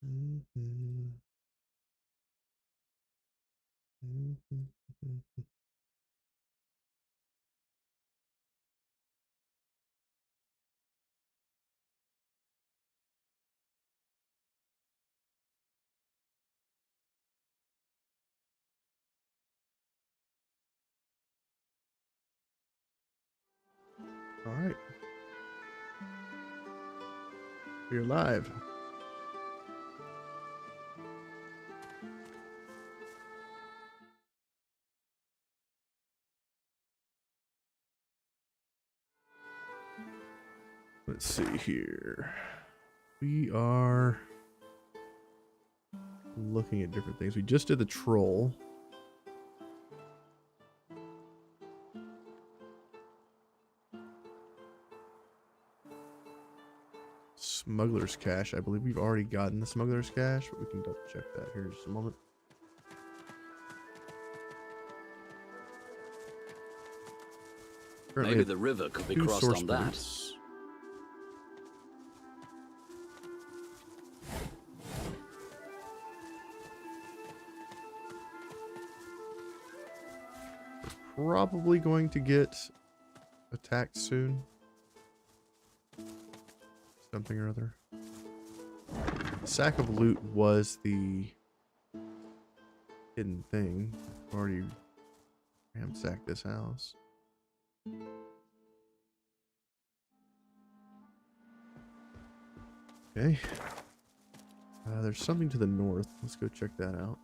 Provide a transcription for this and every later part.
Mhm. Mhm. All right, we're live. Let's see here. We are looking at different things. We just did the troll. Smuggler's cache. I believe we've already gotten the smuggler's cache, but we can double check that here in just a moment. Currently Maybe the river could be two crossed source on that. points. Probably going to get attacked soon. Something or other. The sack of loot was the hidden thing. I've already ransacked this house. Okay. There's something to the north. Let's go check that out.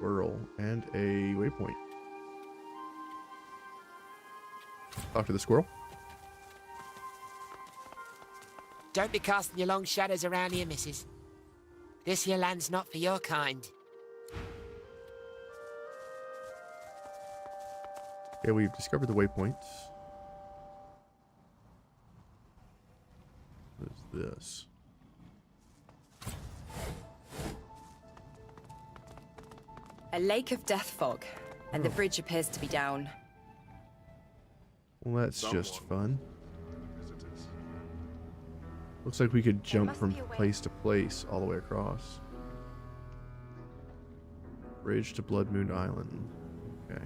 Whirl and a waypoint. Talk to the squirrel. Don't be casting your long shadows around here, missus. This here land's not for your kind. Okay, we've discovered the waypoint. What is this? A lake of death fog, and the bridge appears to be down. Well, that's just fun. Looks like we could jump from place to place all the way across. Bridge to Blood Moon Island. Okay.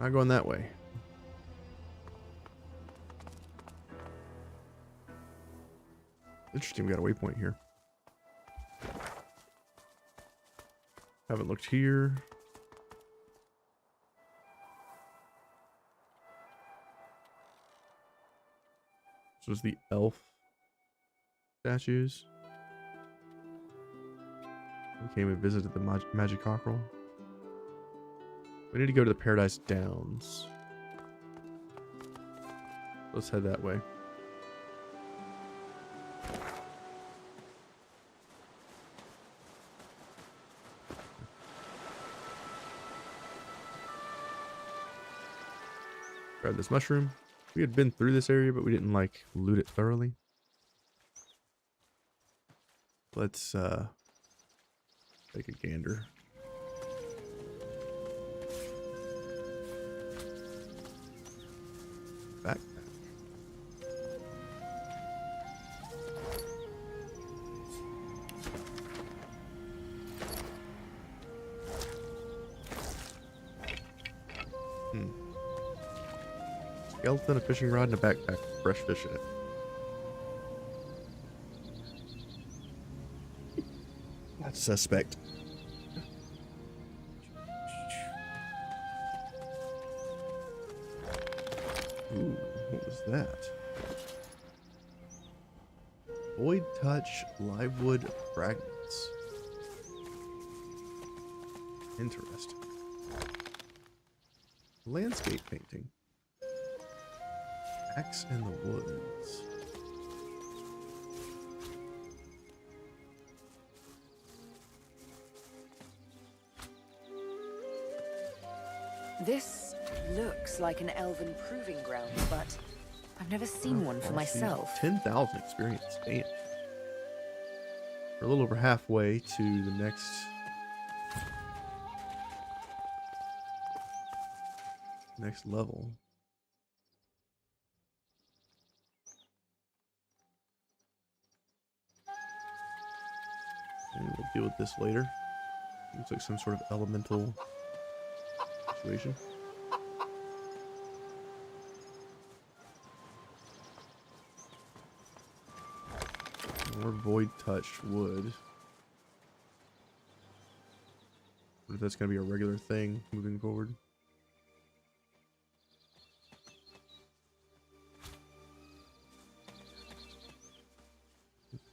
Not going that way. Interesting, we got a waypoint here. Haven't looked here. This was the elf statues. We came and visited the magic cockerel. We need to go to the Paradise Downs. Let's head that way. Grab this mushroom. We had been through this area, but we didn't like loot it thoroughly. Let's take a gander. Backpack. Skeleton, a fishing rod, and a backpack with fresh fish in it. That's suspect. Ooh, what was that? Void touch livewood fragments. Interesting. Landscape painting. Axe in the woods. This looks like an elven proving ground, but I've never seen one for myself. 10,000 experience. Damn. We're a little over halfway to the next level. And we'll deal with this later. Looks like some sort of elemental situation. More void touched wood. What if that's going to be a regular thing moving forward?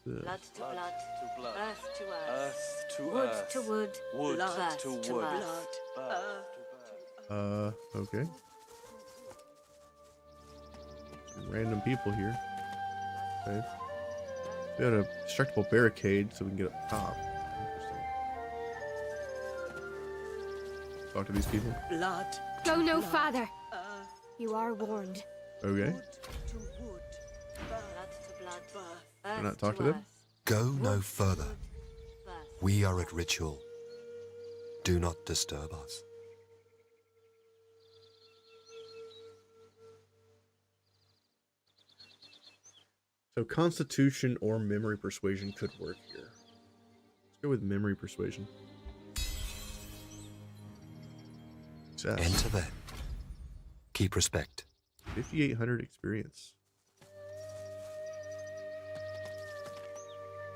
Blood to blood, to blood, earth to earth, earth to wood earth, to wood, wood earth to to wood, earth. earth to earth. Okay. Some random people here. Okay. We got a destructible barricade so we can get up top. Interesting. Talk to these people. Blood. Go no blood, farther. Earth You are warned. Okay. to wood. Blood to blood, Birth. earth not talk to to them? earth, Go no further. birth. We are at ritual. Do not disturb us. So constitution or memory persuasion could work here. Let's go with memory persuasion. Success. Enter then. Keep respect. 5,800 experience.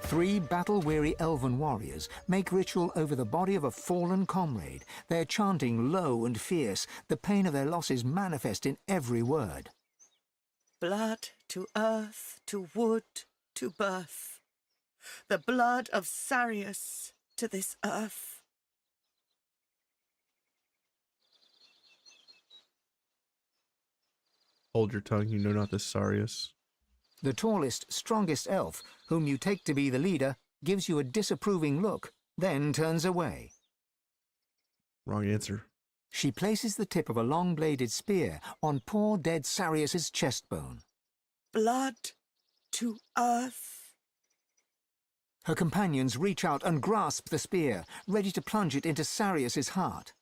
3 battle-weary elven warriors make ritual over the body of a fallen comrade, their chanting low and fierce, the pain of their losses manifest in every word. Blood to earth, to wood, to birth. The blood of Sarius to this earth. Hold your tongue, you know not this Sarius. The tallest, strongest elf, whom you take to be the leader, gives you a disapproving look, then turns away. Wrong answer. She places the tip of a long-bladed spear on poor dead Sarius's chest-bone. Blood to earth. Her companions reach out and grasp the spear, ready to plunge it into Sarius's heart.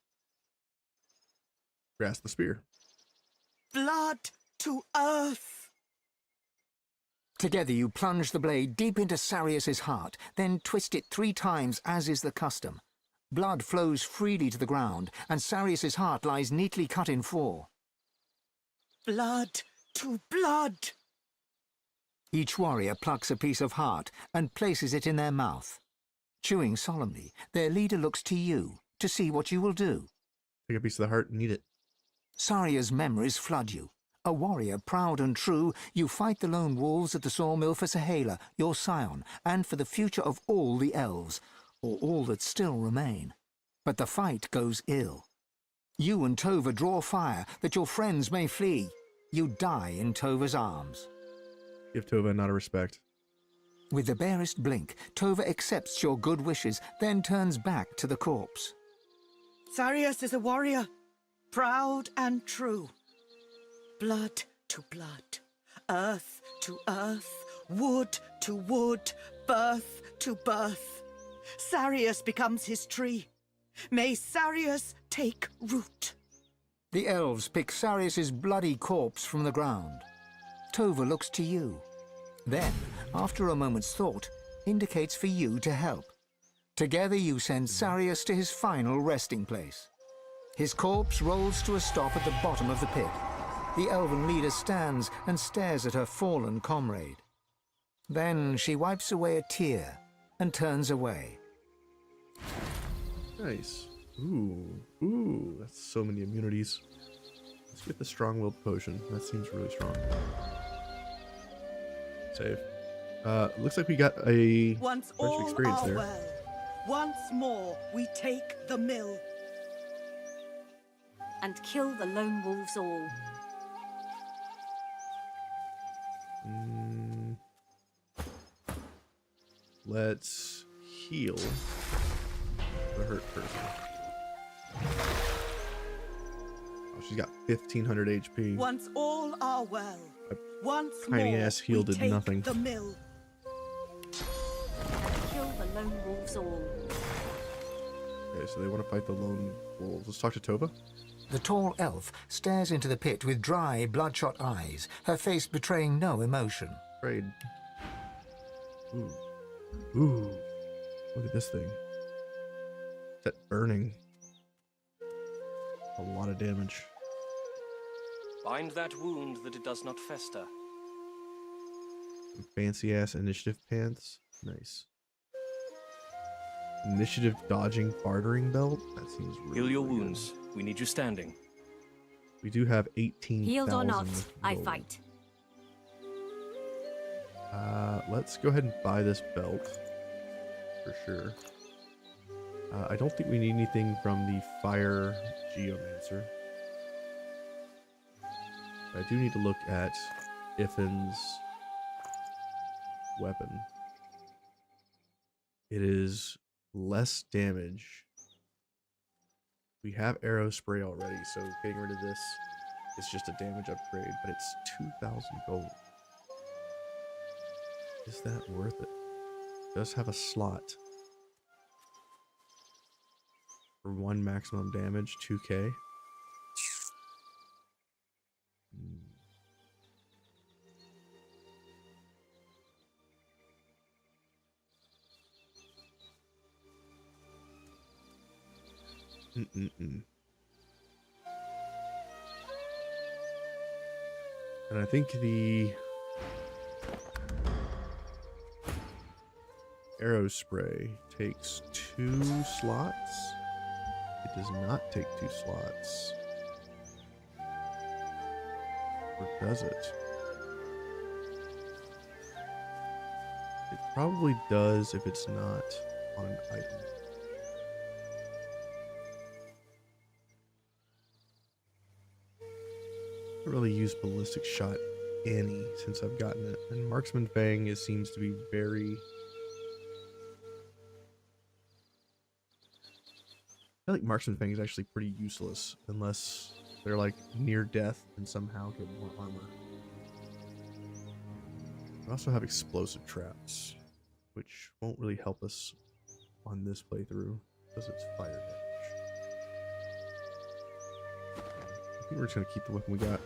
Grasp the spear. Blood to earth. Together you plunge the blade deep into Sarius's heart, then twist it 3 times as is the custom. Blood flows freely to the ground, and Sarius's heart lies neatly cut in 4. Blood to blood. Each warrior plucks a piece of heart and places it in their mouth. Chewing solemnly, their leader looks to you to see what you will do. Take a piece of the heart and eat it. Saria's memories flood you. A warrior proud and true, you fight the lone wolves at the sawmill for Sahala, your scion, and for the future of all the elves, or all that still remain. But the fight goes ill. You and Tova draw fire that your friends may flee. You die in Tova's arms. Give Tova a nod of respect. With the barest blink, Tova accepts your good wishes, then turns back to the corpse. Sarius is a warrior, proud and true. Blood to blood, earth to earth, wood to wood, birth to birth. Sarius becomes his tree. May Sarius take root. The elves pick Sarius's bloody corpse from the ground. Tova looks to you. Then, after a moment's thought, indicates for you to help. Together you send Sarius to his final resting place. His corpse rolls to a stop at the bottom of the pit. The elven leader stands and stares at her fallen comrade. Then she wipes away a tear and turns away. Nice. Ooh, that's so many immunities. Let's get the strong-willed potion. That seems really strong. Save. Looks like we got a Once bunch of all experience are there. well, once more we take the mill. And kill the lone wolves all. Let's heal the hurt person. Oh, she's got 1,500 HP. Once all are well, once tiny more ass heal we did take nothing. the mill. And kill the lone wolves all. Okay, so they want to fight the lone wolves. Let's talk to Tova. The tall elf stares into the pit with dry, bloodshot eyes, her face betraying no emotion. Trade. Ooh. Look at this thing. That burning. A lot of damage. Bind that wound that it does not fester. Some fancy ass initiative pants. Nice. Initiative dodging bartering belt. That seems really Heal your good. wounds. We need you standing. We do have 18,000. Healed or not, I gold. fight. Let's go ahead and buy this belt for sure. I don't think we need anything from the fire geomancer. I do need to look at Iffin's weapon. It is less damage. We have arrow spray already, so getting rid of this is just a damage upgrade, but it's 2,000 gold. Is that worth it? It does have a slot for 1 maximum damage, 2k. And I think the arrow spray takes 2 slots. It does not take 2 slots. Or does it? It probably does if it's not on an item. I haven't really used ballistic shot any since I've gotten it, and marksman fang seems to be very. I feel like marksman fang is actually pretty useless unless they're like near death and somehow get more armor. We also have explosive traps, which won't really help us on this playthrough because it's fire damage. I think we're just gonna keep the weapon we got.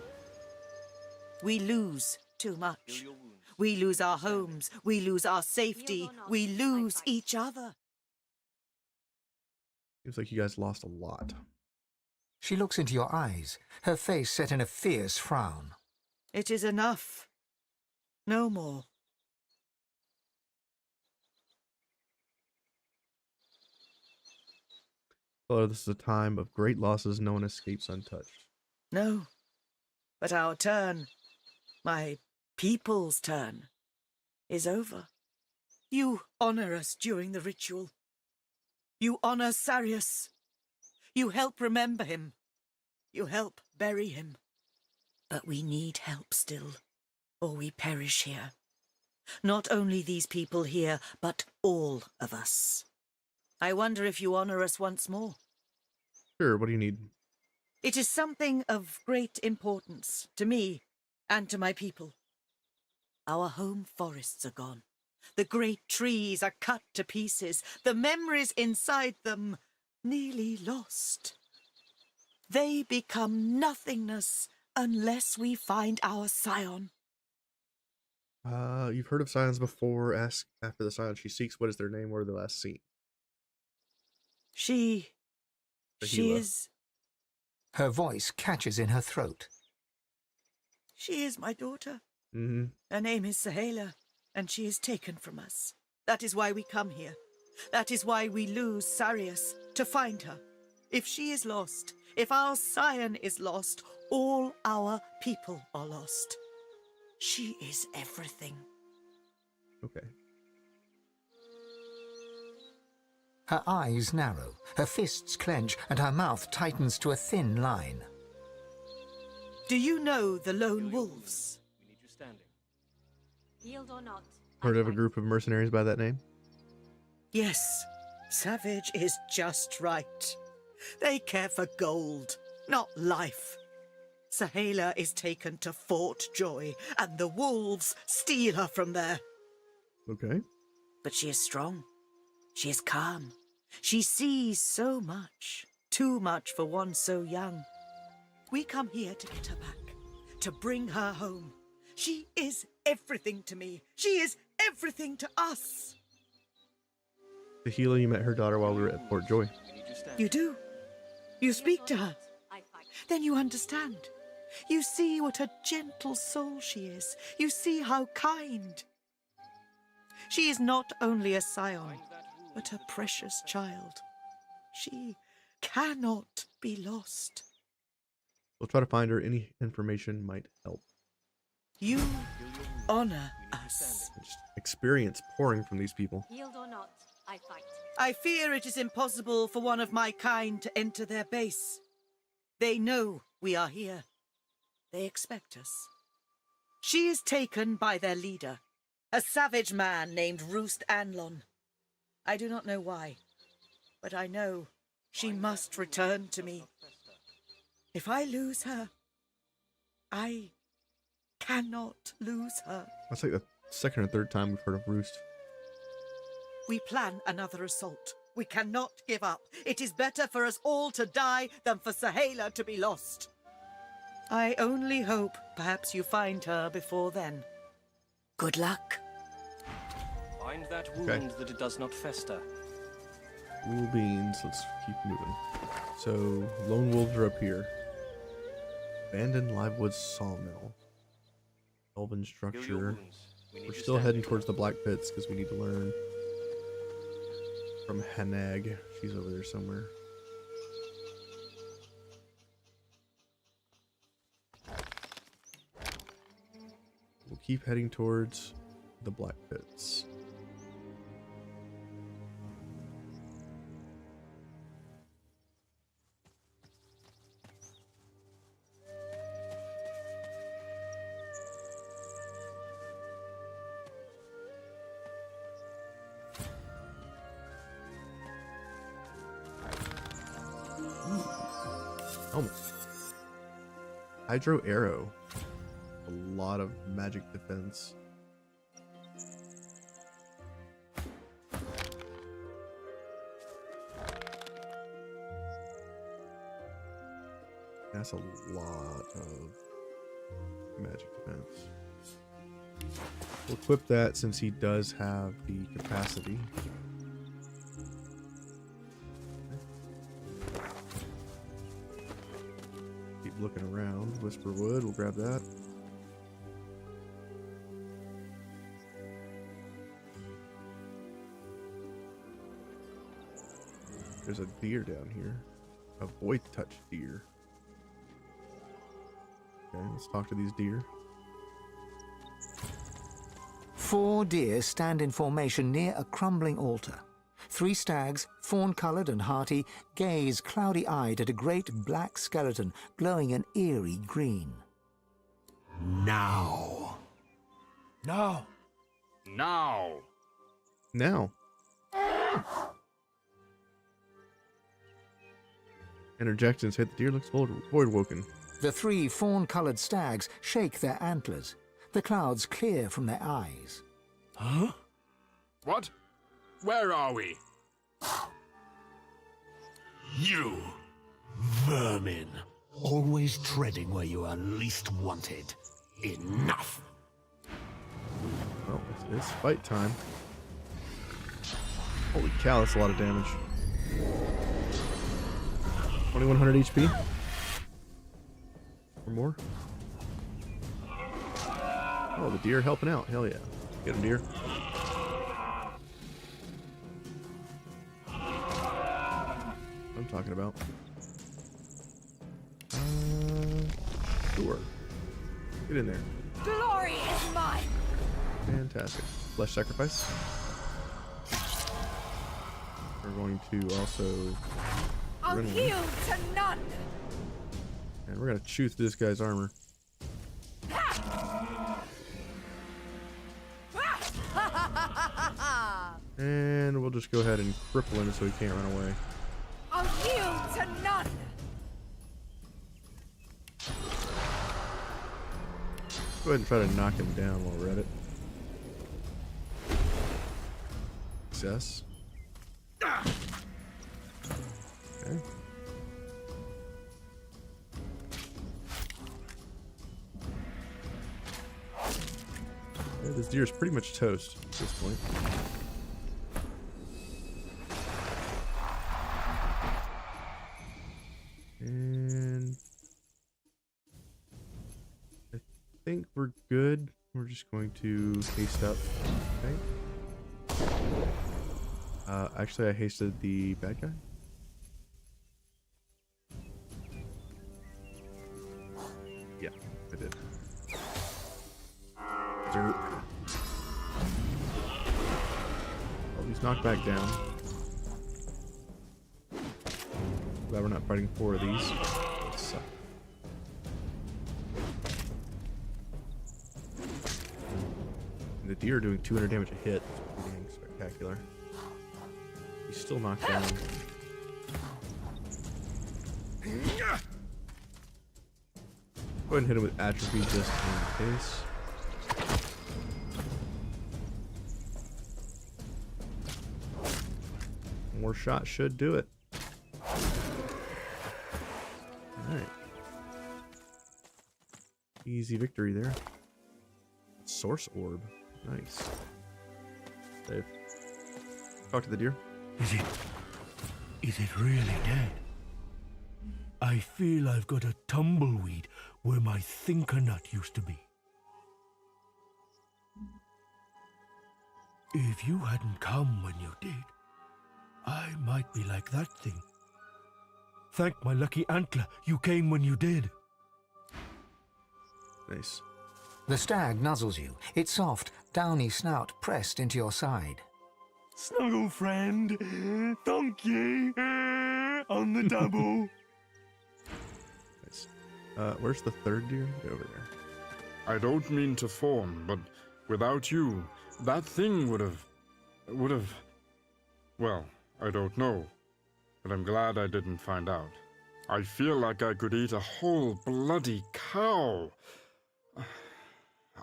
We lose too much. Heal your wounds. We lose our homes. We lose our safety. Healed or not, We I lose fight. each other. Seems like you guys lost a lot. She looks into your eyes, her face set in a fierce frown. It is enough. No more. Although this is a time of great losses, no one escapes untouched. No. But our turn, my people's turn, is over. You honor us during the ritual. You honor Sarius. You help remember him. You help bury him. But we need help still, or we perish here. Not only these people here, but all of us. I wonder if you honor us once more. Sure, what do you need? It is something of great importance to me and to my people. Our home forests are gone. The great trees are cut to pieces. The memories inside them nearly lost. They become nothingness unless we find our scion. You've heard of scions before. Ask after the scion she seeks. What is their name? Where are they last seen? She Bahila. is... Her voice catches in her throat. She is my daughter. Mm-hmm. Her name is Sahela, and she is taken from us. That is why we come here. That is why we lose Sarius, to find her. If she is lost, if our scion is lost, all our people are lost. She is everything. Okay. Her eyes narrow, her fists clench, and her mouth tightens to a thin line. Do you know the lone wolves? We need you standing. Healed or not, I Heard of a fight. group of mercenaries by that name? Yes, Savage is just right. They care for gold, not life. Sahela is taken to Fort Joy, and the wolves steal her from there. Okay. But she is strong. She is calm. She sees so much, too much for one so young. We come here to get her back, to bring her home. She is everything to me. She is everything to us. Tahila, you met her daughter while we were at Port Joy. We need you stand. You do? You speak to her? I fight. Then you understand. You see what a gentle soul she is. You see how kind. She is not only a scion, but a precious child. She cannot be lost. We'll try to find her. Any information might help. You honor us. Just experience pouring from these people. Yield or not, I fight. I fear it is impossible for one of my kind to enter their base. They know we are here. They expect us. She is taken by their leader, a savage man named Roost Anlon. I do not know why, but I know she must return to me. If I lose her, I cannot lose her. That's like the second or third time we've heard of Roost. We plan another assault. We cannot give up. It is better for us all to die than for Sahela to be lost. I only hope perhaps you find her before then. Good luck. Bind that wound that it does not fester. Cool beans. Let's keep moving. So, lone wolves are up here. Abandoned Livewood Sawmill. Elven Heal your structure. wounds. We need We're you still standing. heading towards the Black Pits because we need to learn from Hanag. She's over there somewhere. We'll keep heading towards the Black Pits. Helmet. Hydro arrow. A lot of magic defense. That's a lot of magic defense. We'll equip that since he does have the capacity. Keep looking around. Whisperwood, we'll grab that. There's a deer down here. A void touch deer. Okay, let's talk to these deer. 4 deer stand in formation near a crumbling altar. 3 stags, fawn-coloured and hearty, gaze cloudy-eyed at a great black skeleton glowing an eerie green. Now. No. Now. Now. Interjections hit the deer, looks void woken. The 3 fawn-coloured stags shake their antlers. The clouds clear from their eyes. Huh? What? Where are we? You, vermin, always treading where you are least wanted. Enough! Well, it's fight time. Holy cow, that's a lot of damage. 2100 HP? Or more? Oh, the deer helping out. Hell yeah. Get him, deer. I'm talking about. Sure. Get in there. Glory is mine. Fantastic. Flesh sacrifice. We're going to also. I'll yield to none. And we're gonna chew through this guy's armor. And we'll just go ahead and cripple him so he can't run away. I'll yield to none. Go ahead and try to knock him down while we're at it. Success. Okay. Yeah, this deer is pretty much toast at this point. We're just going to haste up. Okay. Actually, I hasted the bad guy. Yeah, I did. Dirt. Oh, he's knocked back down. Glad we're not fighting 4 of these. That suck. And the deer are doing 200 damage a hit. It's pretty dang spectacular. He's still knocked down. Go ahead and hit him with atrophy just in case. One more shot should do it. Alright. Easy victory there. Source orb. Nice. Save. Talk to the deer. Is it really dead? I feel I've got a tumbleweed where my thinker nut used to be. If you hadn't come when you did, I might be like that thing. Thank my lucky antler you came when you did. Nice. The stag nuzzles you, its soft, downy snout pressed into your side. Snuggle friend, thank you on the double. Nice. Where's the third deer? Over there. I don't mean to fawn, but without you, that thing would have... Well, I don't know. But I'm glad I didn't find out. I feel like I could eat a whole bloody cow.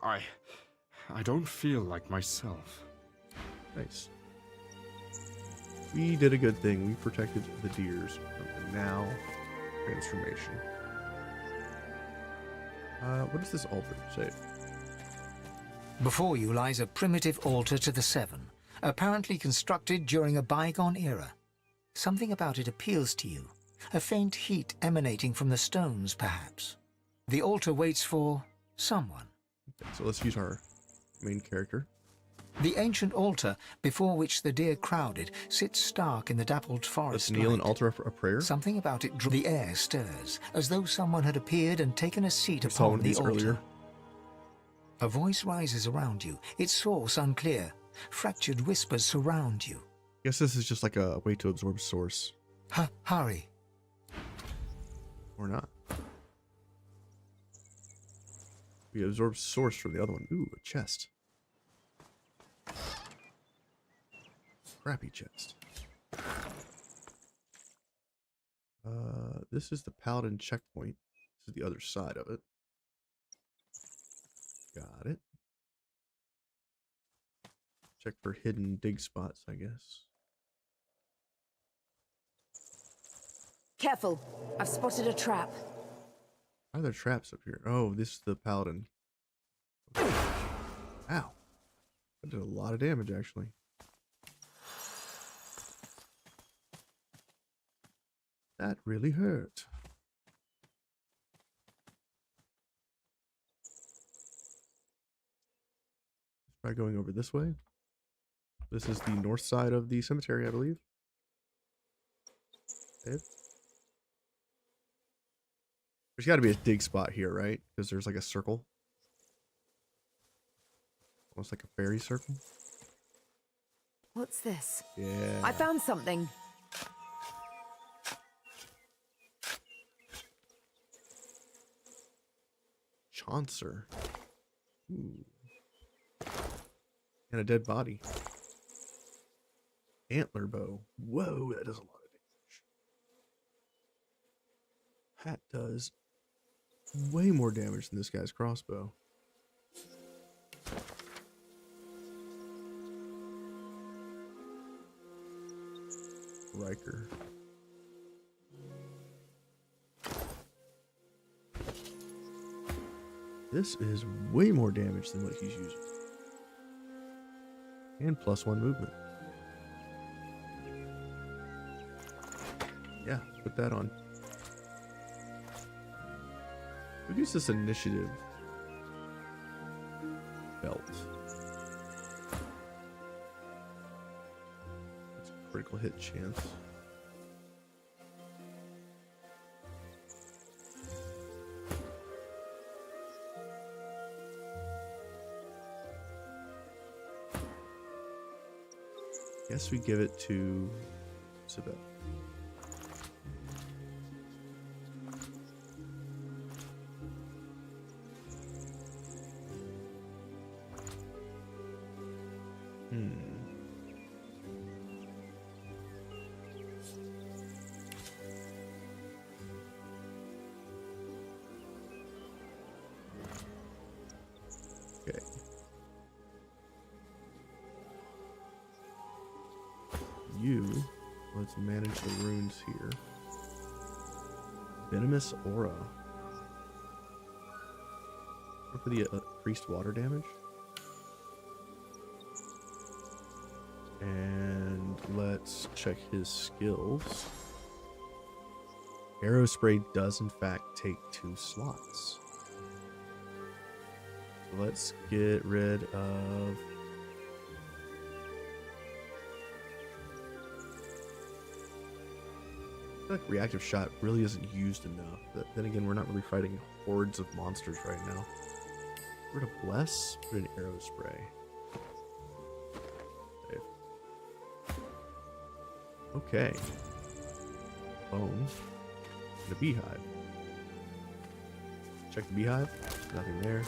I don't feel like myself. Nice. We did a good thing. We protected the deers from the now transformation. What does this altar say? Before you lies a primitive altar to the Seven, apparently constructed during a bygone era. Something about it appeals to you, a faint heat emanating from the stones, perhaps. The altar waits for someone. Okay, so let's use our main character. The ancient altar before which the deer crowded sits stark in the dappled forest. Let's kneel and light. altar a prayer. Something about it the air stirs, as though someone had appeared and taken a seat saw one upon of the these altar. earlier. A voice rises around you, its source unclear. Fractured whispers surround you. Guess this is just like a way to absorb source. Hurry. Or not. We absorb source from the other one. Ooh, a chest. Crappy chest. This is the Paladin checkpoint. This is the other side of it. Got it. Check for hidden dig spots, I guess. Careful, I've spotted a trap. Why are there traps up here? Oh, this is the Paladin. Okay. Ow. That did a lot of damage, actually. That really hurt. Try going over this way. This is the north side of the cemetery, I believe. Okay. There's got to be a dig spot here, right? Because there's like a circle. Almost like a fairy circle. What's this? Yeah. I found something. Chauncer. Ooh. And a dead body. Antler bow. Whoa, that does a lot of damage. That does way more damage than this guy's crossbow. Riker. This is way more damage than what he's using. And +1 movement. Yeah, put that on. Reduce this initiative. belt. That's a critical hit chance. Guess we give it to Isabel. Okay. Let's manage the runes here. Venomous Aura. For the increased water damage. And let's check his skills. Arrow Spray does in fact take 2 slots. So let's get rid of... I feel like Reactive Shot really isn't used enough. But then again, we're not really fighting hordes of monsters right now. We're to Bless, put an Arrow Spray. Save. Okay. Bone. And a Beehive. Check the Beehive. Nothing there.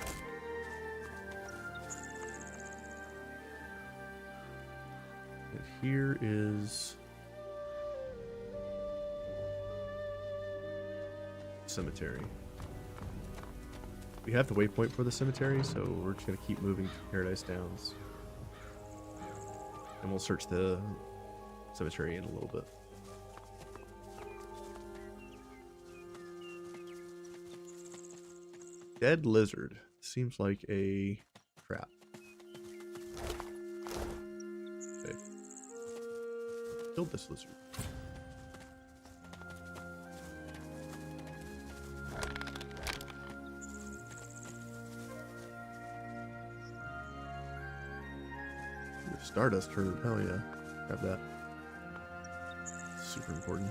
And here is... cemetery. We have the waypoint for the cemetery, so we're just going to keep moving to Paradise Downs. And we'll search the cemetery in a little bit. Dead lizard. Seems like a trap. Okay. Killed this lizard. Stardust herb, hell yeah. Grab that. Super important.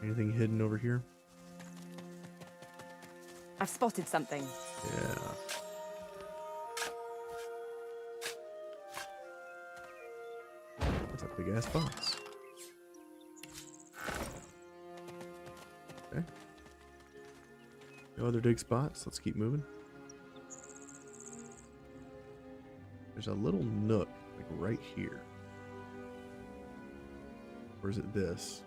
Anything hidden over here? I've spotted something. Yeah. That's a big ass box. Okay. No other dig spots. Let's keep moving. There's a little nook, like right here. Or is it this?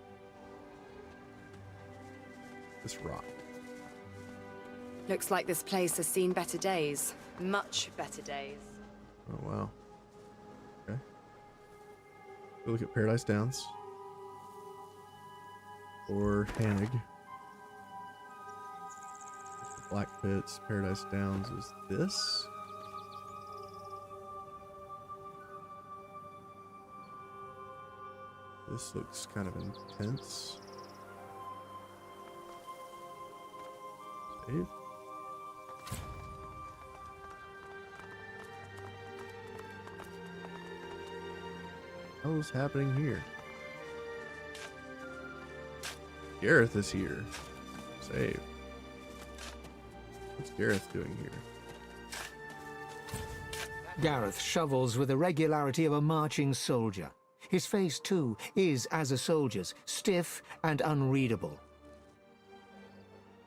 This rock. Looks like this place has seen better days. Much better days. Oh, wow. Okay. We'll look at Paradise Downs. Or Hannig. Black Pits, Paradise Downs is this. This looks kind of intense. Save. What is happening here? Gareth is here. Save. What's Gareth doing here? Gareth shovels with the regularity of a marching soldier. His face, too, is as a soldier's, stiff and unreadable.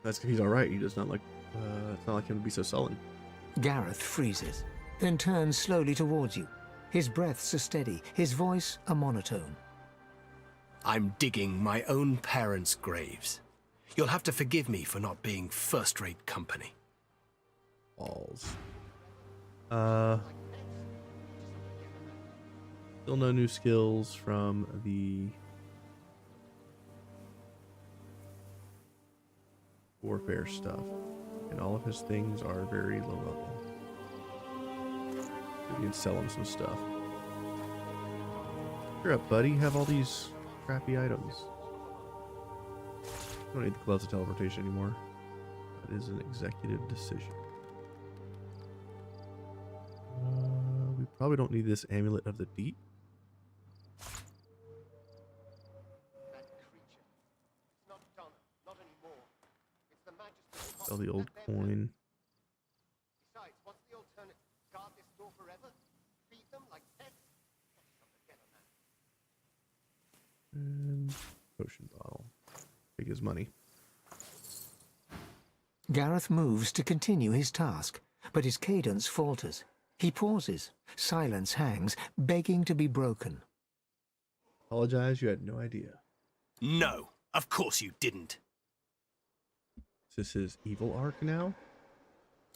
That's he's all right. He does not like. It's not like him to be so sullen. Gareth freezes, then turns slowly towards you. His breaths are steady, his voice a monotone. I'm digging my own parents' graves. You'll have to forgive me for not being first-rate company. Balls. Still no new skills from the warfare stuff. And all of his things are very low level. We can sell him some stuff. You're up, buddy. You have all these crappy items. I don't need the gloves of teleportation anymore. It is an executive decision. We probably don't need this amulet of the deep. Sell the old coin. Besides, what's the alternative? Guard this door forever? Feed them like pets? And potion bottle. Take his money. Gareth moves to continue his task, but his cadence falters. He pauses. Silence hangs, begging to be broken. Apologize, you had no idea. No, of course you didn't. Is this his evil arc now?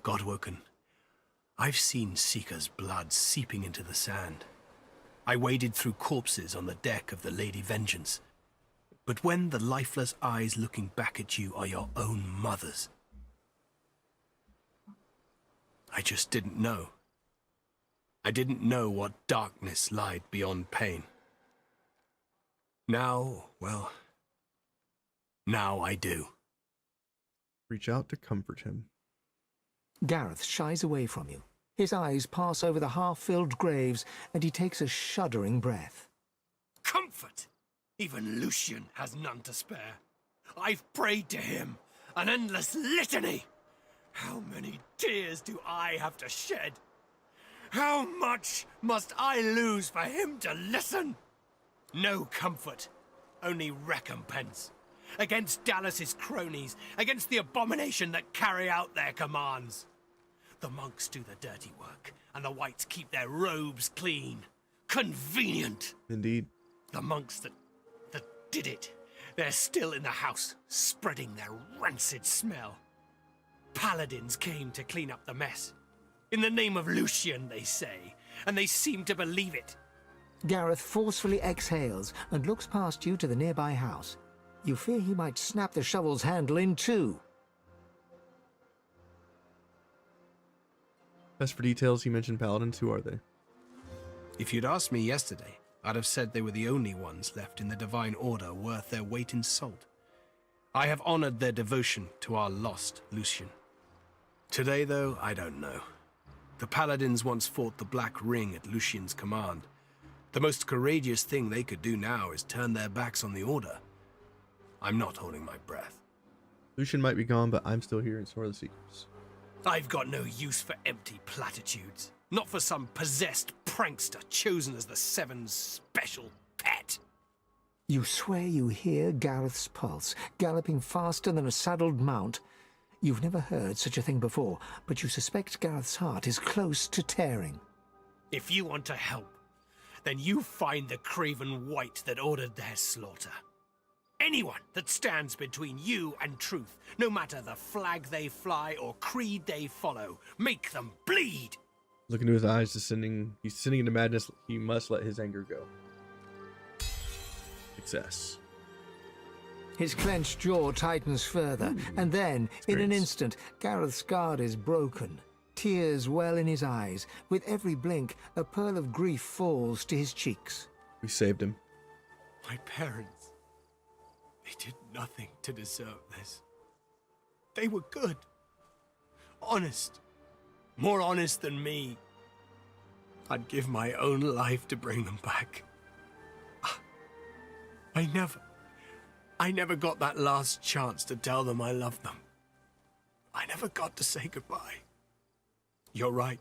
Godwoken, I've seen Seeker's blood seeping into the sand. I waded through corpses on the deck of the Lady Vengeance. But when the lifeless eyes looking back at you are your own mother's, I just didn't know. I didn't know what darkness lied beyond pain. Now, well, now I do. Reach out to comfort him. Gareth shies away from you. His eyes pass over the half-filled graves, and he takes a shuddering breath. Comfort! Even Lucian has none to spare. I've prayed to him, an endless litany. How many tears do I have to shed? How much must I lose for him to listen? No comfort, only recompense. Against Dallas's cronies, against the abomination that carry out their commands. The monks do the dirty work, and the whites keep their robes clean. Convenient. Indeed. The monks that did it, they're still in the house, spreading their rancid smell. Paladins came to clean up the mess. In the name of Lucian, they say, and they seem to believe it. Gareth forcefully exhales and looks past you to the nearby house. You fear he might snap the shovel's handle in two. As for details, he mentioned paladins. Who are they? If you'd asked me yesterday, I'd have said they were the only ones left in the Divine Order worth their weight in salt. I have honored their devotion to our lost Lucian. Today, though, I don't know. The Paladins once fought the Black Ring at Lucian's command. The most courageous thing they could do now is turn their backs on the Order. I'm not holding my breath. Lucian might be gone, but I'm still here in Sword of the Secrets. I've got no use for empty platitudes. Not for some possessed prankster chosen as the Seven's special pet. You swear you hear Gareth's pulse, galloping faster than a saddled mount. You've never heard such a thing before, but you suspect Gareth's heart is close to tearing. If you want to help, then you find the craven wight that ordered their slaughter. Anyone that stands between you and truth, no matter the flag they fly or creed they follow, make them bleed. Look into his eyes, he's descending into madness. He must let his anger go. Success. His clenched jaw tightens further, and then, in an instant, Gareth's guard is broken. Tears well in his eyes. With every blink, a pearl of grief falls to his cheeks. We saved him. My parents, they did nothing to deserve this. They were good. Honest. More honest than me. I'd give my own life to bring them back. I never got that last chance to tell them I loved them. I never got to say goodbye. You're right.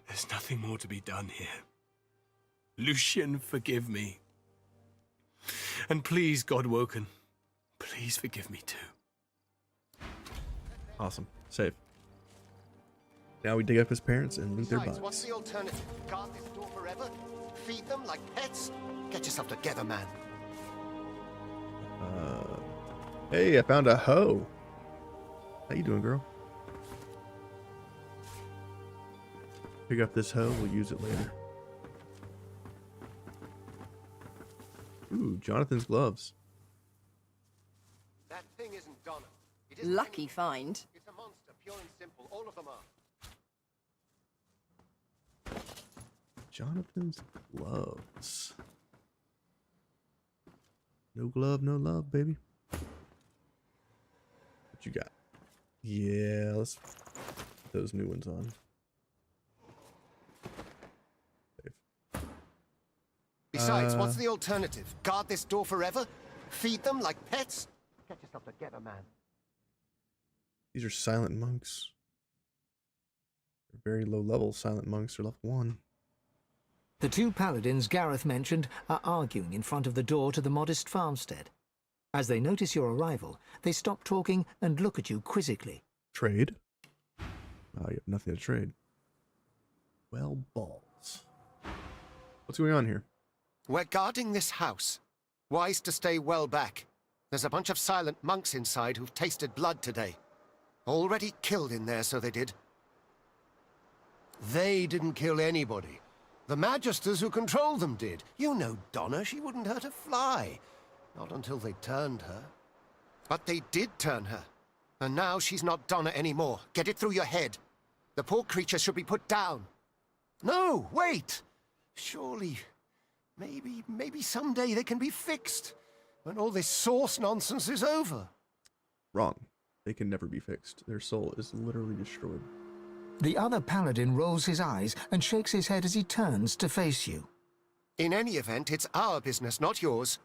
There's nothing more to be done here. Lucian, forgive me. And please, Godwoken, please forgive me too. Awesome. Save. Now we dig up his parents and loot their Besides, bodies. what's the alternative? Guard this door forever? Feed them like pets? Get yourself together, man. Hey, I found a hoe. How you doing, girl? Pick up this hoe. We'll use it later. Ooh, Jonathan's gloves. That thing isn't Donna. It Lucky find. It's a monster, pure and simple. All of them are. Jonathan's gloves. No glove, no love, baby. What you got? Yeah, let's put those new ones on. Besides, what's the alternative? Guard this door forever? Feed them like pets? Get yourself together, man. These are silent monks. They're very low level silent monks. They're level 1. The two paladins Gareth mentioned are arguing in front of the door to the modest farmstead. As they notice your arrival, they stop talking and look at you quizzically. Trade? Oh, you have nothing to trade. Well, balls. What's going on here? We're guarding this house. Wise to stay well back. There's a bunch of silent monks inside who've tasted blood today. Already killed in there, so they did. They didn't kill anybody. The magisters who control them did. You know Donna, she wouldn't hurt a fly. Not until they turned her. But they did turn her. And now she's not Donna anymore. Get it through your head. The poor creature should be put down. No, wait! Surely, maybe someday they can be fixed. When all this source nonsense is over. Wrong. They can never be fixed. Their soul is literally destroyed. The other paladin rolls his eyes and shakes his head as he turns to face you. In any event, it's our business, not yours.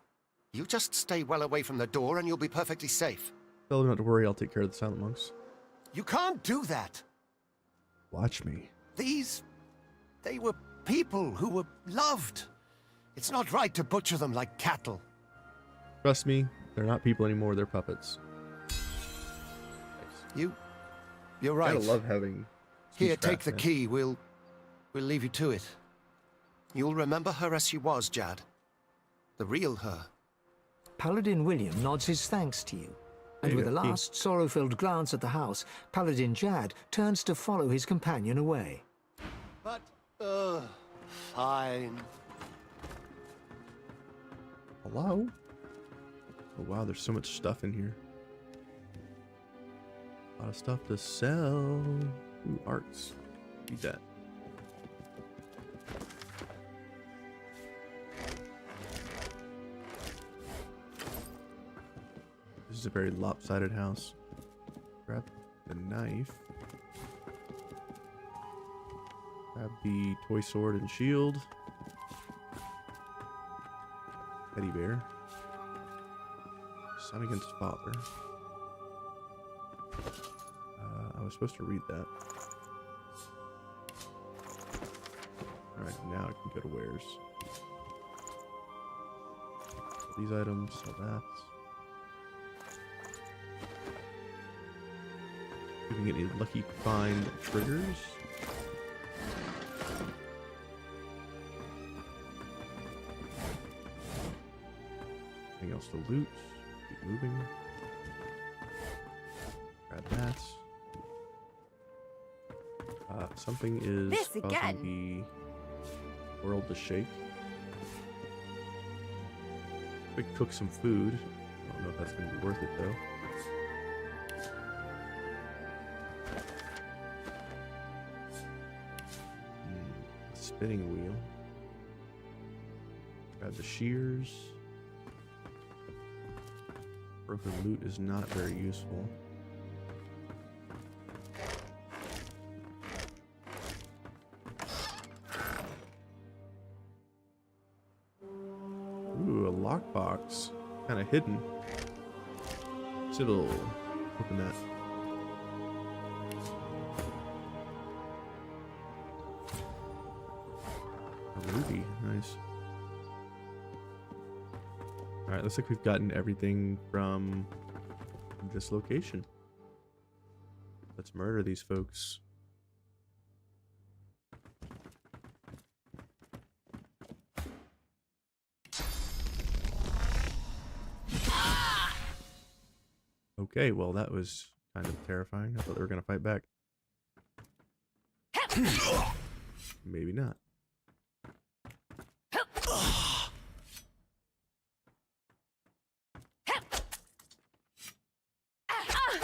You just stay well away from the door and you'll be perfectly safe. Tell them not to worry, I'll take care of the silent monks. You can't do that. Watch me. They were people who were loved. It's not right to butcher them like cattle. Trust me, they're not people anymore, they're puppets. You're right. I love having... Here, take the key. We'll leave you to it. You'll remember her as she was, Jad. The real her. Paladin William nods his thanks to you. And with a last sorrow-filled glance at the house, Paladin Jad turns to follow his companion away. But, fine. Hello? Oh wow, there's so much stuff in here. A lot of stuff to sell. Ooh, arts. Read that. This is a very lopsided house. Grab the knife. Grab the toy sword and shield. Teddy bear. Son against father. I was supposed to read that. Alright, now I can go to wares. Sell these items, sell that. We can get any lucky find triggers. Anything else to loot? Keep moving. Grab that. Something is causing the world to shake. We cook some food. I don't know if that's going to be worth it though. Spinning wheel. Grab the shears. Broken loot is not very useful. Ooh, a lockbox. Kind of hidden. Citadel. Open that. A ruby. Nice. Alright, looks like we've gotten everything from this location. Let's murder these folks. Okay, well that was kind of terrifying. I thought they were gonna fight back. Maybe not.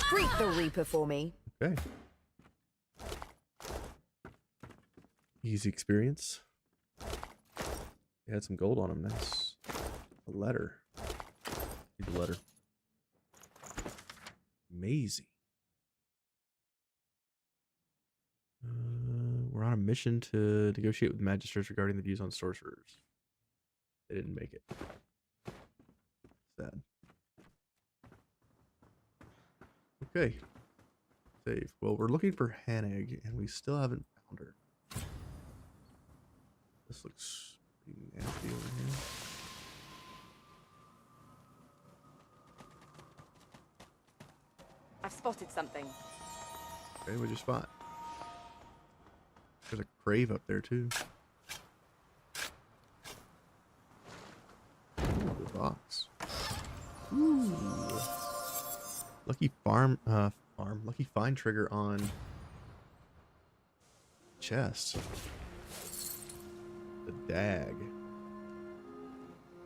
Greet the Reaper for me. Okay. Easy experience. They had some gold on them. Nice. A letter. Read the letter. Maisie. on a mission to negotiate with magisters regarding the views on sorcerers. They didn't make it. Sad. Okay. Save. Well, we're looking for Haneg, and we still haven't found her. This looks pretty nasty over here. I've spotted something. Okay, what'd you spot? There's a crave up there too. Ooh, the box. Ooh. Lucky lucky find trigger on chest. The dag.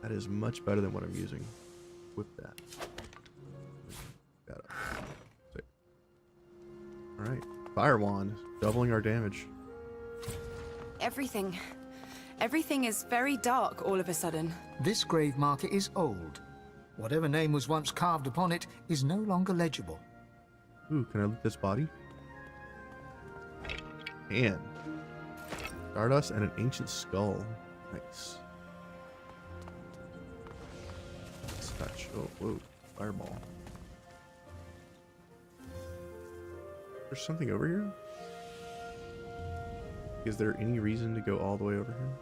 That is much better than what I'm using with that. Alright. Fire wand. Doubling our damage. Everything is very dark all of a sudden. This grave marker is old. Whatever name was once carved upon it is no longer legible. Ooh, can I loot this body? Can. Stardust and an ancient skull. Nice. Touch. Oh, whoa. Fireball. There's something over here? Is there any reason to go all the way over here?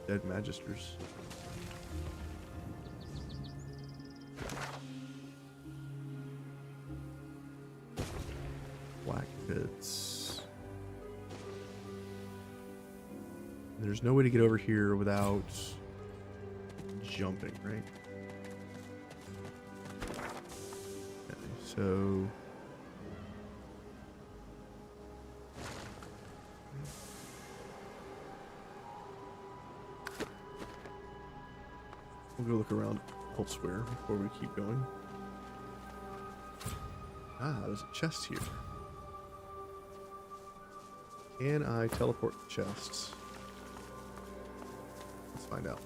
Dead magisters. Black pits. There's no way to get over here without jumping, right? Okay, so we'll go look around elsewhere before we keep going. Ah, there's a chest here. Can I teleport the chests? Let's find out.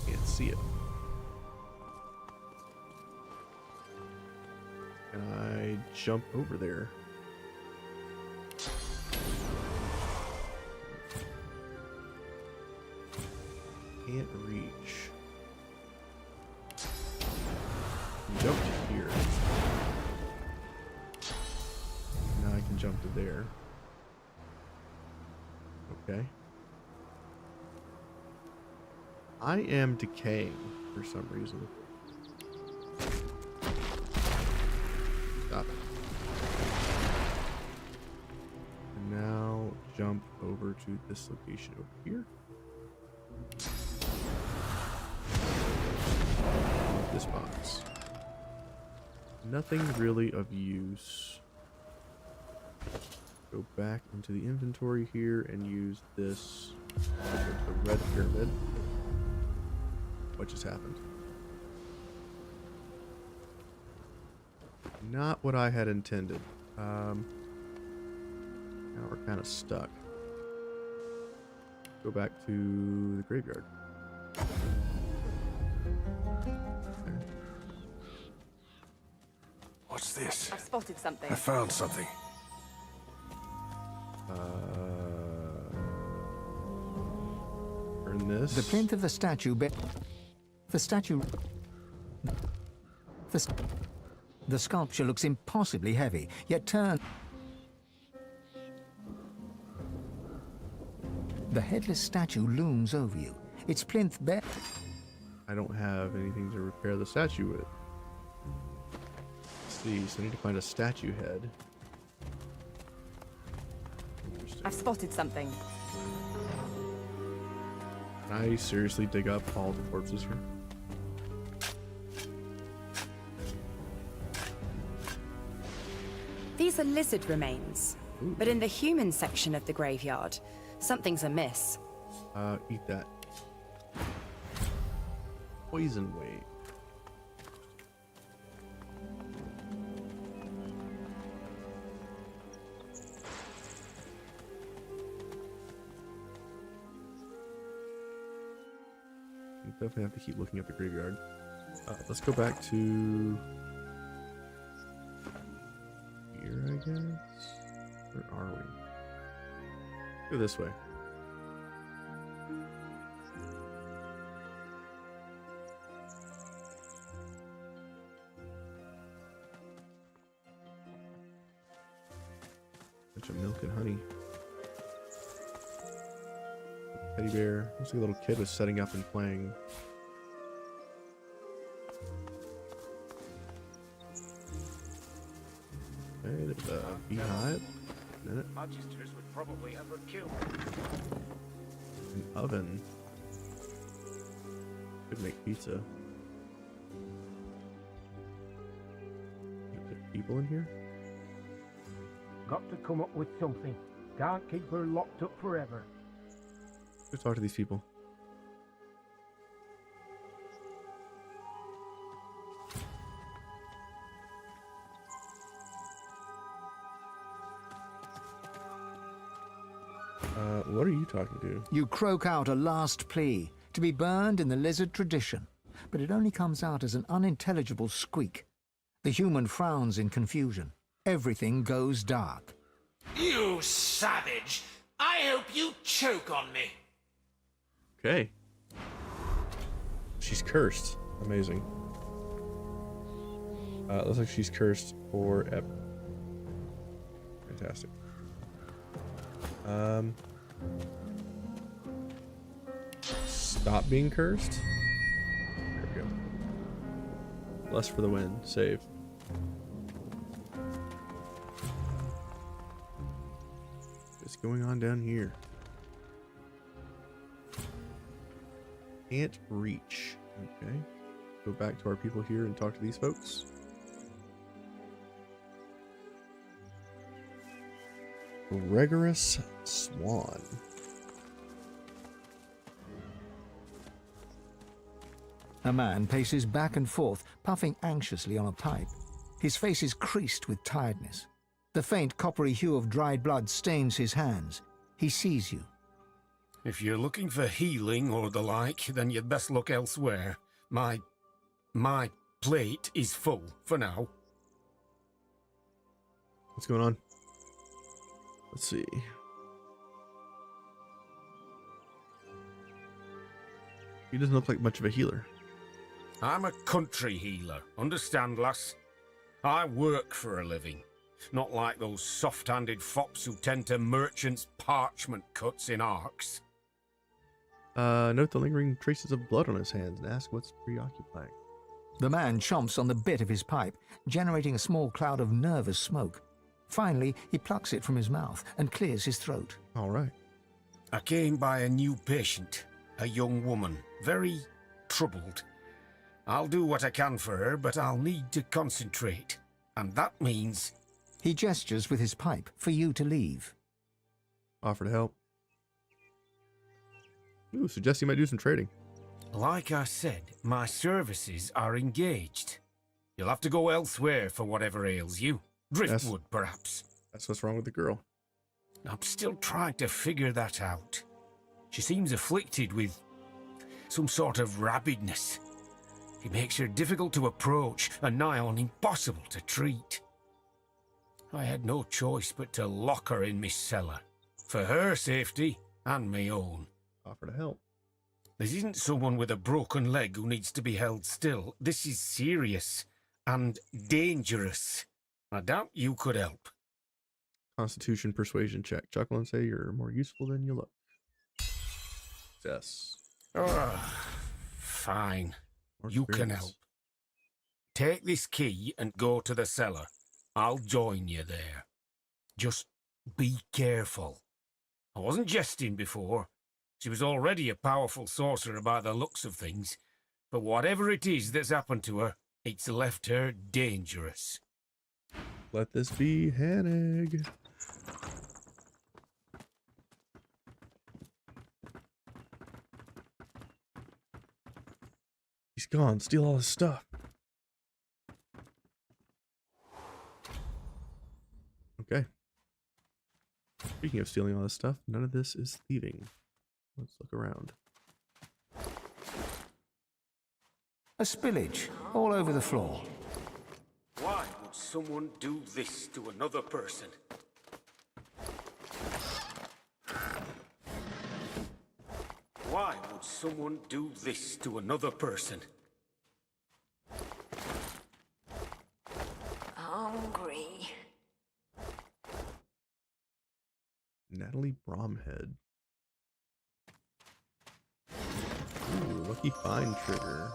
Can't see it. Can I jump over there? Can't reach. Jump to here. Now I can jump to there. Okay. I am decaying for some reason. Stop it. And now jump over to this location over here. This box. Nothing really of use. Go back into the inventory here and use this. The red pyramid. What just happened? Not what I had intended. Now we're kind of stuck. Go back to the graveyard. What's this? I've spotted something. I found something. Burn this. The plinth of the statue the sculpture looks impossibly heavy, yet the headless statue looms over you. Its plinth bare. I don't have anything to repair the statue with. Let's see, so I need to find a statue head. I've spotted something. Can I seriously dig up all the corpses here? These are lizard remains. Ooh. But in the human section of the graveyard, something's amiss. Eat that. Poison weight. Definitely have to keep looking at the graveyard. Let's go back to here. guess. Where are we? Go this way. Bunch of milk and honey. Teddy bear. Looks like a little kid was setting up and playing. Okay, there's a beehive. Magisters would probably have her killed. An oven. Could make pizza. Is there people in here? Got to come up with something. Can't keep her locked up forever. Let's talk to these people. What are you talking to? You croak out a last plea, to be burned in the lizard tradition, but it only comes out as an unintelligible squeak. The human frowns in confusion. Everything goes dark. You savage! I hope you choke on me! Okay. She's cursed. Amazing. Looks like she's cursed forever. Fantastic. Stop being cursed. There we go. Less for the win. Save. What's going on down here? Can't reach. Okay. Go back to our people here and talk to these folks. Rigorous Swan. A man paces back and forth, puffing anxiously on a pipe. His face is creased with tiredness. The faint coppery hue of dried blood stains his hands. He sees you. If you're looking for healing or the like, then you'd best look elsewhere. My plate is full for now. What's going on? Let's see. He doesn't look like much of a healer. I'm a country healer, understand, lass? I work for a living, not like those soft-handed fops who tend to merchants' parchment cuts in arcs. Note the lingering traces of blood on his hands and ask what's preoccupying. The man chomps on the bit of his pipe, generating a small cloud of nervous smoke. Finally, he plucks it from his mouth and clears his throat. All right. I came by a new patient, a young woman, very troubled. I'll do what I can for her, but I'll need to concentrate. And that means... He gestures with his pipe for you to leave. Offer to help. Ooh, suggest you might do some trading. Like I said, my services are engaged. You'll have to go elsewhere for whatever ails you. Driftwood, perhaps. That's what's wrong with the girl. I'm still trying to figure that out. She seems afflicted with some sort of rabidness. It makes her difficult to approach and nigh on impossible to treat. I had no choice but to lock her in my cellar, for her safety and my own. Offer to help. This isn't someone with a broken leg who needs to be held still. This is serious and dangerous. I doubt you could help. Constitution persuasion check. Chuckle and say you're more useful than you look. Success. Fine. You can help. Take this key and go to the cellar. I'll join you there. Just be careful. I wasn't jesting before. She was already a powerful sorcerer by the looks of things. But whatever it is that's happened to her, it's left her dangerous. Let this be Hannig. He's gone. Steal all his stuff. Okay. Speaking of stealing all this stuff, none of this is thieving. Let's look around. A spillage all over the floor. Why would someone do this to another person? Why would someone do this to another person? Hungry. Natalie Bromhead. Ooh, lucky find trigger.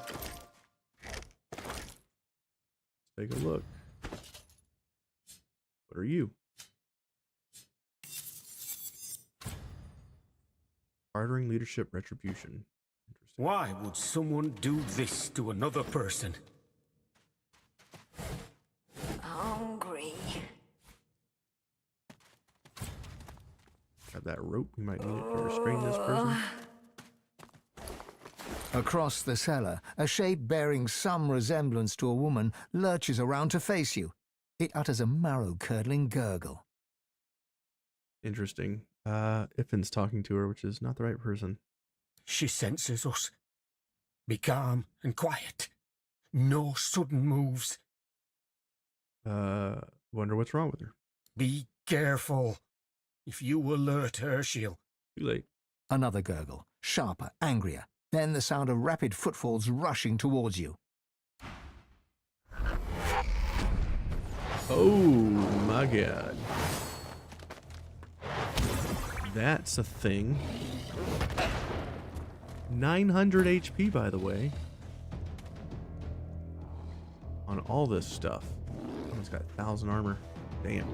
Let's take a look. What are you? Bartering leadership retribution. Interesting. Why would someone do this to another person? Hungry. Got that rope. We might need it to restrain this person. Across the cellar, a shape bearing some resemblance to a woman lurches around to face you. It utters a marrow-curdling gurgle. Interesting. Iffin's talking to her, which is not the right person. She senses us. Be calm and quiet. No sudden moves. Wonder what's wrong with her. Be careful. If you alert her, she'll... Too late. Another gurgle, sharper, angrier. Then the sound of rapid footfalls rushing towards you. Oh my god. That's a thing. 900 HP, by the way. On all this stuff. Oh, it's got 1,000 armor. Damn.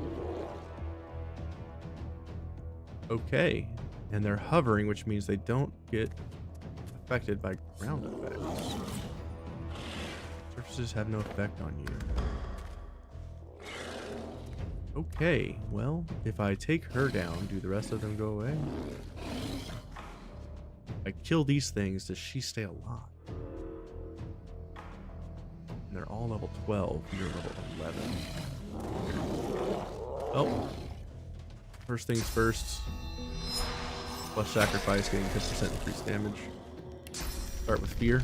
Okay. And they're hovering, which means they don't get affected by ground effects. Surfaces have no effect on you. Okay, well, if I take her down, do the rest of them go away? If I kill these things, does she stay alive? And they're all level 12, you're level 11. Oh. First things first. Plus sacrifice, getting 10% increased damage. Start with fear.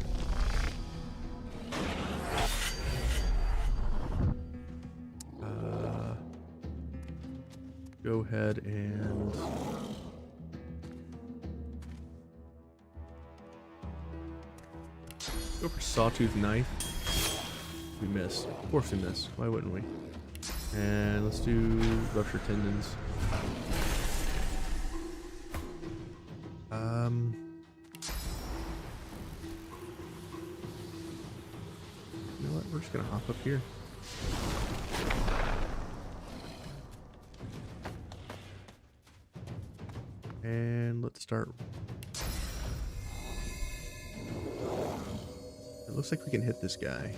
Go ahead and go for Sawtooth Knife. We missed. Of course we missed. Why wouldn't we? And let's do Rupture Tendons. You know what? We're just gonna hop up here. And let's start. It looks like we can hit this guy.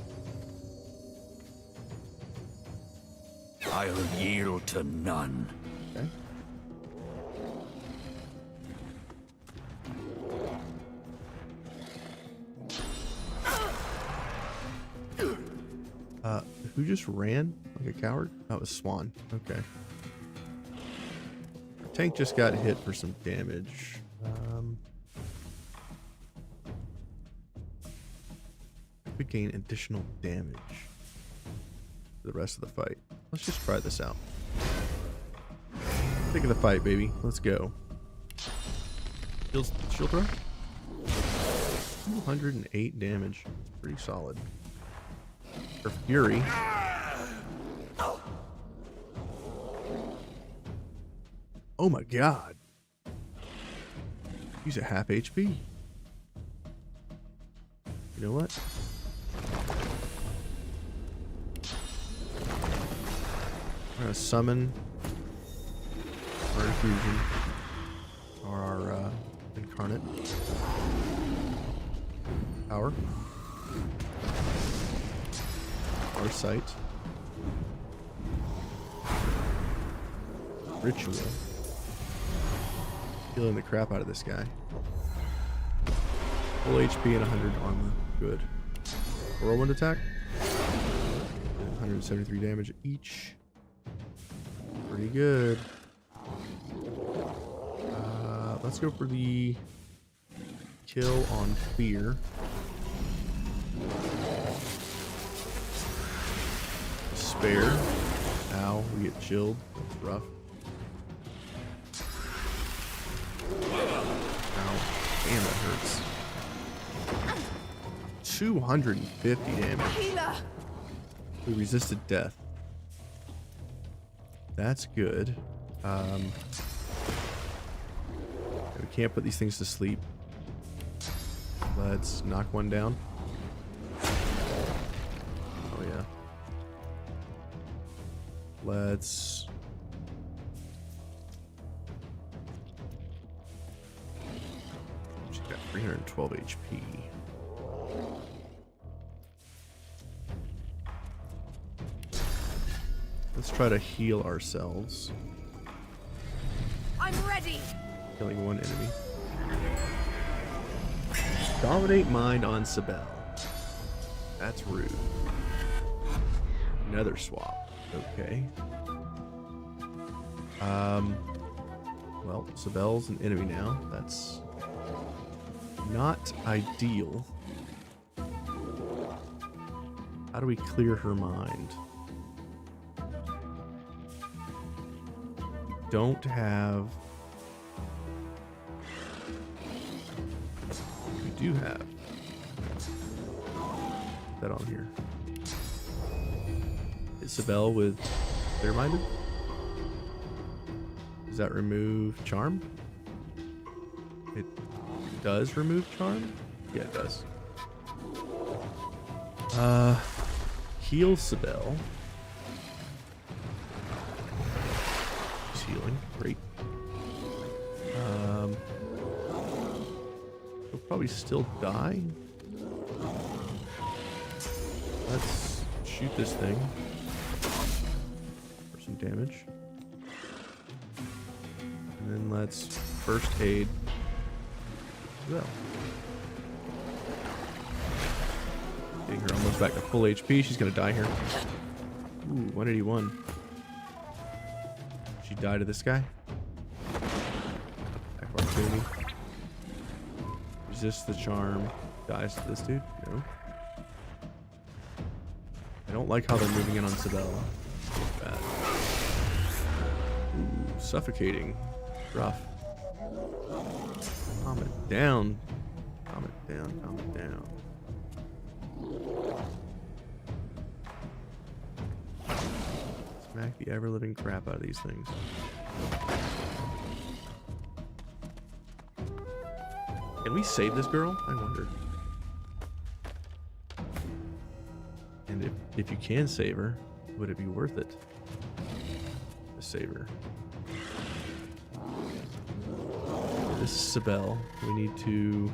I'll yield to none. Okay. Who just ran like a coward? That was Swan. Okay. Our tank just got hit for some damage. We gain additional damage for the rest of the fight. Let's just try this out. Pick of the fight, baby. Let's go. Shield throw? 208 damage. It's pretty solid. For Fury. Oh my god. He's at half HP. You know what? We're gonna summon our infusion, or our incarnate power, our sight, ritual, healing the crap out of this guy. Full HP and 100 armor. Good. Whirlwind attack. 173 damage each. Pretty good. Let's go for the kill on fear. spare. Ow, we get chilled. That's rough. Ow. Damn, that hurts. 250 damage. Healer. We resisted death. That's good. We can't put these things to sleep. Let's knock one down. Oh yeah. Let's... She's got 312 HP. Let's try to heal ourselves. I'm ready. Killing one enemy. Dominate mind on Sibel. That's rude. Another swap. Okay. Well, Sibel's an enemy now. That's not ideal. How do we clear her mind? We don't have... We do have that on here. Isabel with Clear Minded? Does that remove charm? It does remove charm? Yeah, it does. Heal Sibel. She's healing. Great. He'll probably still die. Let's shoot this thing for some damage. And then let's first aid Sibel. Getting her almost back to full HP. She's gonna die here. Ooh, 181. She died to this guy. Attack of opportunity. Resist the charm. Dies to this dude. No. I don't like how they're moving in on Sibel. Bad. Ooh, suffocating. Rough. Calm it down. Calm it down. Calm it down. Smack the ever-living crap out of these things. Can we save this girl? I wonder. And if you can save her, would it be worth it to save her? This is Sibel. We need to...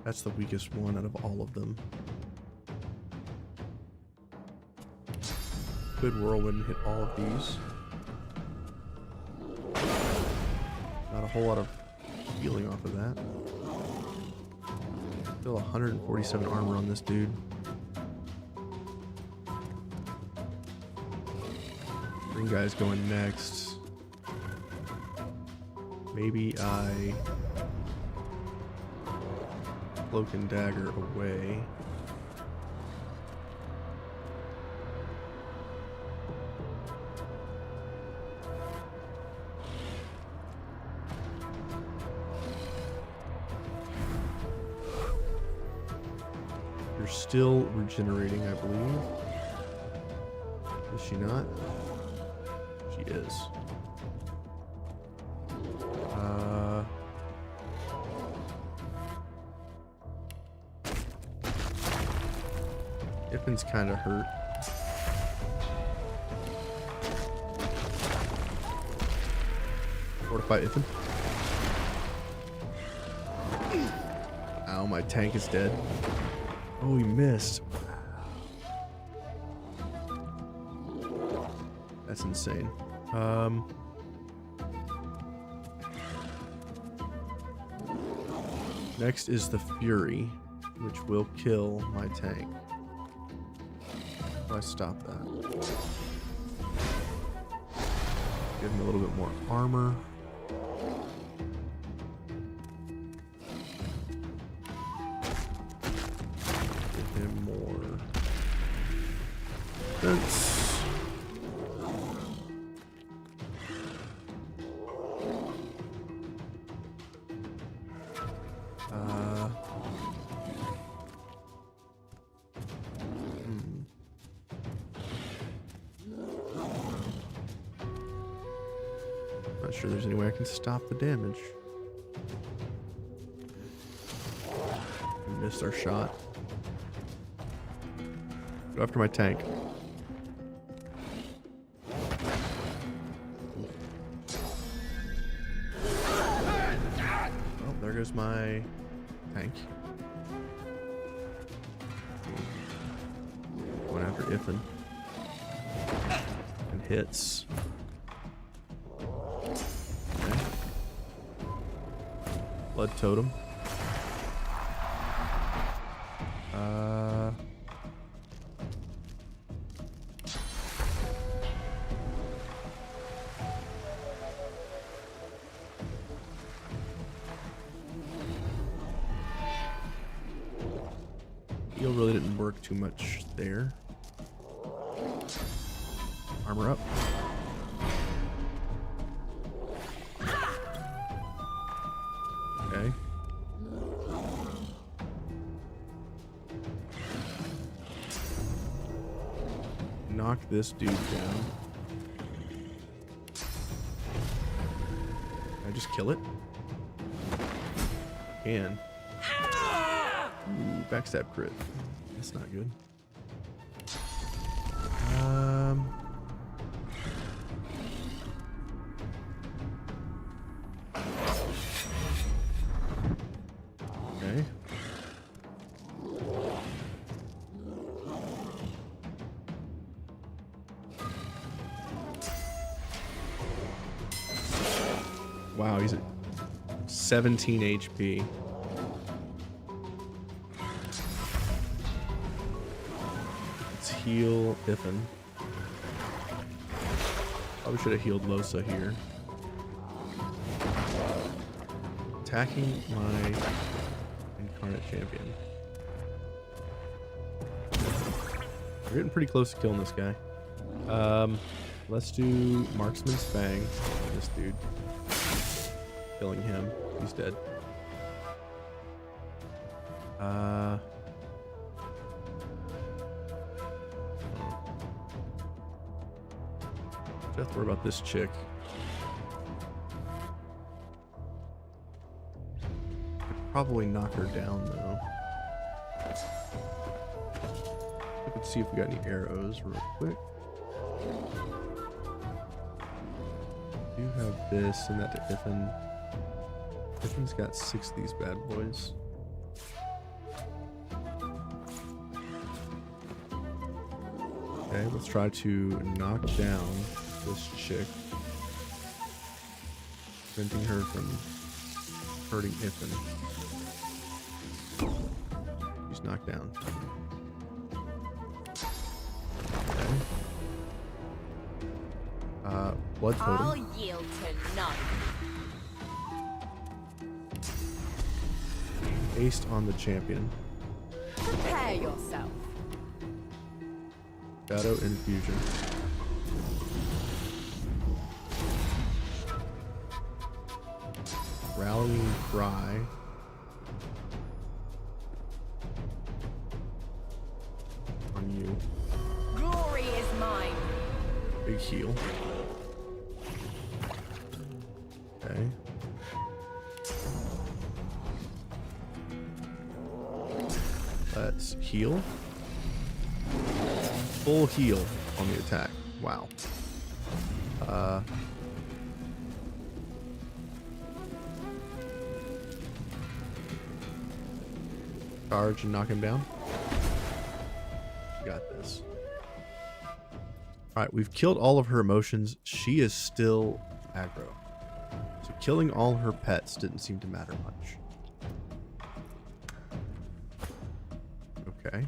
That's the weakest one out of all of them. Could Whirlwind hit all of these? Not a whole lot of healing off of that. Still 147 armor on this dude. Green guy's going next. Maybe I cloak and dagger away. You're still regenerating, I believe. Is she not? She is. Iffin's kind of hurt. Fortify Iffin. Ow, my tank is dead. Oh, he missed. That's insane. Next is the Fury, which will kill my tank. How do I stop that? Give him a little bit more armor. Give him more defense. Not sure there's any way I can stop the damage. We missed our shot. Go after my tank. Oh, there goes my tank. Going after Iffin. And hits. Okay. Blood totem. Heal really didn't work too much there. Armor up. Okay. Knock this dude down. Can I just kill it? Can. Ooh, backstab crit. That's not good. Okay. Wow, he's at 17 HP. Let's heal Iffin. Probably should have healed Losa here. Attacking my Incarnate Champion. We're getting pretty close to killing this guy. Let's do Marksman's Fang. This dude. Killing him. He's dead. Just have to worry about this chick. Could probably knock her down though. Let's see if we got any arrows real quick. I do have this and that to Iffin. Iffin's got 6 of these bad boys. Okay, let's try to knock down this chick, preventing her from hurting Iffin. She's knocked down. Okay. Blood totem. I'll yield to none. Aced on the champion. Prepare yourself. Shadow infusion. Rallying cry. On you. Glory is mine. Big heal. Okay. Let's heal. Full heal on the attack. Wow. Charge and knock him down. Got this. Alright, we've killed all of her emotions. She is still aggro. So killing all her pets didn't seem to matter much. Okay.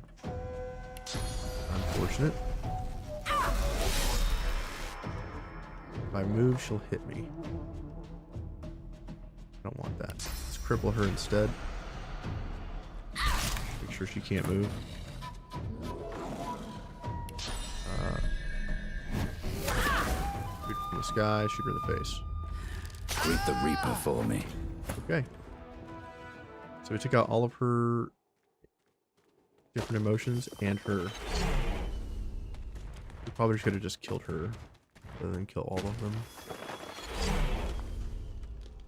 Unfortunate. If I move, she'll hit me. I don't want that. Let's cripple her instead. Make sure she can't move. Shoot from the sky, shoot her in the face. Greet the Reaper for me. Okay. So we took out all of her different emotions and her. We probably should have just killed her rather than kill all of them.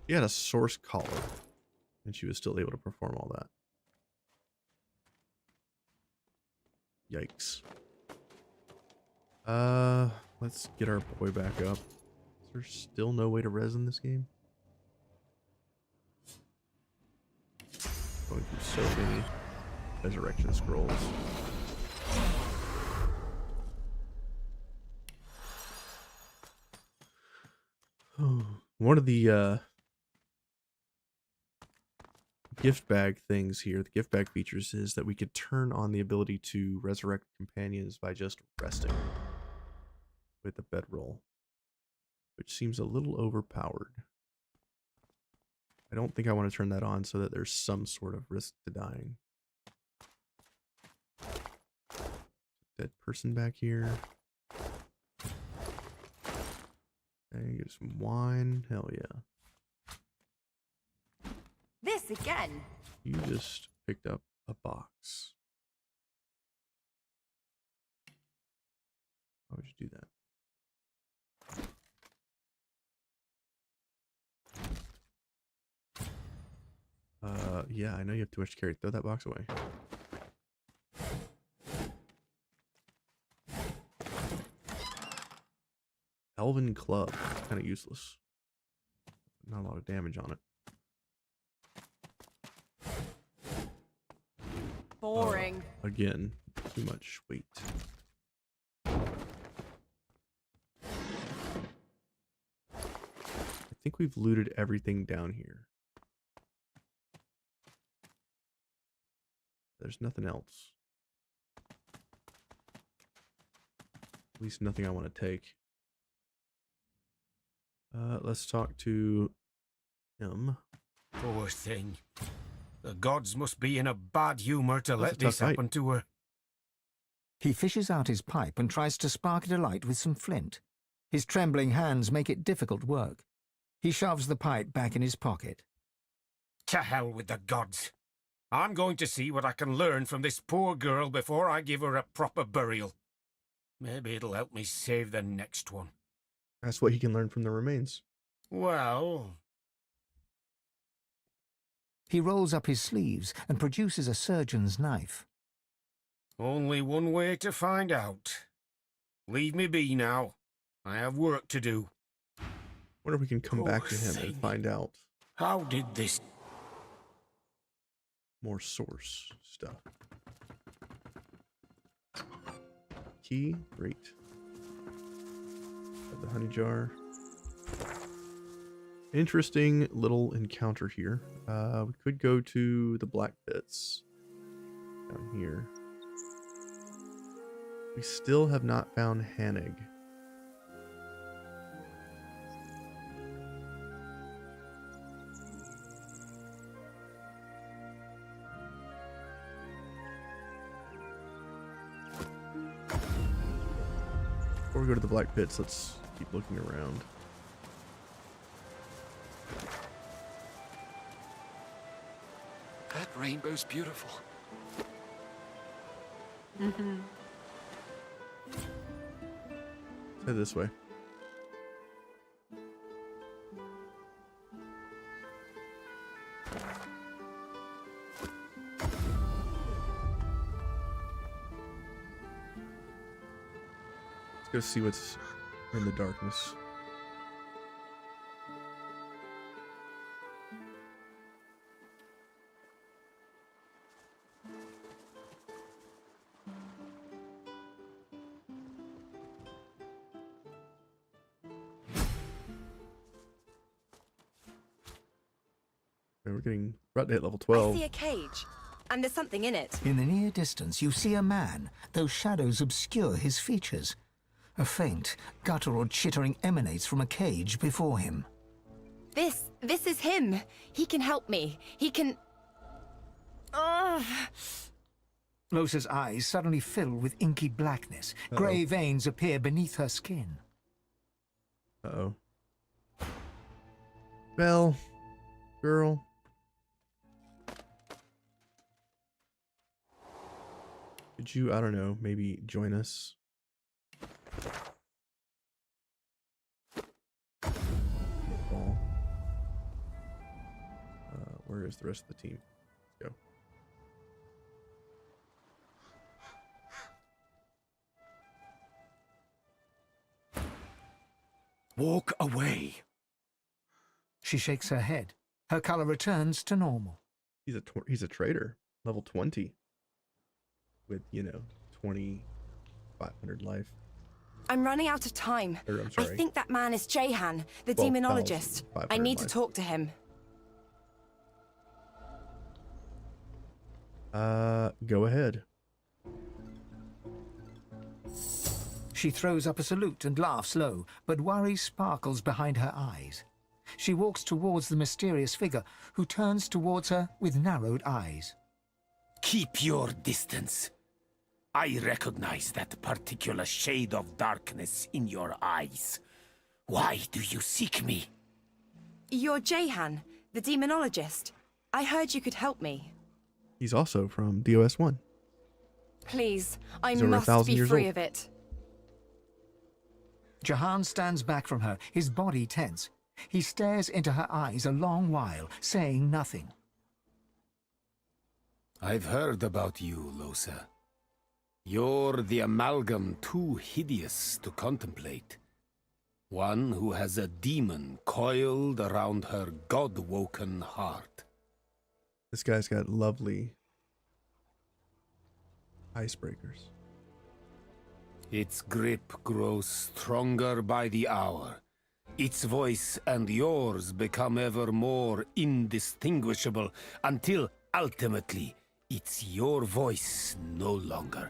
She had a source collar, and she was still able to perform all that. Yikes. Let's get our boy back up. Is there still no way to res in this game? Going through so many resurrection scrolls. One of the gift bag things here, the gift bag features, is that we could turn on the ability to resurrect companions by just resting with a bedroll, which seems a little overpowered. I don't think I want to turn that on so that there's some sort of risk to dying. Dead person back here. And get some wine. Hell yeah. This again. You just picked up a box. Why would you do that? Yeah, I know you have too much to carry. Throw that box away. Elven club. Kind of useless. Not a lot of damage on it. Boring. Again, too much weight. I think we've looted everything down here. There's nothing else. At least nothing I want to take. Let's talk to him. Poor thing. The gods must be in a bad humor to let a tough this happen to her. He fishes out his pipe and tries to spark it alight with some flint. His trembling hands make it difficult work. He shoves the pipe back in his pocket. To hell with the gods. I'm going to see what I can learn from this poor girl before I give her a proper burial. Maybe it'll help me save the next one. That's what he can learn from the remains. Well... He rolls up his sleeves and produces a surgeon's knife. Only one way to find out. Leave me be now. I have work to do. Wonder if we can come back to him and find out. How did this... More source stuff. Key, great. Got the honey jar. Interesting little encounter here. We could go to the black pits down here. We still have not found Hannig. Before we go to the black pits, let's keep looking around. That rainbow's beautiful. Mm-hmm. Head this way. Let's go see what's in the darkness. We're getting right at level 12. I see a cage, and there's something in it. In the near distance, you see a man, though shadows obscure his features. A faint, guttural chittering emanates from a cage before him. This is him. He can help me. He can... Losa's eyes suddenly fill with inky blackness. Grey veins appear beneath her skin. Uh-oh. Well, girl. Could you, I don't know, maybe join us? Ball. Where is the rest of the team? Let's go. Walk away. She shakes her head. Her color returns to normal. He's a traitor, level 20, with 2,500 life. I'm running out of time. I'm I sorry. think that man is Jehan, the demonologist. I need to talk to him. Go ahead. She throws up a salute and laughs low, but worry sparkles behind her eyes. She walks towards the mysterious figure, who turns towards her with narrowed eyes. Keep your distance. I recognize that particular shade of darkness in your eyes. Why do you seek me? You're Jehan, the demonologist. I heard you could help me. He's also from DOS 1. Please, I He's over must 1,000 be years free old. of it. Jahan stands back from her, his body tense. He stares into her eyes a long while, saying nothing. I've heard about you, Losa. You're the amalgam too hideous to contemplate. One who has a demon coiled around her god-woken heart. This guy's got lovely icebreakers. Its grip grows stronger by the hour. Its voice and yours become ever more indistinguishable until, ultimately, it's your voice no longer.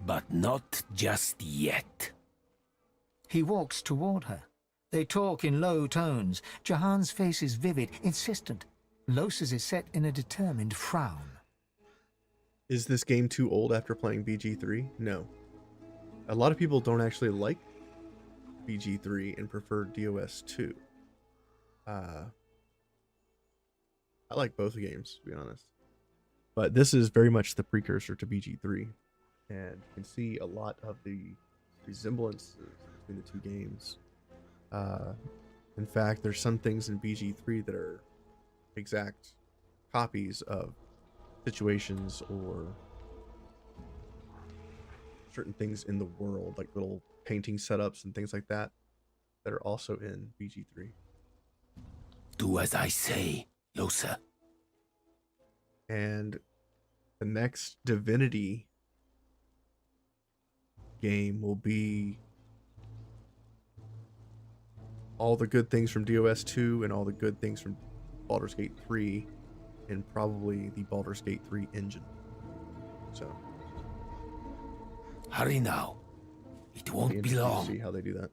But not just yet. He walks toward her. They talk in low tones. Jahan's face is vivid, insistent. Losa's is set in a determined frown. Is this game too old after playing BG3? No. A lot of people don't actually like BG3 and prefer DOS 2. I like both games, to be honest. But this is very much the precursor to BG3. And you can see a lot of the resemblances between the two games. In fact, there's some things in BG3 that are exact copies of situations or certain things in the world, like little painting setups and things like that, that are also in BG3. Do as I say, Losa. And the next Divinity game will be all the good things from DOS 2 and all the good things from Baldur's Gate 3 and probably the Baldur's Gate 3 engine. So hurry now. It won't be long. See how they do that.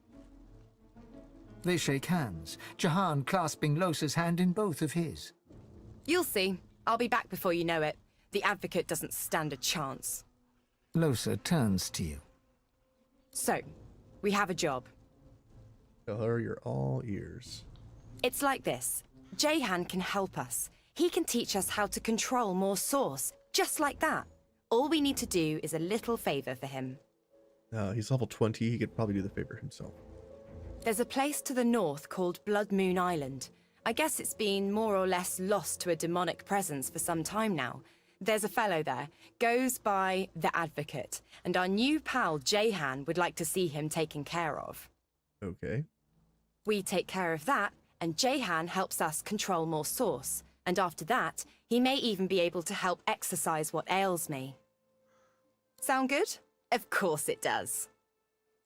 They shake hands, Jahan clasping Losa's hand in both of his. You'll see. I'll be back before you know it. The Advocate doesn't stand a chance. Losa turns to you. So, we have a job. Tell her you're all ears. It's like this. Jehan can help us. He can teach us how to control more source, just like that. All we need to do is a little favor for him. He's level 20. He could probably do the favor himself. There's a place to the north called Blood Moon Island. I guess it's been more or less lost to a demonic presence for some time now. There's a fellow there, goes by the Advocate, and our new pal Jehan would like to see him taken care of. Okay. We take care of that, and Jehan helps us control more source. And after that, he may even be able to help exorcise what ails me. Sound good? Of course it does.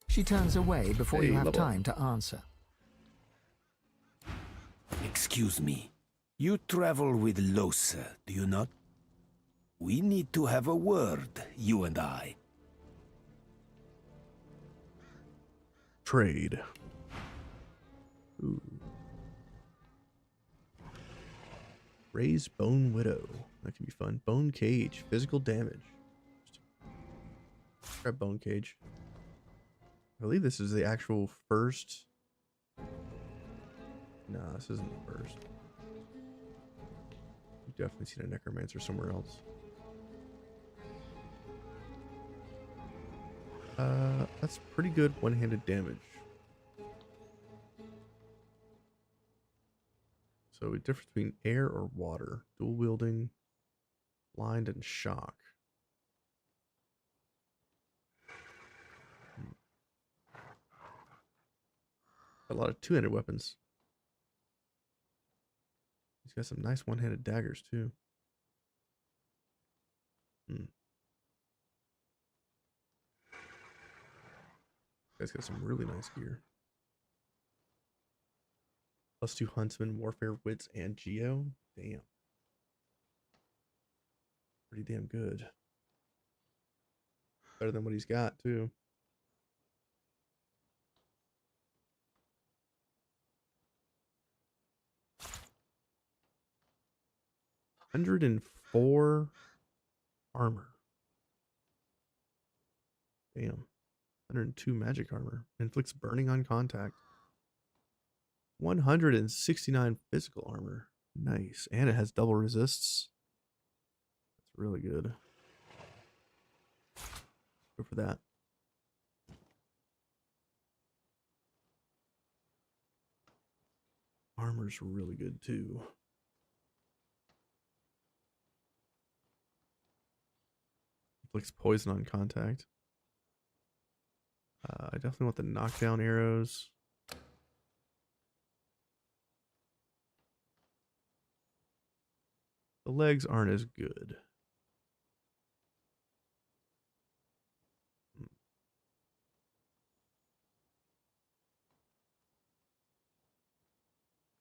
She turns away before you have level. time to answer. Excuse me. You travel with Losa, do you not? We need to have a word, you and I. Trade. Ooh. Raise Bone Widow. That could be fun. Bone Cage. Physical damage. Grab Bone Cage. I believe this is the actual first. No, this isn't the first. You've definitely seen a Necromancer somewhere else. That's pretty good one-handed damage. So a difference between air or water. Dual wielding, blind, and shock. A lot of two-handed weapons. He's got some nice one-handed daggers too. Guy's got some really nice gear. +2 Huntsman, Warfare, Wits, and Geo. Damn. Pretty damn good. Better than what he's got, too. $104 armor. Damn. 102 magic armor. Inflicts burning on contact. 169 physical armor. Nice. And it has double resists. That's really good. Go for that. Armor's really good too. Inflicts poison on contact. I definitely want the knockdown arrows. The legs aren't as good.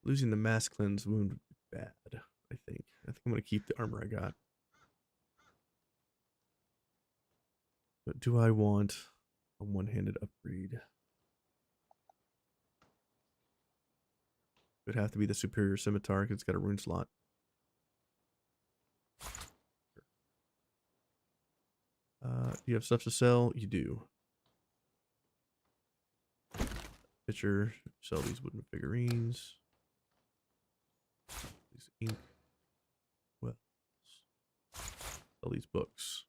Losing the mass cleanse wound would be bad, I think. I think I'm going to keep the armor I got. But do I want a one-handed upgrade? It would have to be the superior scimitar because it's got a rune slot. Do you have stuff to sell? You do. Pitcher, sell these wooden figurines. These ink wells. Sell these books.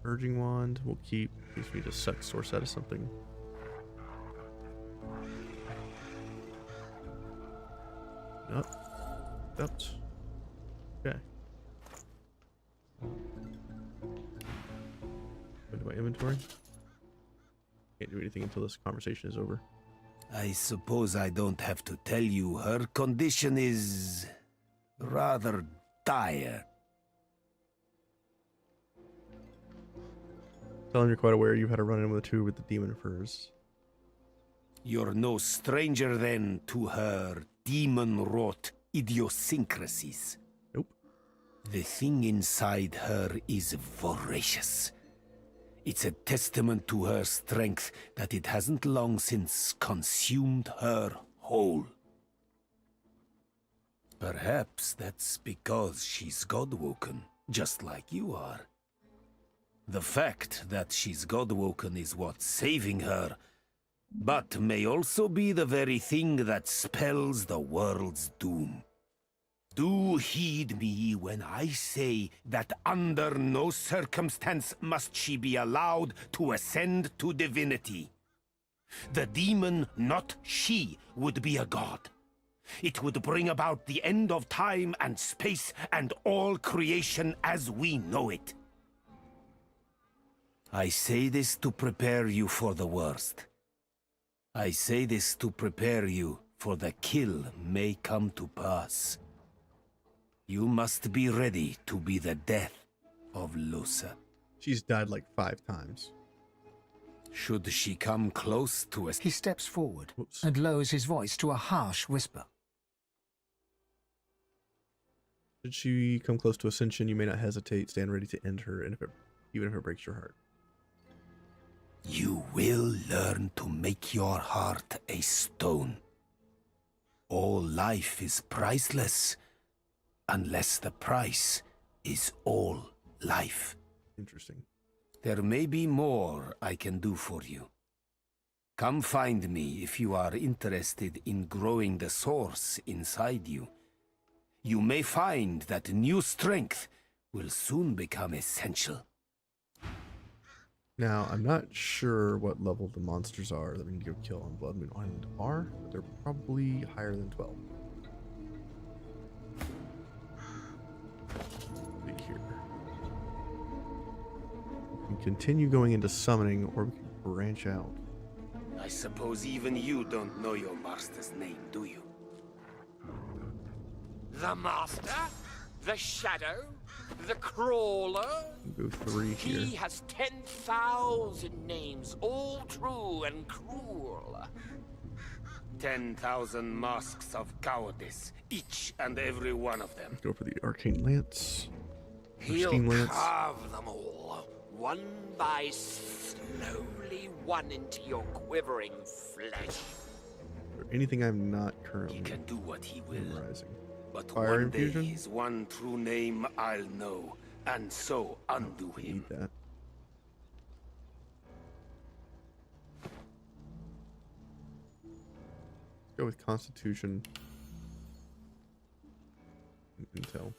Urging wand we'll keep in case we just suck source out of something. Nope. Oops. Okay. Go to my inventory. Can't do anything until this conversation is over. I suppose I don't have to tell you her condition is rather dire. Tell him you're quite aware you've had a run-in with two with the demon furs. You're no stranger then to her demon-wrought idiosyncrasies. Nope. The thing inside her is voracious. It's a testament to her strength that it hasn't long since consumed her whole. Perhaps that's because she's God-woken, just like you are. The fact that she's God-woken is what's saving her, but may also be the very thing that spells the world's doom. Do heed me when I say that under no circumstance must she be allowed to ascend to divinity. The demon, not she, would be a god. It would bring about the end of time and space and all creation as we know it. I say this to prepare you for the worst. I say this to prepare you for the kill may come to pass. You must be ready to be the death of Lusa. She's died like 5 times. Should she come close to us? He steps forward and lowers his voice to a harsh whisper. Should she come close to ascension, you may not hesitate. Stand ready to end her, and even if it breaks your heart. You will learn to make your heart a stone. All life is priceless, unless the price is all life. Interesting. There may be more I can do for you. Come find me if you are interested in growing the source inside you. You may find that new strength will soon become essential. Now, I'm not sure what level the monsters are that we need to go kill on Blood Moon Island are, but they're probably higher than 12. See here. We can continue going into summoning, or we can branch out. I suppose even you don't know your master's name, do you? The Master? The Shadow? The Crawler? Go 3 here. He has 10,000 names, all true and cruel. 10,000 masks of cowardice, each and every one of them. Let's go for the Arcane Lance. He'll Steam Lance. carve them all, one by slowly one into your quivering flesh. Or anything I'm not currently He can do what he will. memorizing. But Fire one day infusion? his one true name I'll know, and so undo him. Need that. Go with Constitution. And Intel.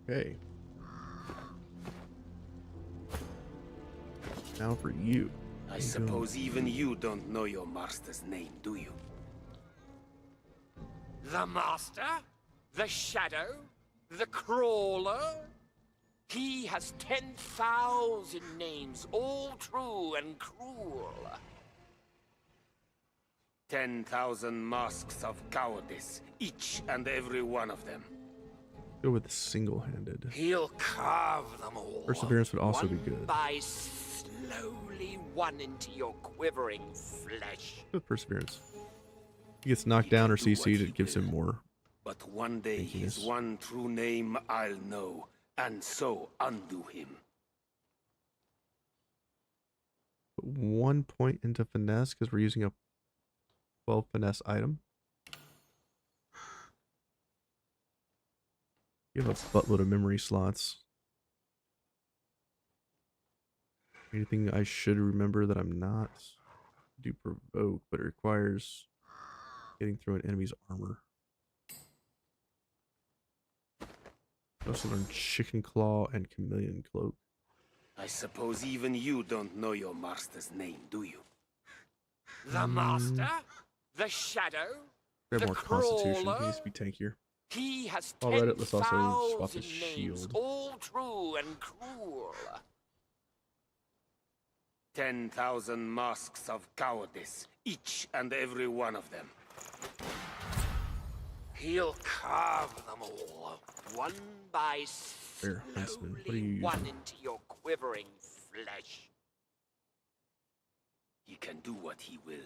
Okay. Now for you. I suppose even you don't know your master's name, do you? The Master? The Shadow? The Crawler? He has 10,000 names, all true and cruel. 10,000 masks of cowardice, each and every one of them. Go with single-handed. He'll carve them all. Perseverance would also be one good. by slowly one into your quivering flesh. Go with Perseverance. He gets knocked down or CC'd, it gives him more. But one day his one true name I'll know, and so undo him. Put 1 point into finesse because we're using a 12 finesse item. You have a buttload of memory slots. Anything I should remember that I'm not? Do provoke, but it requires getting through an enemy's armor. I also learned Chicken Claw and Chameleon Cloak. I suppose even you don't know your master's name, do you? The Master? The Shadow? Grab The more Constitution. He Crawler? needs to be tankier. He has While we're at it, let's also swap 10,000 his names, shield. all true and cruel. 10,000 masks of cowardice, each and every one of them. He'll carve them all, one by There, Huntsman. What are you slowly using? one into your quivering flesh. He can do what he will.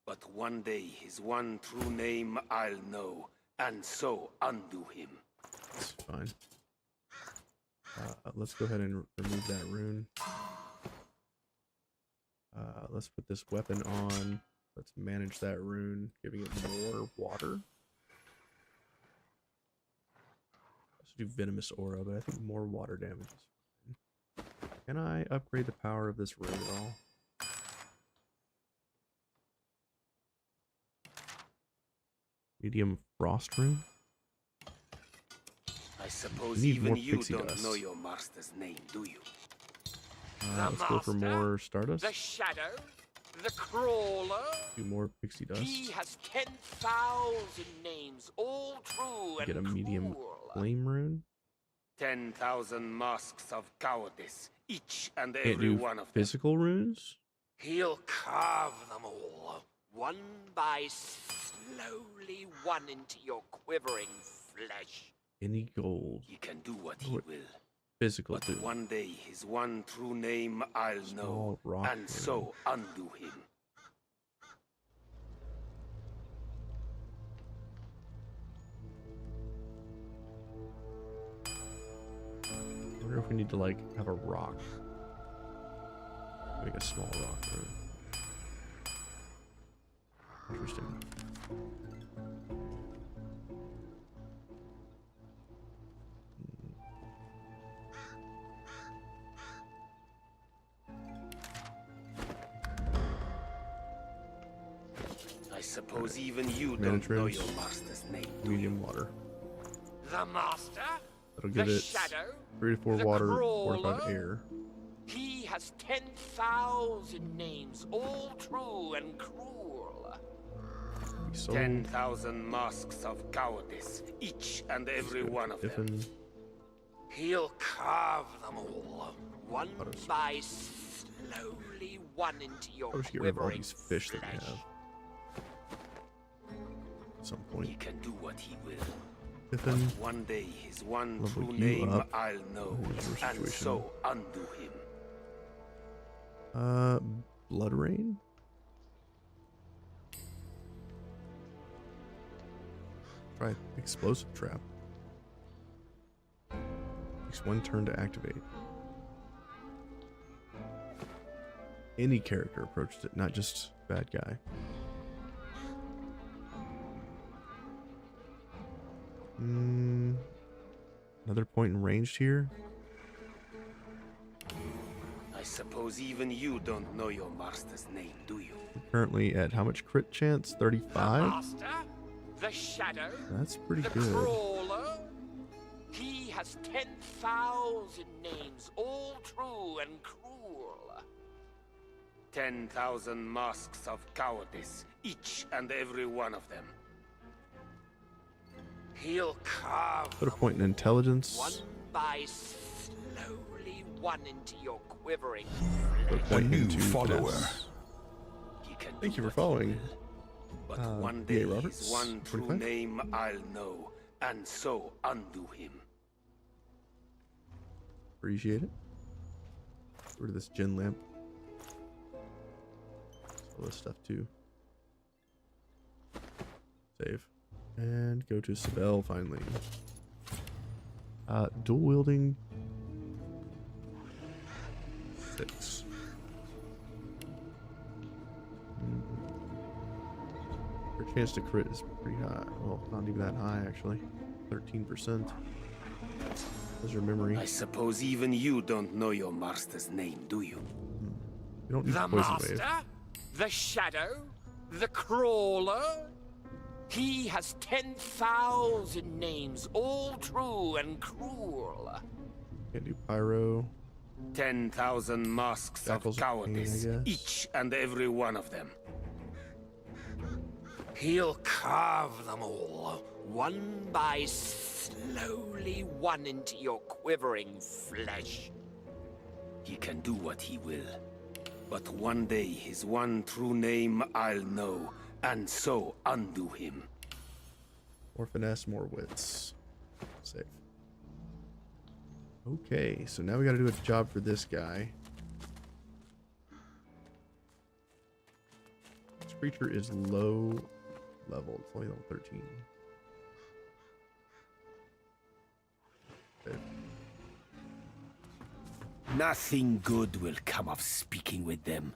But one day his one true name I'll know, and so undo him. That's fine. Let's go ahead and remove that rune. Let's put this weapon on. Let's manage that rune, giving it more water. Let's do Venomous Aura, but I think more water damage is fine. Can I upgrade the power of this rune at all? Medium Frost rune? I suppose Need even more you pixie don't dust. know your master's name, do you? Let's go for more Stardust. The Shadow? The Crawler? Do more Pixie Dust. He has 10,000 names, all true and Get a medium cruel. Flame rune. 10,000 masks of cowardice, each and Can't every do one of them. physical runes. He'll carve them all, one by slowly one into your quivering flesh. Any gold. He can do what he What- will. physical But dude. one day his one true name I'll know, rock and so undo him. I wonder if we need to like have a rock. Make a small rock. Interesting. I suppose even you don't know your master's name. Medium water. The master? That'll get the it shadow? 3 to 4 the water, crawler? 45 air. He has 10,000 names, all true and cruel. 10,000 masks of cowardice, each and every one of them. He'll carve them all, one by slowly one into your I'll just get rid of all quivering these fish that we have. At some point. He can do what he will. Tiffin, but one day his one level true you name up. I'll know, and so undo him. Blood Rain? Try Explosive Trap. Takes 1 turn to activate. Any character approached it, not just bad guy. Another point in ranged here. I suppose even you don't know your master's name, do you? We're currently at how much crit chance? 35? Master, the shadow, That's pretty the good. crawler. He has 10,000 names, all true and cruel. 10,000 masks of cowardice, each and every one of them. He'll carve Put a point in intelligence. one by slowly one into your quivering Put a point into follower. finesse. Thank you for following. But one day B.A. Roberts, his one true 45. name I'll know, and so undo him. Appreciate it. Get rid of this gin lamp. All this stuff too. Save. And go to Sibel finally. Dual wielding 6. Her chance to crit is pretty high. Well, not even that high actually. 13%. How's your memory? I suppose even you don't know your master's name, do you? You don't need the poison master, wave. the shadow, the crawler. He has 10,000 names, all true and cruel. Can't do pyro. 10,000 masks Shackles of of pain, I cowardice, guess. each and every one of them. He'll carve them all, one by slowly one into your quivering flesh. He can do what he will. But one day his one true name I'll know, and so undo him. More finesse, more wits. Save. Okay, so now we gotta do a job for this guy. This creature is low level. It's only level 13. Save. Nothing good will come of speaking with them.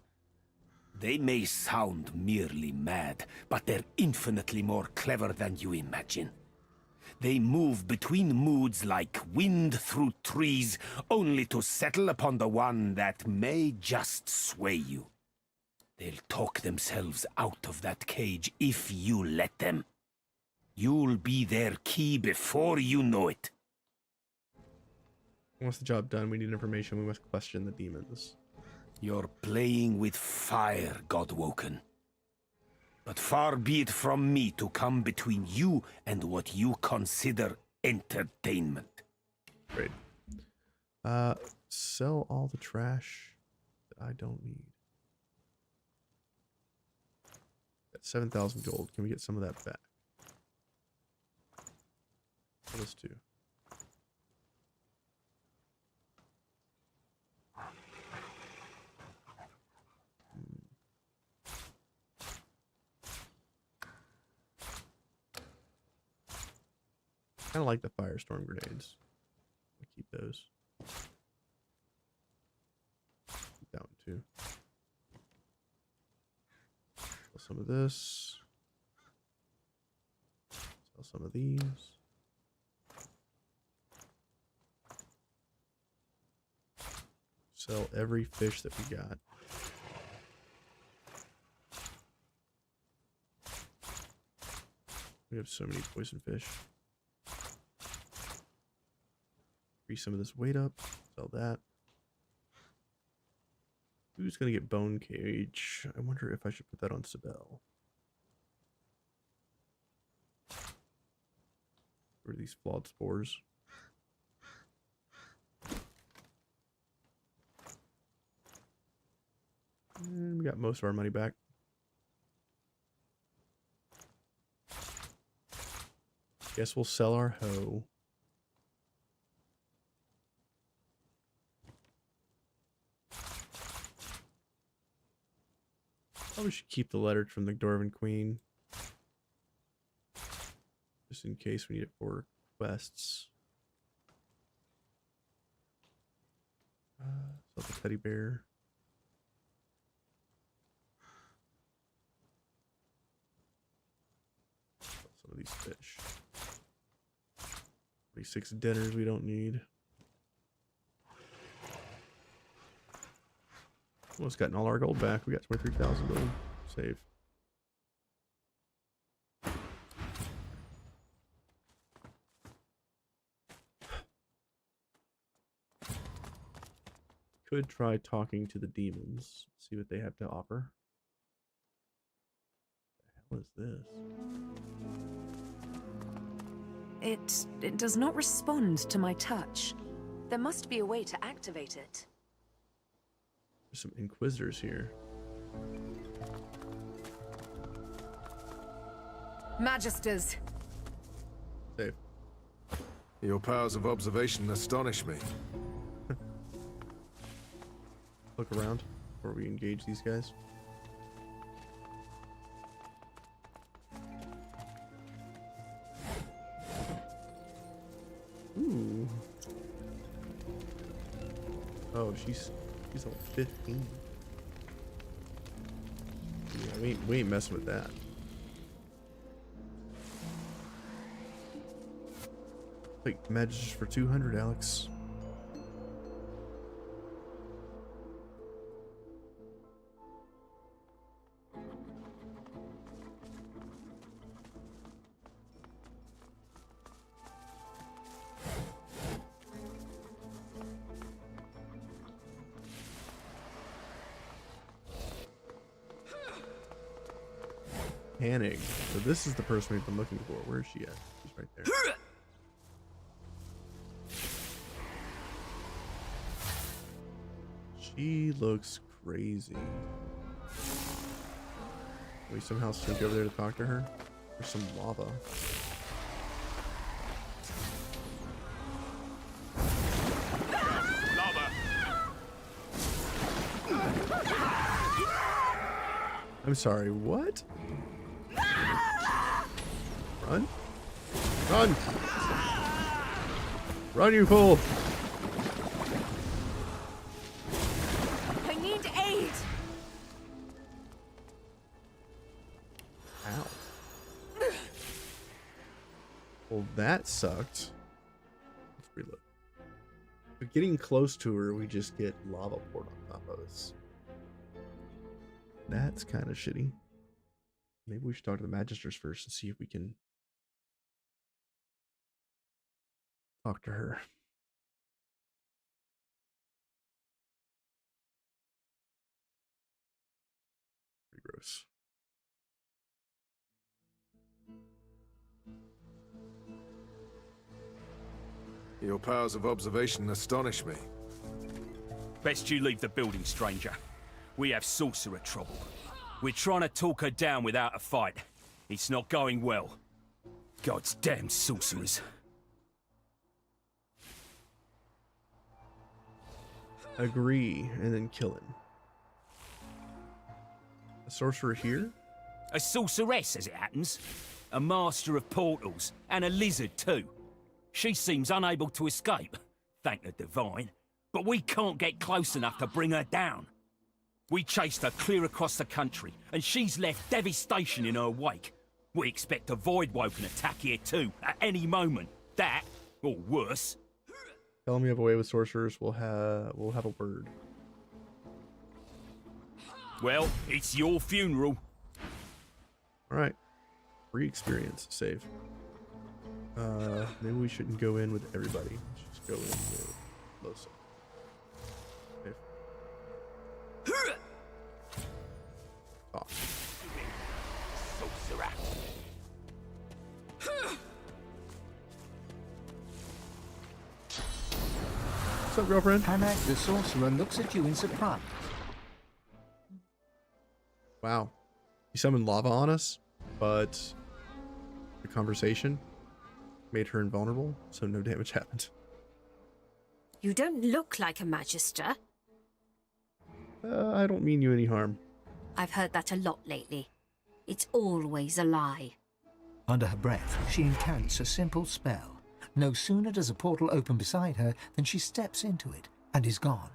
They may sound merely mad, but they're infinitely more clever than you imagine. They move between moods like wind through trees, only to settle upon the one that may just sway you. They'll talk themselves out of that cage if you let them. You'll be their key before you know it. Once the job done, we need information. We must question the demons. You're playing with fire, Godwoken. But far be it from me to come between you and what you consider entertainment. Great. Sell all the trash that I don't need. Got 7,000 gold. Can we get some of that back? Let's do. Kind of like the firestorm grenades. I'll keep those. Keep that one too. Sell some of this. Sell some of these. Sell every fish that we got. We have so many poison fish. Increase some of this weight up. Sell that. Who's gonna get bone cage? I wonder if I should put that on Sibel. Or these flawed spores. And we got most of our money back. Guess we'll sell our hoe. Probably should keep the letter from the Dwarven Queen. Just in case we need it for quests. Sell the teddy bear. Sell some of these fish. 46 dinners we don't need. Almost gotten all our gold back. We got 23,000 gold. Save. Could try talking to the demons. See what they have to offer. What the hell is this? It does not respond to my touch. There must be a way to activate it. There's some inquisitors here. Magisters. Save. Your powers of observation astonish me. Look around before we engage these guys. Ooh. Oh, she's on 15. Yeah, we ain't messing with that. Wait, Magisters for 200, Alex. Panic. So this is the person we've been looking for. Where is she at? She's right there. She looks crazy. We somehow sneak over there to talk to her. There's some lava. I'm sorry, what? Run? Run! Run, you fool! I need aid! Ow. Well, that sucked. Let's reload. But getting close to her, we just get lava poured on top of us. That's kind of shitty. Maybe we should talk to the Magisters first and see if we can talk to her. Pretty gross. Your powers of observation astonish me. Best you leave the building, stranger. We have sorcerer trouble. We're trying to talk her down without a fight. It's not going well. God's damn sorcerers. Agree, and then kill him. A sorcerer here? A sorceress, as it happens. A master of portals, and a lizard too. She seems unable to escape, thank the divine, but we can't get close enough to bring her down. We chased her clear across the country, and she's left devastation in her wake. We expect a Voidwoken attack here too, at any moment. That, or worse. Tell me of a way with sorcerers, we'll have a word. Well, it's your funeral. Alright. Free experience save. Maybe we shouldn't go in with everybody. Let's just go in with Losa. Okay. Oh. What's up, girlfriend? Hanak the sorcerer looks at you in surprise. Wow. He summoned lava on us, but the conversation made her invulnerable, so no damage happened. You don't look like a magister. I don't mean you any harm. I've heard that a lot lately. It's always a lie. Under her breath, she incants a simple spell. No sooner does a portal open beside her than she steps into it and is gone.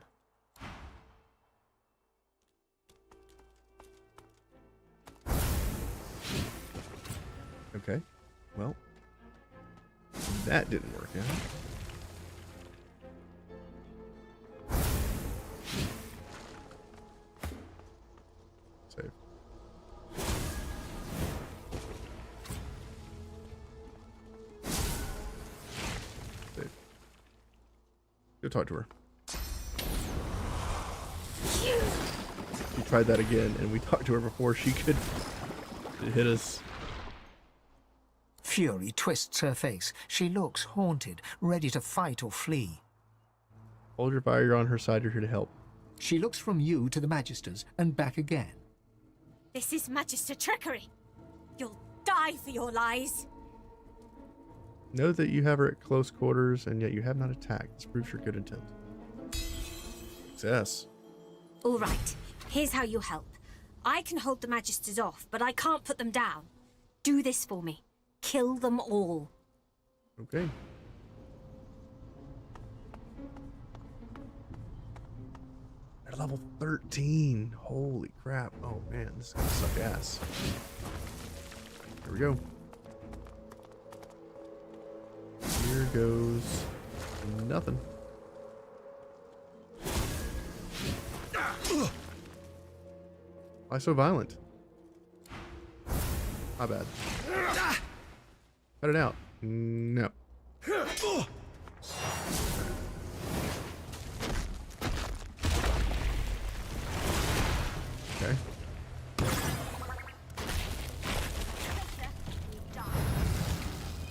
Okay, well, that didn't work out. Save. Save. Go talk to her. She tried that again, and we talked to her before she could hit us. Fury twists her face. She looks haunted, ready to fight or flee. Hold your fire, you're on her side, you're here to help. She looks from you to the Magisters and back again. This is Magister trickery. You'll die for your lies. Know that you have her at close quarters, and yet you have not attacked. This proves your good intent. Success. All right, here's how you help. I can hold the Magisters off, but I can't put them down. Do this for me. Kill them all. Okay. They're level 13. Holy crap. Oh man, this is gonna suck ass. Here we go. Here goes nothing. Why so violent? My bad. Cut it out. No. Okay.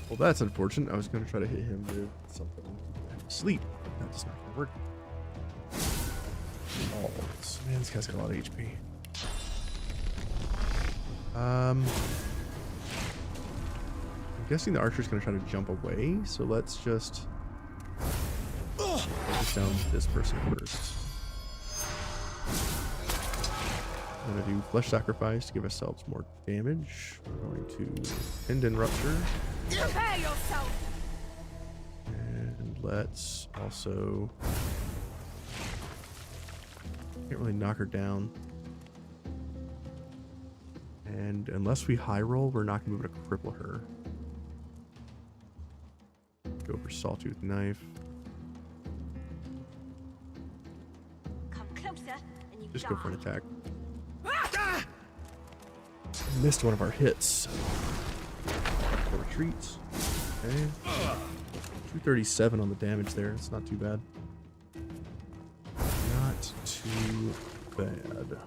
Well, that's unfortunate. I was going to try to hit him with something. Sleep. That's not going to work. Oh, man, this guy's got a lot of HP. I'm guessing the archer's going to try to jump away, so let's just focus down this person first. I'm going to do Flesh Sacrifice to give ourselves more damage. We're going to Tendon Rupture. Prepare yourself! And let's also... Can't really knock her down. And unless we high roll, we're not going to be able to cripple her. Go for Sawtooth Knife. Come closer and you Just die. go for an attack. Missed one of our hits. For retreats. Okay. 237 on the damage there. It's not too bad. Not too bad.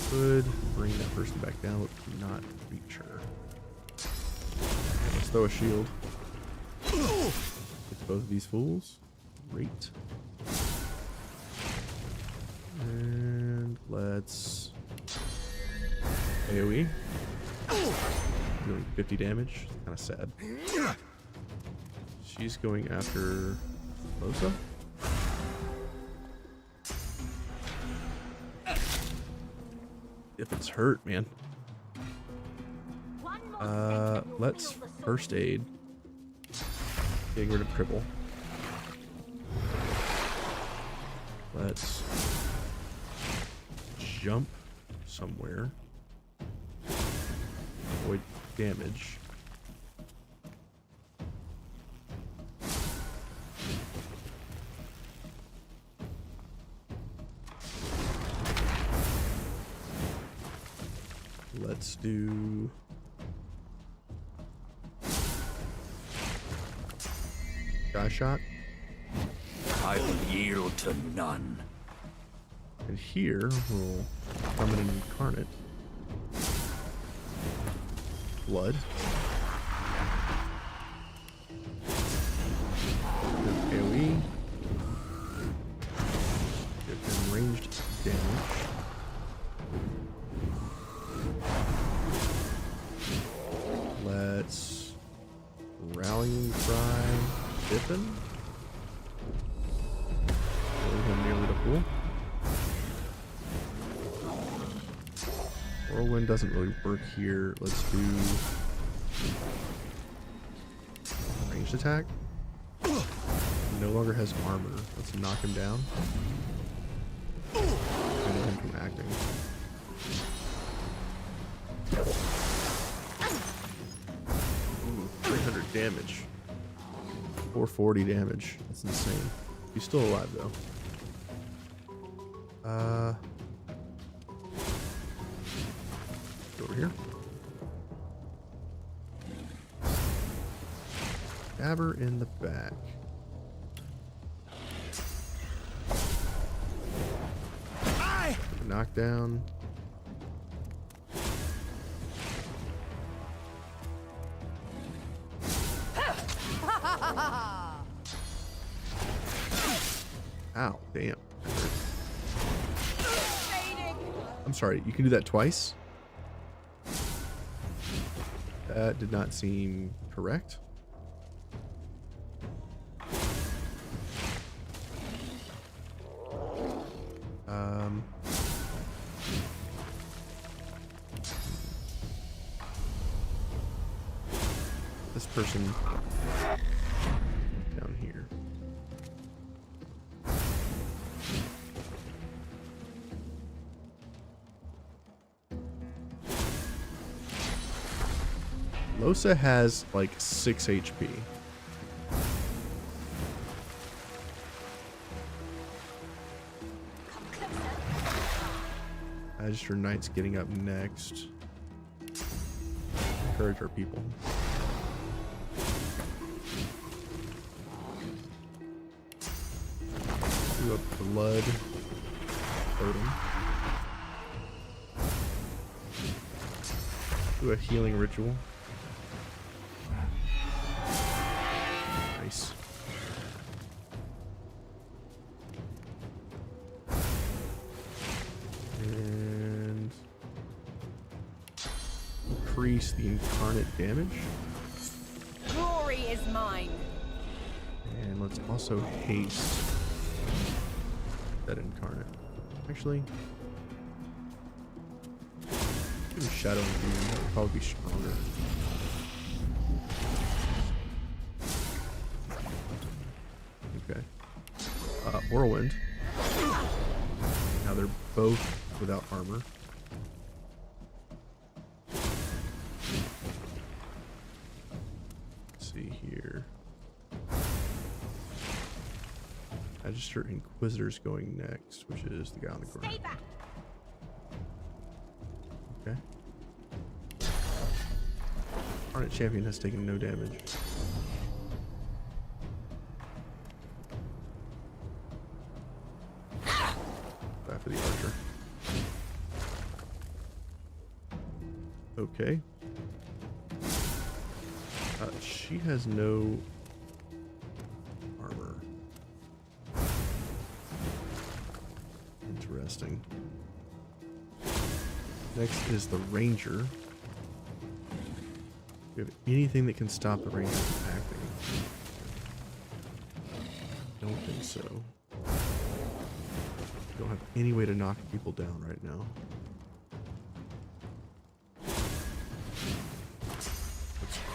Could bring that person back down, but not reach her. Let's throw a shield. Hit both of these fools. Great. And let's AoE. Doing 50 damage. Kind of sad. She's going after Losa. If it's hurt, man. One more Let's first aid. Getting rid of cripple. Let's jump somewhere. Avoid damage. Let's do Sky Shot. I will yield to none. And here we'll summon an incarnate. Blood. Good AoE. Give them ranged damage. Let's Rallying Cry Dippin'. Throw him nearly to full. Whirlwind doesn't really work here. Let's do ranged attack. No longer has armor. Let's knock him down. Prevent him from acting. Ooh, 300 damage. 440 damage. That's insane. He's still alive though. Over here. Stab her in the back. Knockdown. Ow, damn. I'm sorry, you can do that twice? That did not seem correct. This person down here. Losa has like 6 HP. Magister Knight's getting up next. Encourage our people. Do a blood totem. Do a healing ritual. Nice. And increase the incarnate damage. Glory is mine. And let's also haste that incarnate. Actually, Shadow and Doom, that would probably be stronger. Okay. Whirlwind. Now they're both without armor. Let's see here. Magister Inquisitor's going next, which is the guy on the ground. Okay. Incarnate Champion has taken no damage. Back for the archer. Okay. She has no armor. Interesting. Next is the Ranger. Do we have anything that can stop the Ranger from acting? Don't think so. Don't have any way to knock people down right now.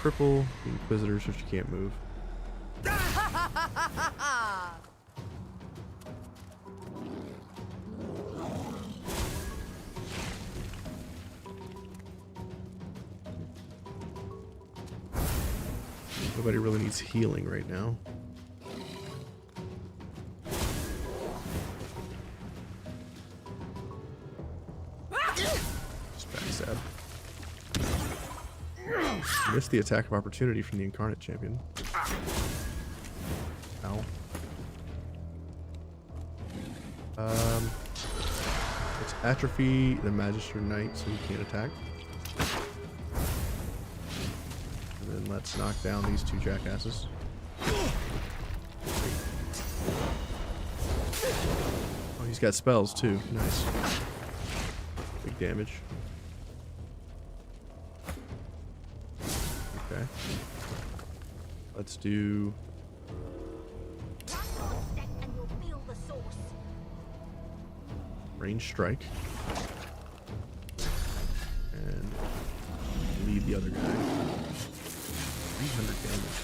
cripple the Inquisitor so she can't move. Nobody really needs healing right now. Just backstab. Missed the attack of opportunity from the Incarnate Champion. Ow. Let's atrophy the Magister Knight so he can't attack. And then let's knock down these two jackasses. Oh, he's got spells too. Nice. Big damage. Okay. Let's do... range strike. And lead the other guy. 300 damage.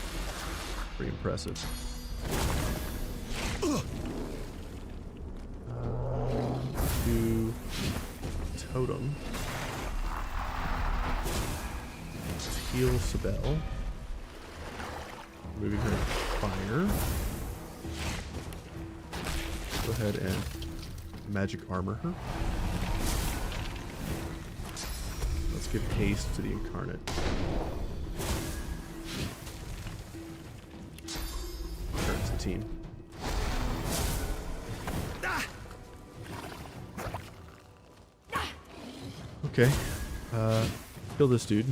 Pretty impressive. Do totem. Let's heal Sibel. Moving her fire. Go ahead and magic armor her. Let's give haste to the Incarnate. Turns the team. Okay. Kill this dude.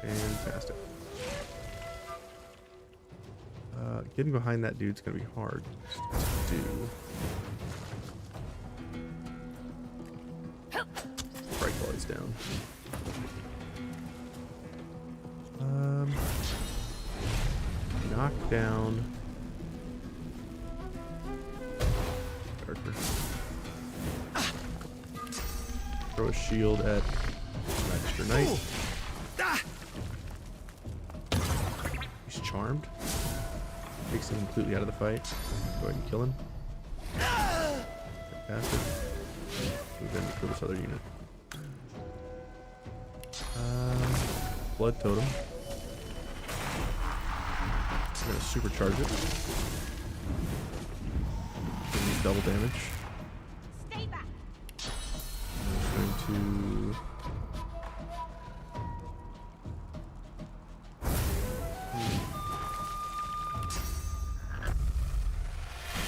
Fantastic. Getting behind that dude's gonna be hard to do. Strike while he's down. Knock down character. Throw a shield at Magister Knight. He's charmed. Takes him completely out of the fight. Go ahead and kill him. Fantastic. Move in for this other unit. Blood Totem. I'm gonna supercharge it. Give me double damage. Stay back. I'm going to...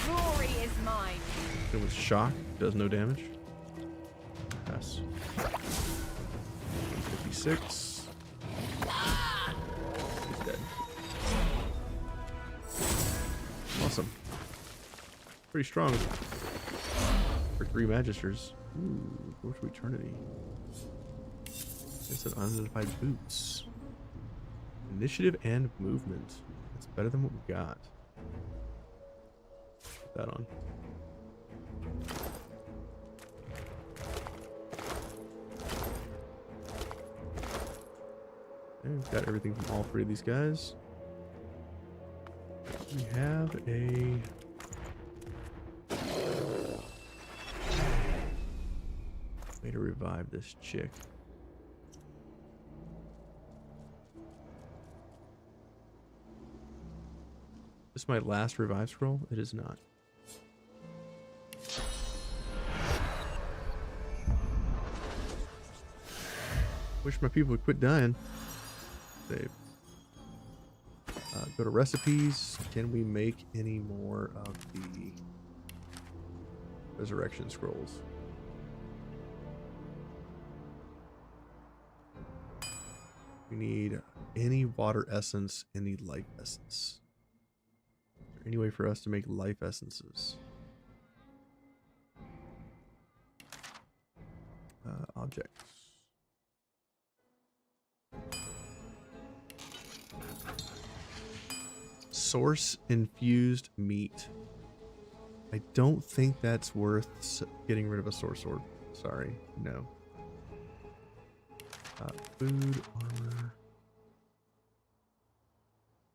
Glory is mine. Hit with shock, does no damage. Pass. 156. He's dead. Awesome. Pretty strong for 3 Magisters. Ooh, go to Eternity. It's an unidentified boots. Initiative and movement. That's better than what we got. Put that on. Okay, we've got everything from all 3 of these guys. We have a... way to revive this chick. This is my last revive scroll? It is not. Wish my people would quit dying. Save. Go to recipes. Can we make any more of the resurrection scrolls? We need any water essence, any life essence. Is there any way for us to make life essences? Objects. Source infused meat. I don't think that's worth getting rid of a source sword. Sorry, no. Food, armor.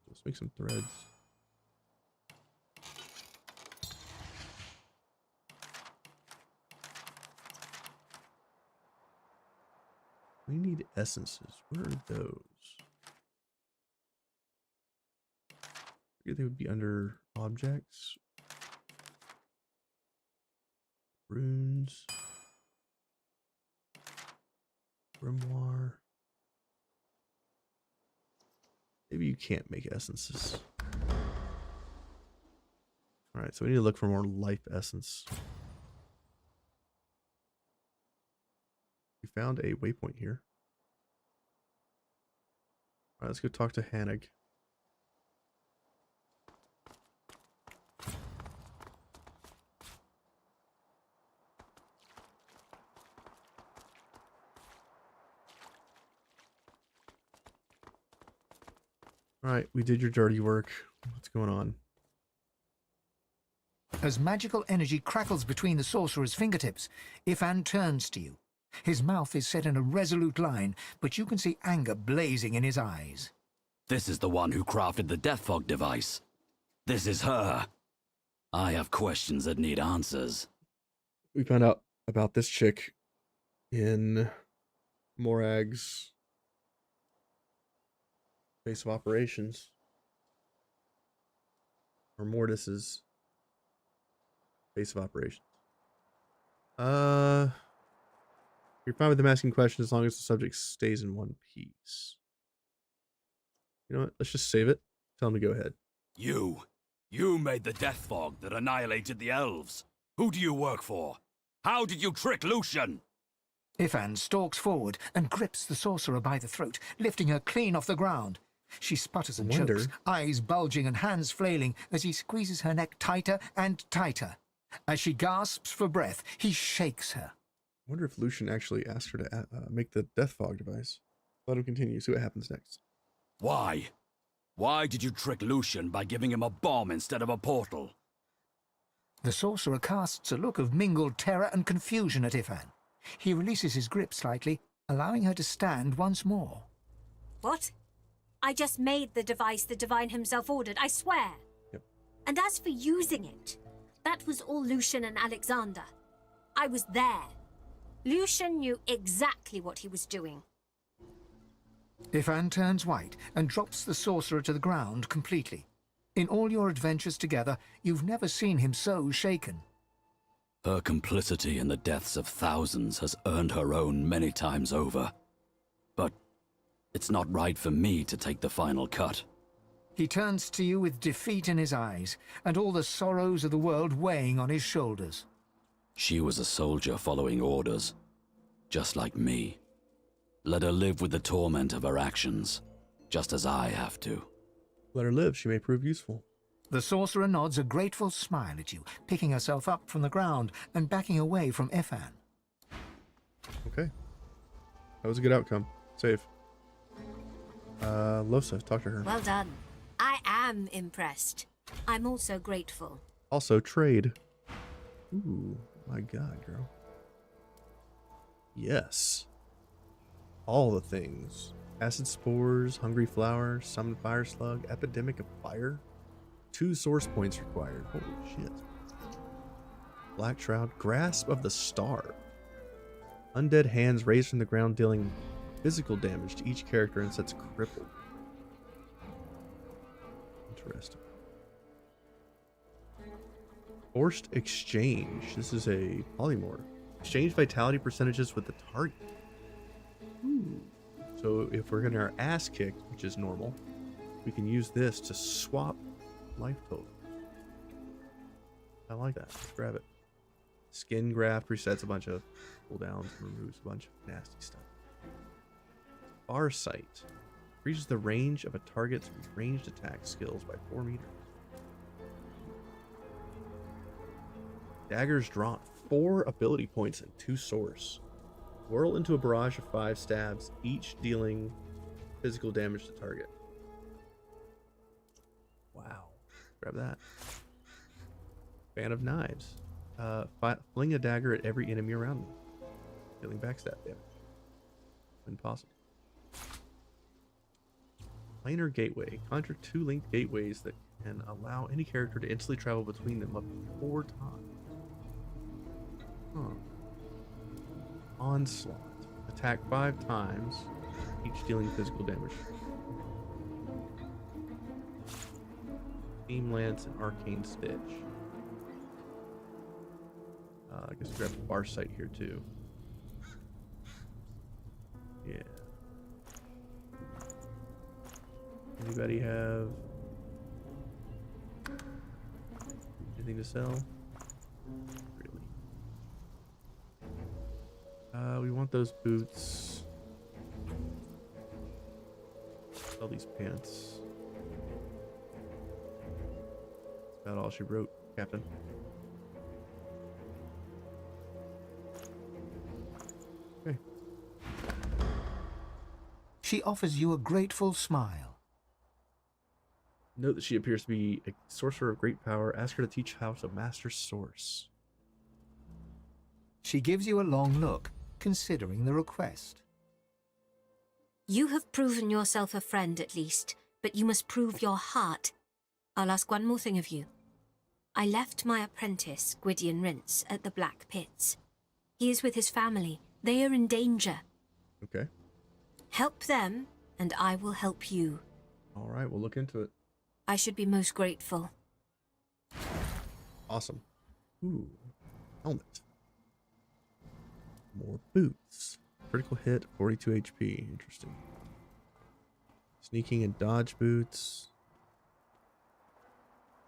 Let's make some threads. We need essences. Where are those? I figured they would be under objects. Runes. Grimoire. Maybe you can't make essences. Alright, so we need to look for more life essence. We found a waypoint here. Alright, let's go talk to Hannig. Alright, we did your dirty work. What's going on? As magical energy crackles between the sorcerer's fingertips, Ifan turns to you. His mouth is set in a resolute line, but you can see anger blazing in his eyes. This is the one who crafted the death fog device. This is her. I have questions that need answers. We found out about this chick in Morag's base of operations. Or Mortis's base of operations. You're fine with them asking questions as long as the subject stays in one piece. You know what? Let's just save it. Tell him to go ahead. You made the death fog that annihilated the elves. Who do you work for? How did you trick Lucian? Ifan stalks forward and grips the sorcerer by the throat, lifting her clean off the ground. She sputters and chokes, eyes bulging and hands flailing as he squeezes her neck tighter and tighter. As she gasps for breath, he shakes her. I wonder if Lucian actually asked her to make the death fog device. Let him continue, see what happens next. Why? Why did you trick Lucian by giving him a bomb instead of a portal? The sorcerer casts a look of mingled terror and confusion at Ifan. He releases his grip slightly, allowing her to stand once more. What? I just made the device the Divine himself ordered, I swear. Yep. And as for using it, that was all Lucian and Alexander. I was there. Lucian knew exactly what he was doing. Ifan turns white and drops the sorcerer to the ground completely. In all your adventures together, you've never seen him so shaken. Her complicity in the deaths of thousands has earned her own many times over. But it's not right for me to take the final cut. He turns to you with defeat in his eyes, and all the sorrows of the world weighing on his shoulders. She was a soldier following orders, just like me. Let her live with the torment of her actions, just as I have to. Let her live, she may prove useful. The sorcerer nods a grateful smile at you, picking herself up from the ground and backing away from Ifan. Okay. That was a good outcome. Save. Losa, talk to her. Well done. I am impressed. I'm also grateful. Also, trade. Ooh, my god, girl. Yes. All the things. Acid spores, hungry flower, summoned fire slug, epidemic of fire. 2 source points required. Holy shit. Black shroud, grasp of the star. Undead hands raised from the ground, dealing physical damage to each character and sets crippled. Interesting. Forced exchange. This is a polymorph. Exchange vitality percentages with the target. Ooh. So if we're getting our ass kicked, which is normal, we can use this to swap life total. I like that. Let's grab it. Skin graft resets a bunch of cooldowns and removes a bunch of nasty stuff. Far sight increases the range of a target's ranged attack skills by 4 meters. Daggers drawn. 4 ability points and 2 source. Whirl into a barrage of 5 stabs, each dealing physical damage to target. Wow. Grab that. Fan of knives. Fling a dagger at every enemy around me, dealing backstab damage when possible. Planar gateway. Conjure 2 linked gateways that can allow any character to instantly travel between them up to 4 times. Huh. Onslaught. Attack 5 times, each dealing physical damage. Beam Lance and Arcane Stitch. I guess grab Bar Sight here too. Yeah. Anybody have anything to sell? Really? We want those boots. Sell these pants. That's about all she wrote, Captain. Okay. She offers you a grateful smile. Note that she appears to be a sorcerer of great power. Ask her to teach how to master source. She gives you a long look, considering the request. You have proven yourself a friend at least, but you must prove your heart. I'll ask one more thing of you. I left my apprentice, Gwydion Rince, at the Black Pits. He is with his family. They are in danger. Okay. Help them, and I will help you. All right, we'll look into it. I should be most grateful. Awesome. Ooh, helmet. More boots. Critical hit, 42 HP. Interesting. Sneaking and dodge boots.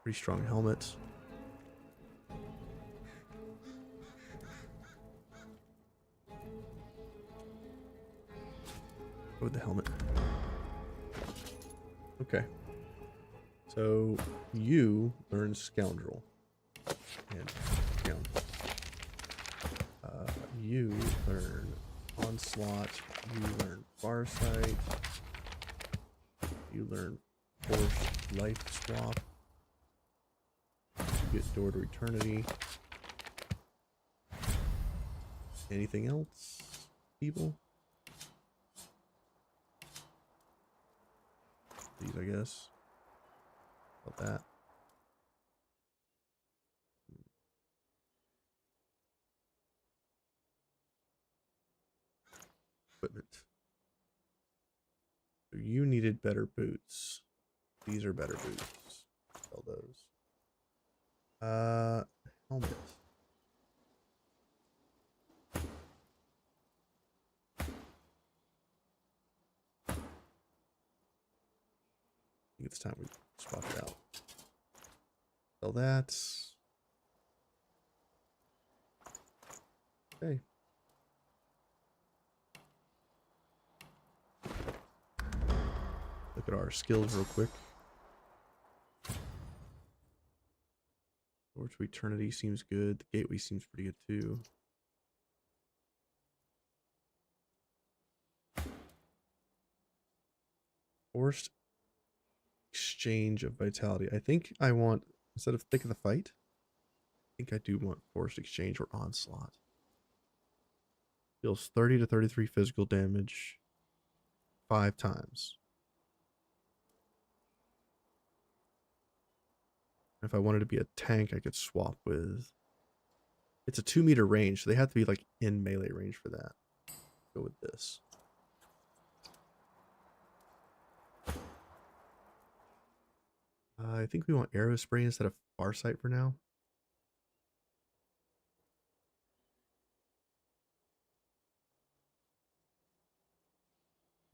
Pretty strong helmet. Go with the helmet. Okay. So you learn Scoundrel. And Scoundrel. You learn Onslaught. You learn Farsight. You learn Forced Life Swap. You get Door to Eternity. Anything else, people? These, I guess. About that. Equipment. So you needed better boots. These are better boots. Sell those. Helmet. I think it's time we swap it out. Sell that. Okay. Look at our skills real quick. Door to Eternity seems good. The Gateway seems pretty good too. Forced Exchange of Vitality. I think I want, instead of Thick of the Fight, I think I do want Forced Exchange or Onslaught. Deals 30 to 33 physical damage 5 times. If I wanted to be a tank, I could swap with... It's a 2-meter range, so they have to be like in melee range for that. Go with this. I think we want Arrow Spray instead of Farsight for now.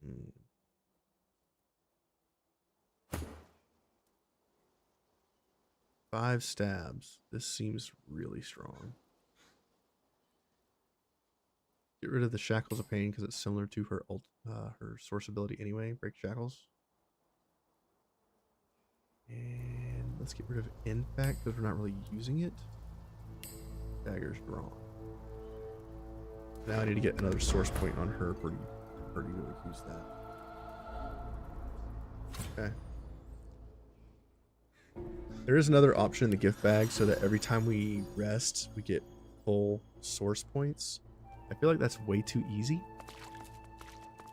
Hmm. Five stabs. This seems really strong. Get rid of the Shackles of Pain because it's similar to her her source ability anyway. Break Shackles. And let's get rid of Impact because we're not really using it. Dagger's drawn. Now I need to get another source point on her for her to really use that. Okay. There is another option in the gift bag so that every time we rest, we get full source points. I feel like that's way too easy.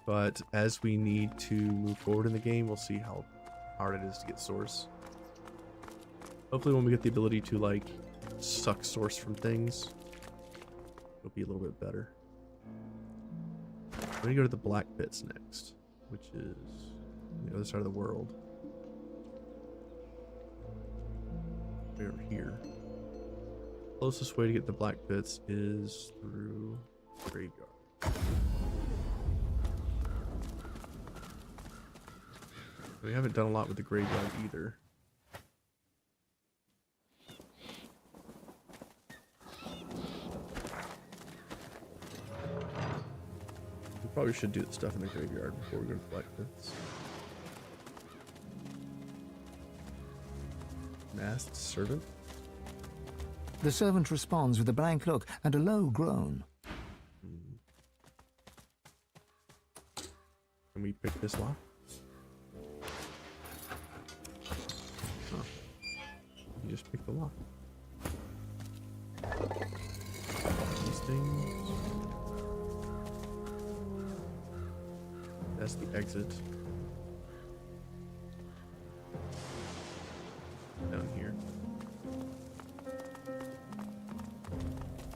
But as we need to move forward in the game, we'll see how hard it is to get source. Hopefully when we get the ability to like suck source from things, it'll be a little bit better. We're gonna go to the Black Pits next, which is on the other side of the world. Way over here. Closest way to get the Black Pits is through the graveyard. We haven't done a lot with the graveyard either. We probably should do the stuff in the graveyard before we go to the Black Pits. Masked servant. The servant responds with a blank look and a low groan. Can we pick this lock? Oh. You just pick the lock. These things. That's the exit. Down here.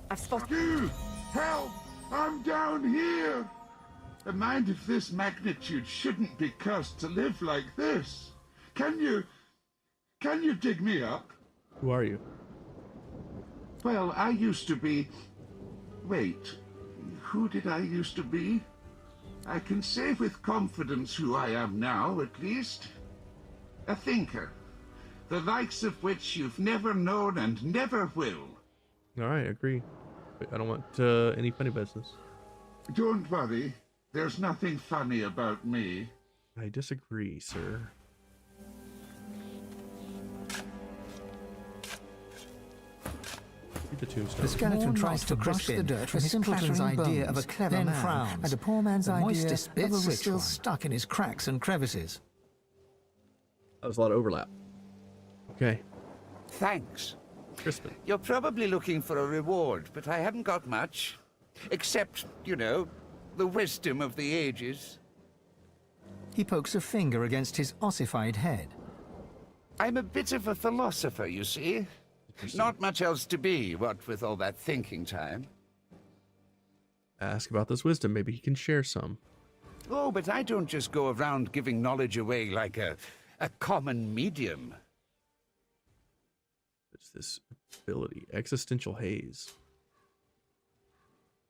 I've spotted you. Help! I'm down here. A mind of this magnitude shouldn't be cursed to live like this. Can you dig me up? Who are you? Well, I used to be... Wait, who did I used to be? I can say with confidence who I am now, at least. A thinker. The likes of which you've never known and never will. Alright, agree. But I don't want any funny business. Don't worry. There's nothing funny about me. I disagree, sir. Read the tombstone. The skeleton tries to brush the dirt from his simpleton's idea of a clever man, frowns, and a poor man's idea of a rich still stuck in his cracks and crevices. That was a lot of overlap. Okay. Thanks. Crispin. You're probably looking for a reward, but I haven't got much. Except, you know, the wisdom of the ages. He pokes a finger against his ossified head. I'm a bit of a philosopher, you see. Not much else to be, what with all that thinking time. Ask about this wisdom. Maybe he can share some. Oh, but I don't just go around giving knowledge away like a common medium. It's this ability. Existential haze.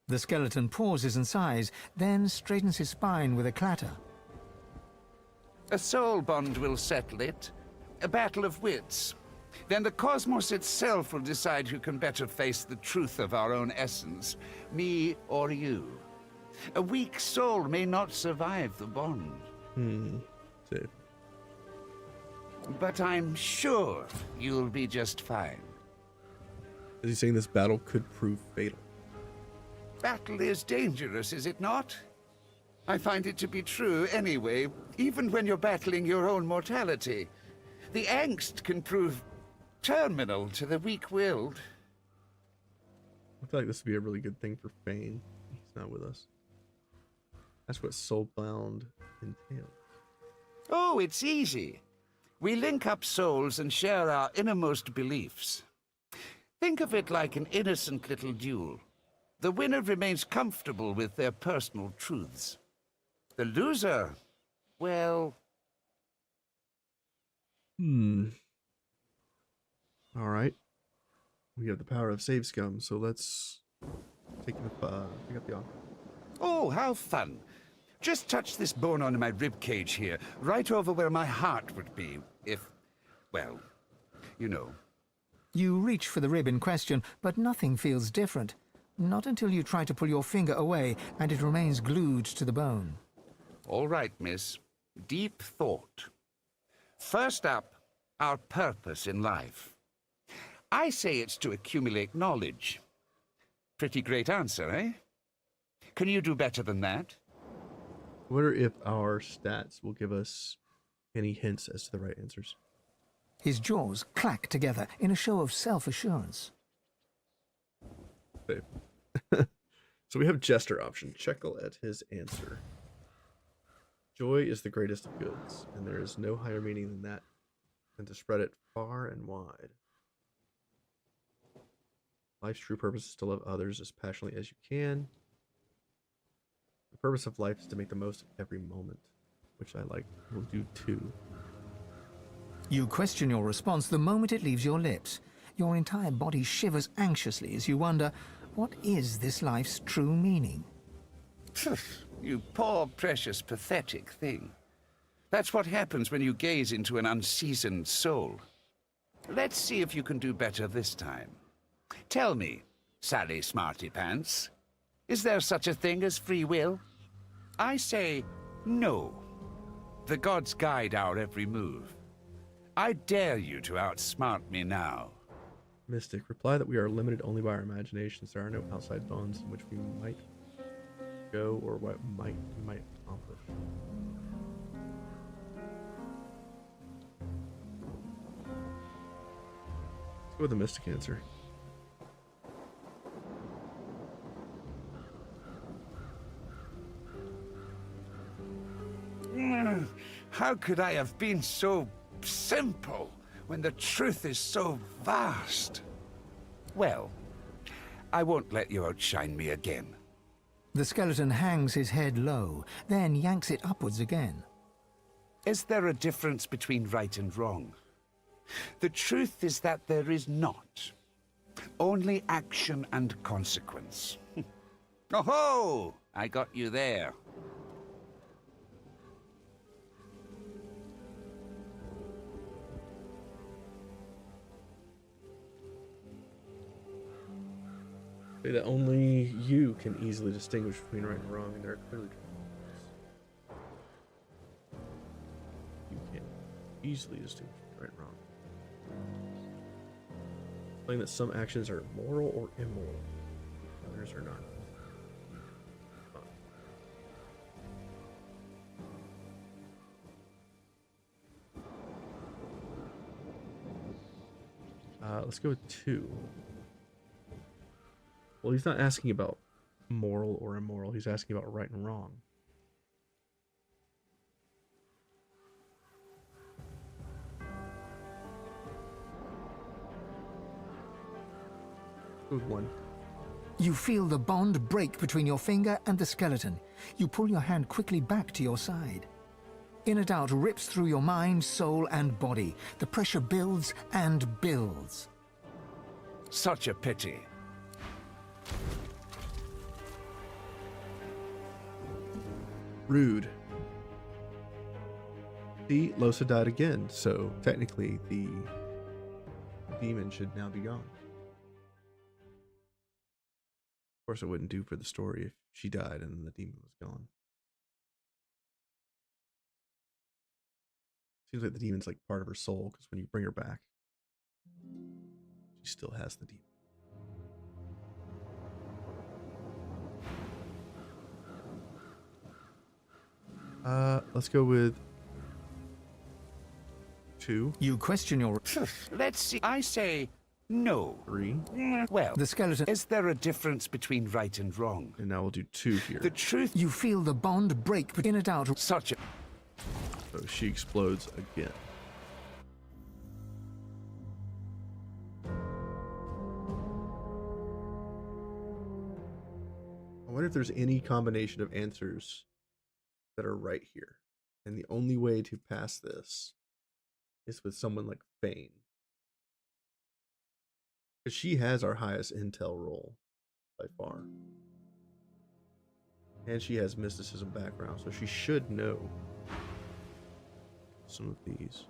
The skeleton pauses and sighs, then straightens his spine with a clatter. A soul bond will settle it. A battle of wits. Then the cosmos itself will decide who can better face the truth of our own essence, me or you. A weak soul may not survive the bond. Safe. But I'm sure you'll be just fine. Is he saying this battle could prove fatal? Battle is dangerous, is it not? I find it to be true anyway, even when you're battling your own mortality. The angst can prove terminal to the weak-willed. I feel like this would be a really good thing for Fane. He's not with us. That's what soulbound entails. Oh, it's easy. We link up souls and share our innermost beliefs. Think of it like an innocent little duel. The winner remains comfortable with their personal truths. The loser, well... Alright. We have the power of save scum, so let's pick up the offer. Oh, how fun. Just touch this bone on my rib cage here, right over where my heart would be, if, well, you know. You reach for the rib in question, but nothing feels different. Not until you try to pull your finger away and it remains glued to the bone. All right, miss. Deep thought. First up, our purpose in life. I say it's to accumulate knowledge. Pretty great answer, eh? Can you do better than that? I wonder if our stats will give us any hints as to the right answers. His jaws clack together in a show of self-assurance. So we have Jester option. Checkle at his answer. Joy is the greatest of goods, and there is no higher meaning than that, than to spread it far and wide. Life's true purpose is to love others as passionately as you can. The purpose of life is to make the most of every moment, which I like. We'll do 2. You question your response the moment it leaves your lips. Your entire body shivers anxiously as you wonder, what is this life's true meaning? You poor, precious, pathetic thing. That's what happens when you gaze into an unseasoned soul. Let's see if you can do better this time. Tell me, Sally Smarty Pants, is there such a thing as free will? I say no. The gods guide our every move. I dare you to outsmart me now. Mystic, reply that we are limited only by our imaginations. There are no outside bounds in which we might go or what we might accomplish. Let's go with the Mystic answer. How could I have been so simple when the truth is so vast? Well, I won't let you outshine me again. The skeleton hangs his head low, then yanks it upwards again. Is there a difference between right and wrong? The truth is that there is not. Only action and consequence. Oh-ho! I got you there. Say that only you can easily distinguish between right and wrong, and there are clearly you can't easily distinguish between right and wrong. Saying that some actions are moral or immoral, others are not. Let's go with 2. Well, he's not asking about moral or immoral. He's asking about right and wrong. Good one. You feel the bond break between your finger and the skeleton. You pull your hand quickly back to your side. Inner doubt rips through your mind, soul, and body. The pressure builds and builds. Such a pity. Rude. See, Losa died again, so technically the demon should now be gone. Of course, it wouldn't do for the story if she died and the demon was gone. Seems like the demon's like part of her soul, because when you bring her back, she still has the demon. Let's go with 2. You question your... Let's see. I say no. 3. Well, the skeleton... Is there a difference between right and wrong? And now we'll do 2 here. The truth... You feel the bond break between a doubt... Such a... So she explodes again. I wonder if there's any combination of answers that are right here. And the only way to pass this is with someone like Fane. Because she has our highest intel roll by far. And she has mysticism background, so she should know some of these.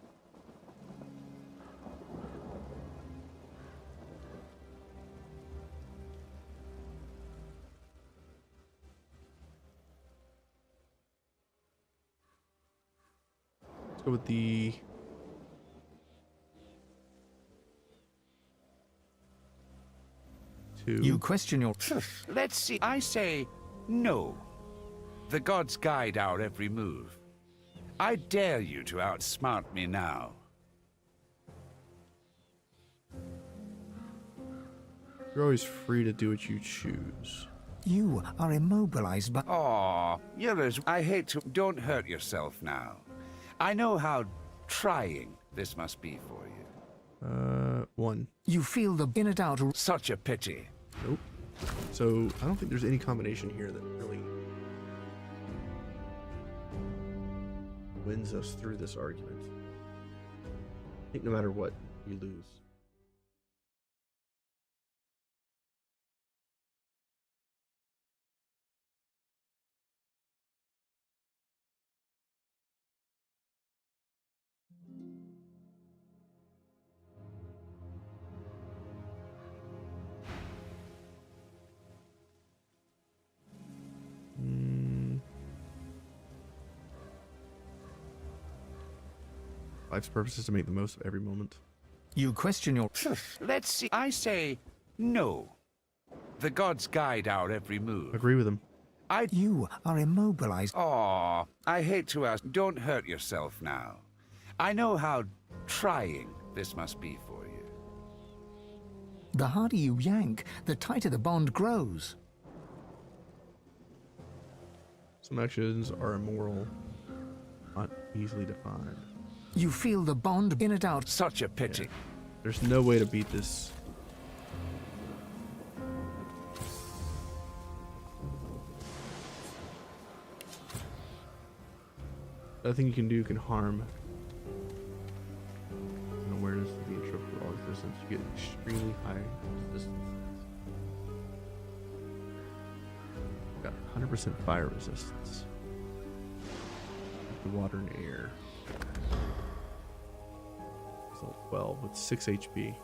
Let's go with the... You question your... Let's see. I say no. The gods guide our every move. I dare you to outsmart me now. You're always free to do what you choose. You are immobilized by... Aw, you're as... I hate to... Don't hurt yourself now. I know how trying this must be for you. 1. You feel the innate outer... Such a pity. Nope. So, I don't think there's any combination here that really wins us through this argument. I think no matter what, you lose. Life's purpose is to make the most of every moment. You question your... Let's see. I say no. The gods guide our every move. Agree with him. You are immobilized. Aw, I hate to ask. Don't hurt yourself now. I know how trying this must be for you. The harder you yank, the tighter the bond grows. Some actions are immoral, not easily defined. You feel the bond in it out. Such a pity. Yeah. There's no way to beat this. Nothing you can do can harm an awareness of the intro for all existence. You get extremely high resistance. Got 100% fire resistance. The water and air. Result 12 with 6 HP.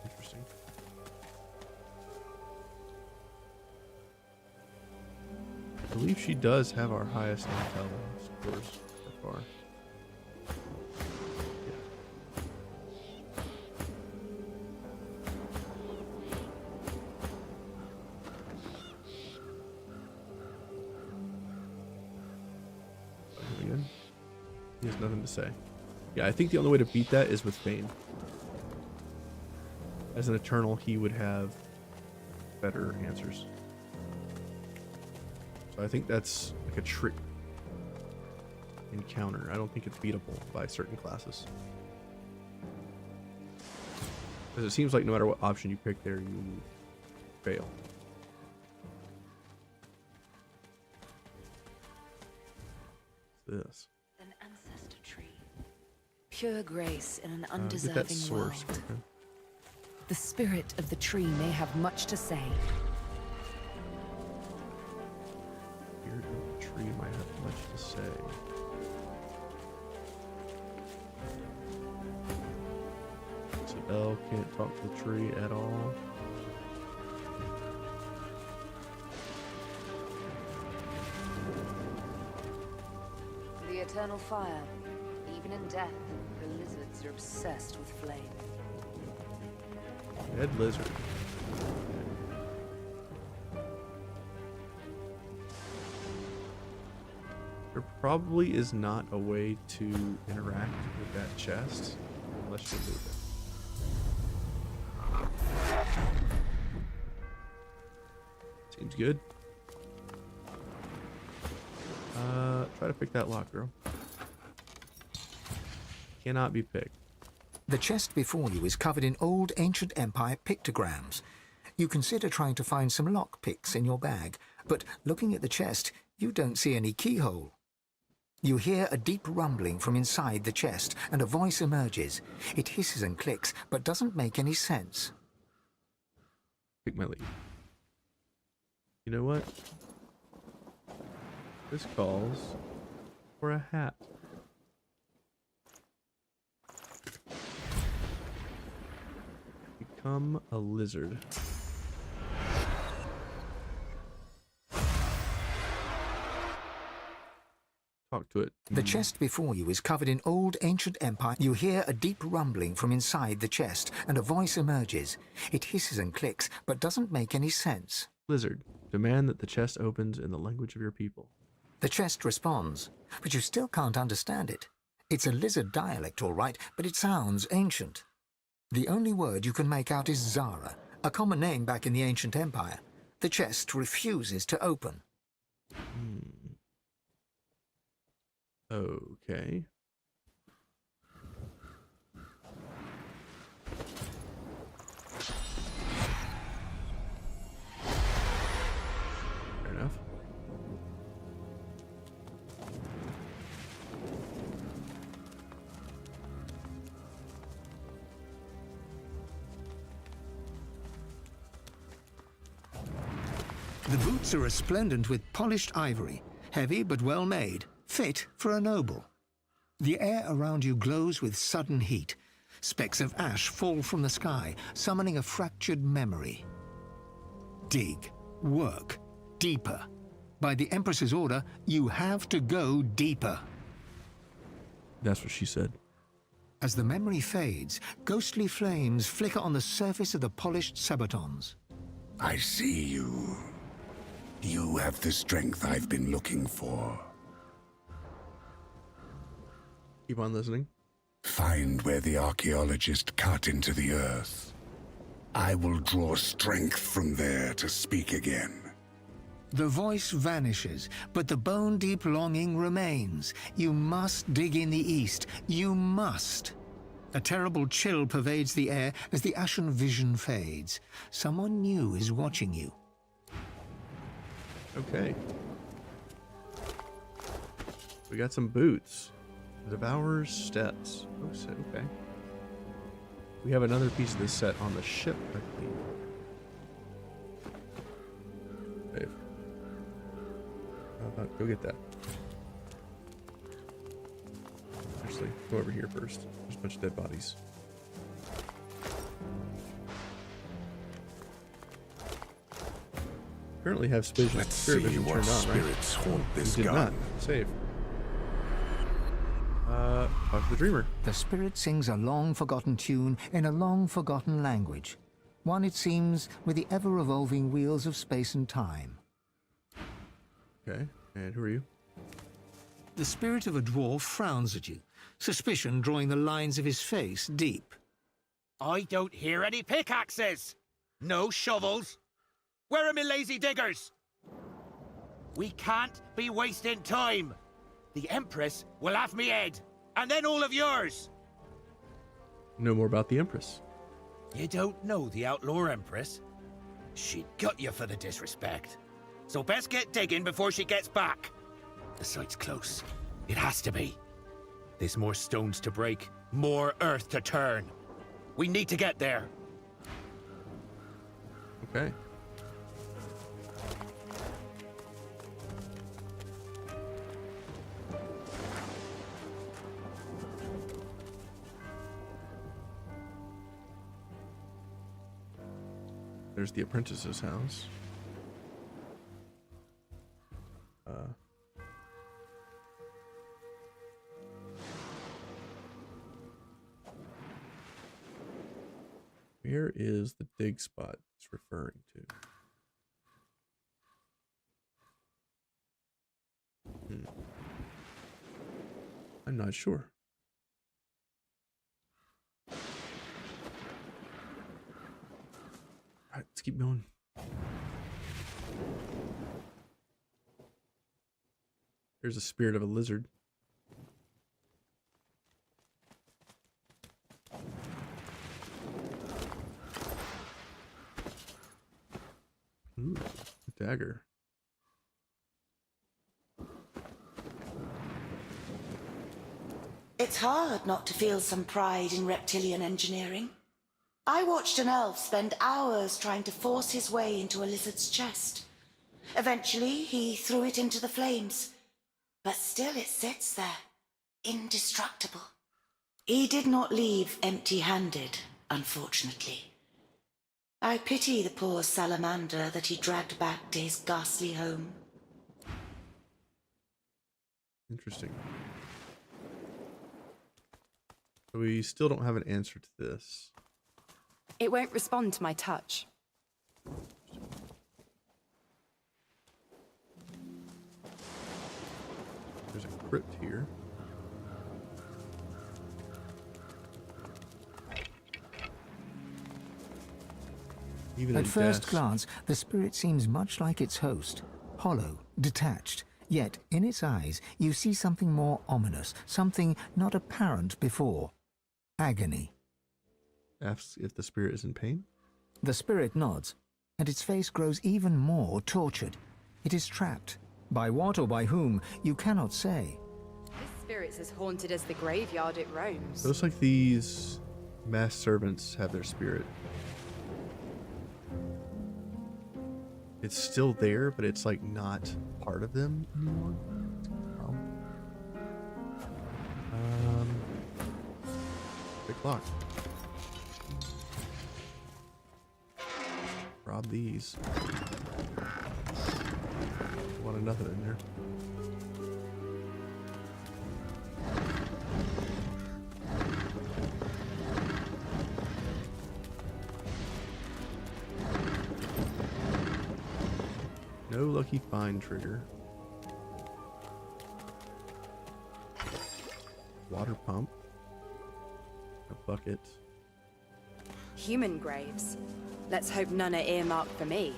Interesting. I believe she does have our highest intel scores so far. Again, he has nothing to say. Yeah, I think the only way to beat that is with Bane. As an Eternal, he would have better answers. So I think that's like a trick encounter. I don't think it's beatable by certain classes. Because it seems like no matter what option you pick there, you fail. What's this? An ancestor tree. Pure grace in an Get that undeserving source. world. Okay. The spirit of the tree may have much to say. Spirit of the tree might have much to say. Isabel can't talk to the tree at all. The eternal fire. Even in death, the lizards are obsessed with flame. Dead lizard. There probably is not a way to interact with that chest unless you move it. Seems good. Try to pick that lock, girl. Cannot be picked. The chest before you is covered in old ancient empire pictograms. You consider trying to find some lock picks in your bag, but looking at the chest, you don't see any keyhole. You hear a deep rumbling from inside the chest, and a voice emerges. It hisses and clicks, but doesn't make any sense. Pick my lead. You know what? This calls for a hat. Become a lizard. Talk to it. The chest before you is covered in old ancient empire. You hear a deep rumbling from inside the chest, and a voice emerges. It hisses and clicks, but doesn't make any sense. Lizard, demand that the chest opens in the language of your people. The chest responds, but you still can't understand it. It's a lizard dialect, all right, but it sounds ancient. The only word you can make out is Zara, a common name back in the ancient empire. The chest refuses to open. Okay. Fair enough. The boots are resplendent with polished ivory, heavy but well made, fit for a noble. The air around you glows with sudden heat. Specks of ash fall from the sky, summoning a fractured memory. Dig, work, deeper. By the Empress's order, you have to go deeper. That's what she said. As the memory fades, ghostly flames flicker on the surface of the polished sabatons. I see you. You have the strength I've been looking for. Keep on listening. Find where the archaeologist cut into the earth. I will draw strength from there to speak again. The voice vanishes, but the bone-deep longing remains. You must dig in the east. You must. A terrible chill pervades the air as the ashen vision fades. Someone new is watching you. Okay. We got some boots. The Devourer's Steps. Oh, shit, okay. We have another piece of this set on the ship, I believe. Dave. How about go get that? Actually, go over here first. There's a bunch of dead bodies. Currently have spirit vision turned on, spirits right? haunt this did gun. not save. Talk to the dreamer. The spirit sings a long-forgotten tune in a long-forgotten language. One, it seems, with the ever-revolving wheels of space and time. Okay, and who are you? The spirit of a dwarf frowns at you, suspicion drawing the lines of his face deep. I don't hear any pickaxes. No shovels. Where are my lazy diggers? We can't be wasting time. The Empress will have me head, and then all of yours. Know more about the Empress. You don't know the Outlaw Empress? She'd gut you for the disrespect. So best get digging before she gets back. The site's close. It has to be. There's more stones to break, more earth to turn. We need to get there. Okay. There's the apprentice's house. Where is the dig spot it's referring to? I'm not sure. Alright, let's keep going. There's a spirit of a lizard. Ooh, a dagger. It's hard not to feel some pride in reptilian engineering. I watched an elf spend hours trying to force his way into a lizard's chest. Eventually, he threw it into the flames. But still it sits there, indestructible. He did not leave empty-handed, unfortunately. I pity the poor salamander that he dragged back to his ghastly home. Interesting. So we still don't have an answer to this. It won't respond to my touch. There's a crypt here. Even At in first death. glance, the spirit seems much like its host, hollow, detached. Yet, in its eyes, you see something more ominous, something not apparent before. Agony. Asks if the spirit is in pain. The spirit nods, and its face grows even more tortured. It is trapped. By what or by whom, you cannot say. This spirit's as haunted as the graveyard it roams. Looks like these masked servants have their spirit. It's still there, but it's like not part of them anymore. Big lock. Rob these. Wanted nothing in there. No lucky find trigger. Water pump. A bucket. Human graves. Let's hope none are earmarked for me.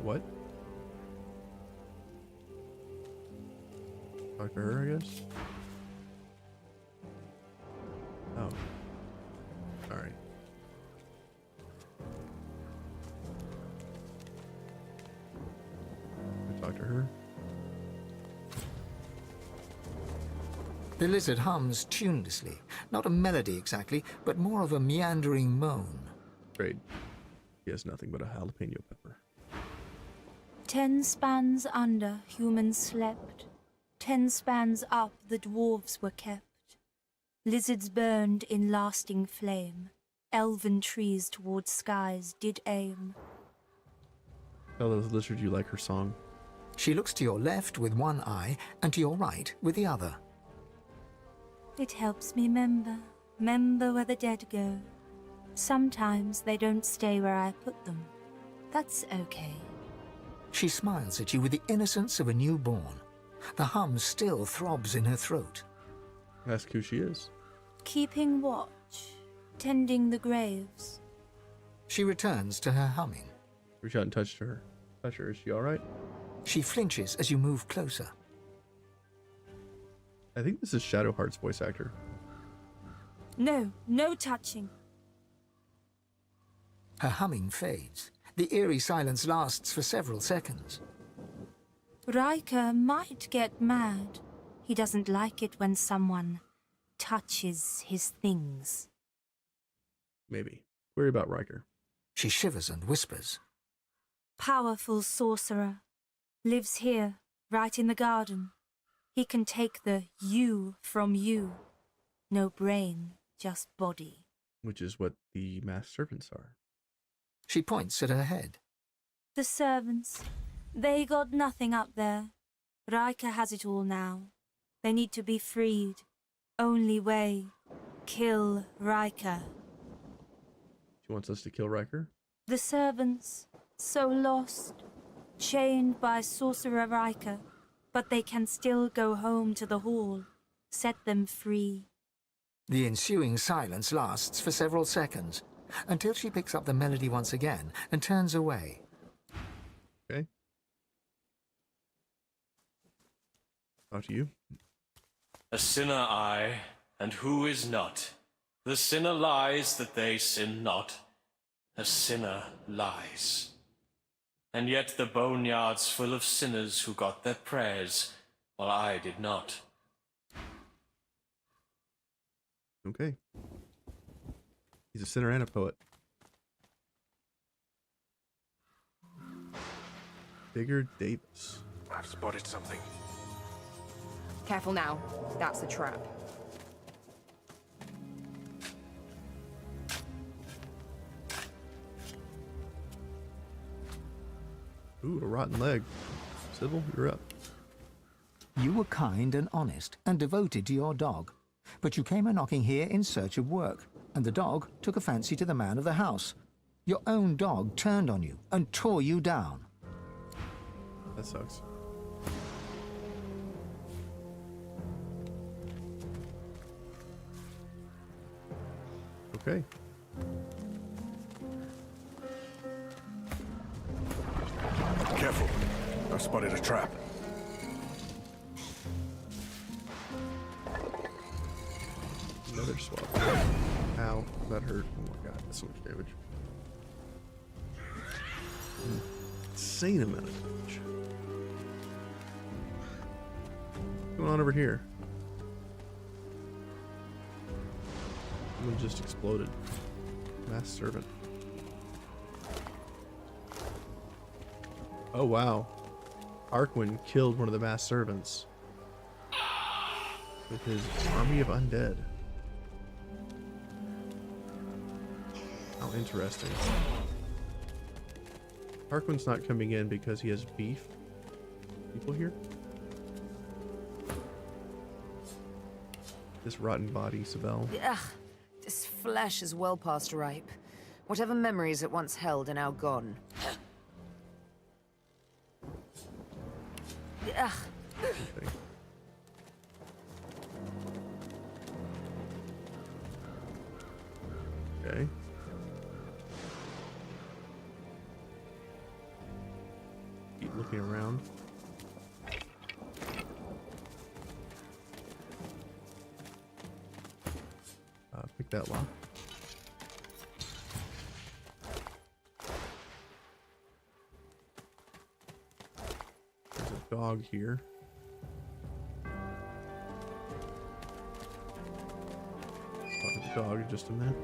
What? Talk to her, I guess? Oh. Sorry. Talk to her. The lizard hums tunelessly. Not a melody exactly, but more of a meandering moan. Great. He has nothing but a jalapeno pepper. 10 spans under, humans slept. 10 spans up, the dwarves were kept. Lizards burned in lasting flame. Elven trees towards skies did aim. Tell those lizards you like her song. She looks to your left with one eye, and to your right with the other. It helps me remember where the dead go. Sometimes they don't stay where I put them. That's okay. She smiles at you with the innocence of a newborn. The hum still throbs in her throat. Ask who she is. Keeping watch, tending the graves. She returns to her humming. Reach out and touch her. Touch her. Is she alright? She flinches as you move closer. I think this is Shadowheart's voice actor. No, no touching. Her humming fades. The eerie silence lasts for several seconds. Riker might get mad. He doesn't like it when someone touches his things. Maybe. Worry about Riker. She shivers and whispers. Powerful sorcerer. Lives here, right in the garden. He can take the you from you. No brain, just body. Which is what the masked servants are. She points at her head. The servants, they got nothing up there. Riker has it all now. They need to be freed. Only way, kill Riker. She wants us to kill Riker? The servants, so lost, chained by Sorcerer Riker, but they can still go home to the hall. Set them free. The ensuing silence lasts for several seconds, until she picks up the melody once again and turns away. Okay. Out to you. A sinner I, and who is not? The sinner lies that they sin not. A sinner lies. And yet the boneyard's full of sinners who got their prayers, while I did not. Okay. He's a sinner and a poet. Digger Davis. I've spotted something. Careful now. That's a trap. Ooh, a rotten leg. Sybil, you're up. You were kind and honest and devoted to your dog, but you came a-knocking here in search of work, and the dog took a fancy to the man of the house. Your own dog turned on you and tore you down. That sucks. Okay. Careful. I've spotted a trap. Another swap. Ow, that hurt. Oh my god, that's so much damage. Insane amount of damage. What's going on over here? Someone just exploded. Mass servant. Oh wow. Arkwin killed one of the mass servants with his army of undead. How interesting. Arkwin's not coming in because he has beef. People here? This rotten body, Sibel. Ugh, this flesh is well past ripe. Whatever memories it once held are now gone. Ugh. Okay. Okay. Keep looking around. Pick that lock. There's a dog here. Talk to the dog in just a minute.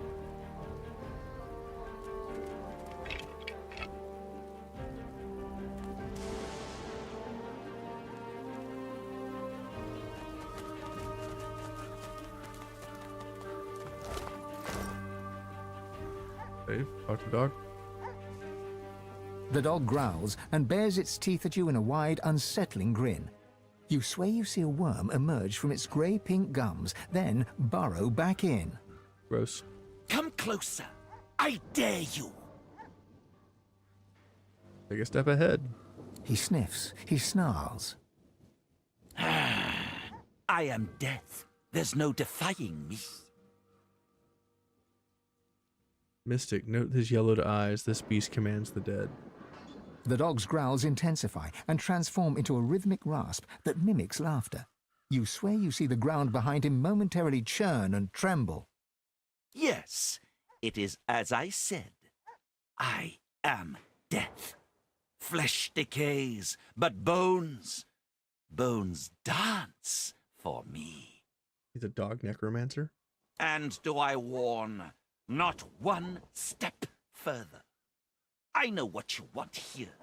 Dave, talk to the dog. The dog growls and bares its teeth at you in a wide, unsettling grin. You swear you see a worm emerge from its grey-pink gums, then burrow back in. Gross. Come closer. I dare you. Take a step ahead. He sniffs. He snarls. I am death. There's no defying me. Mystic, note his yellowed eyes. This beast commands the dead. The dog's growls intensify and transform into a rhythmic rasp that mimics laughter. You swear you see the ground behind him momentarily churn and tremble. Yes, it is as I said. I am death. Flesh decays, but bones dance for me. He's a dog necromancer? And do I warn, not one step further. I know what you want here,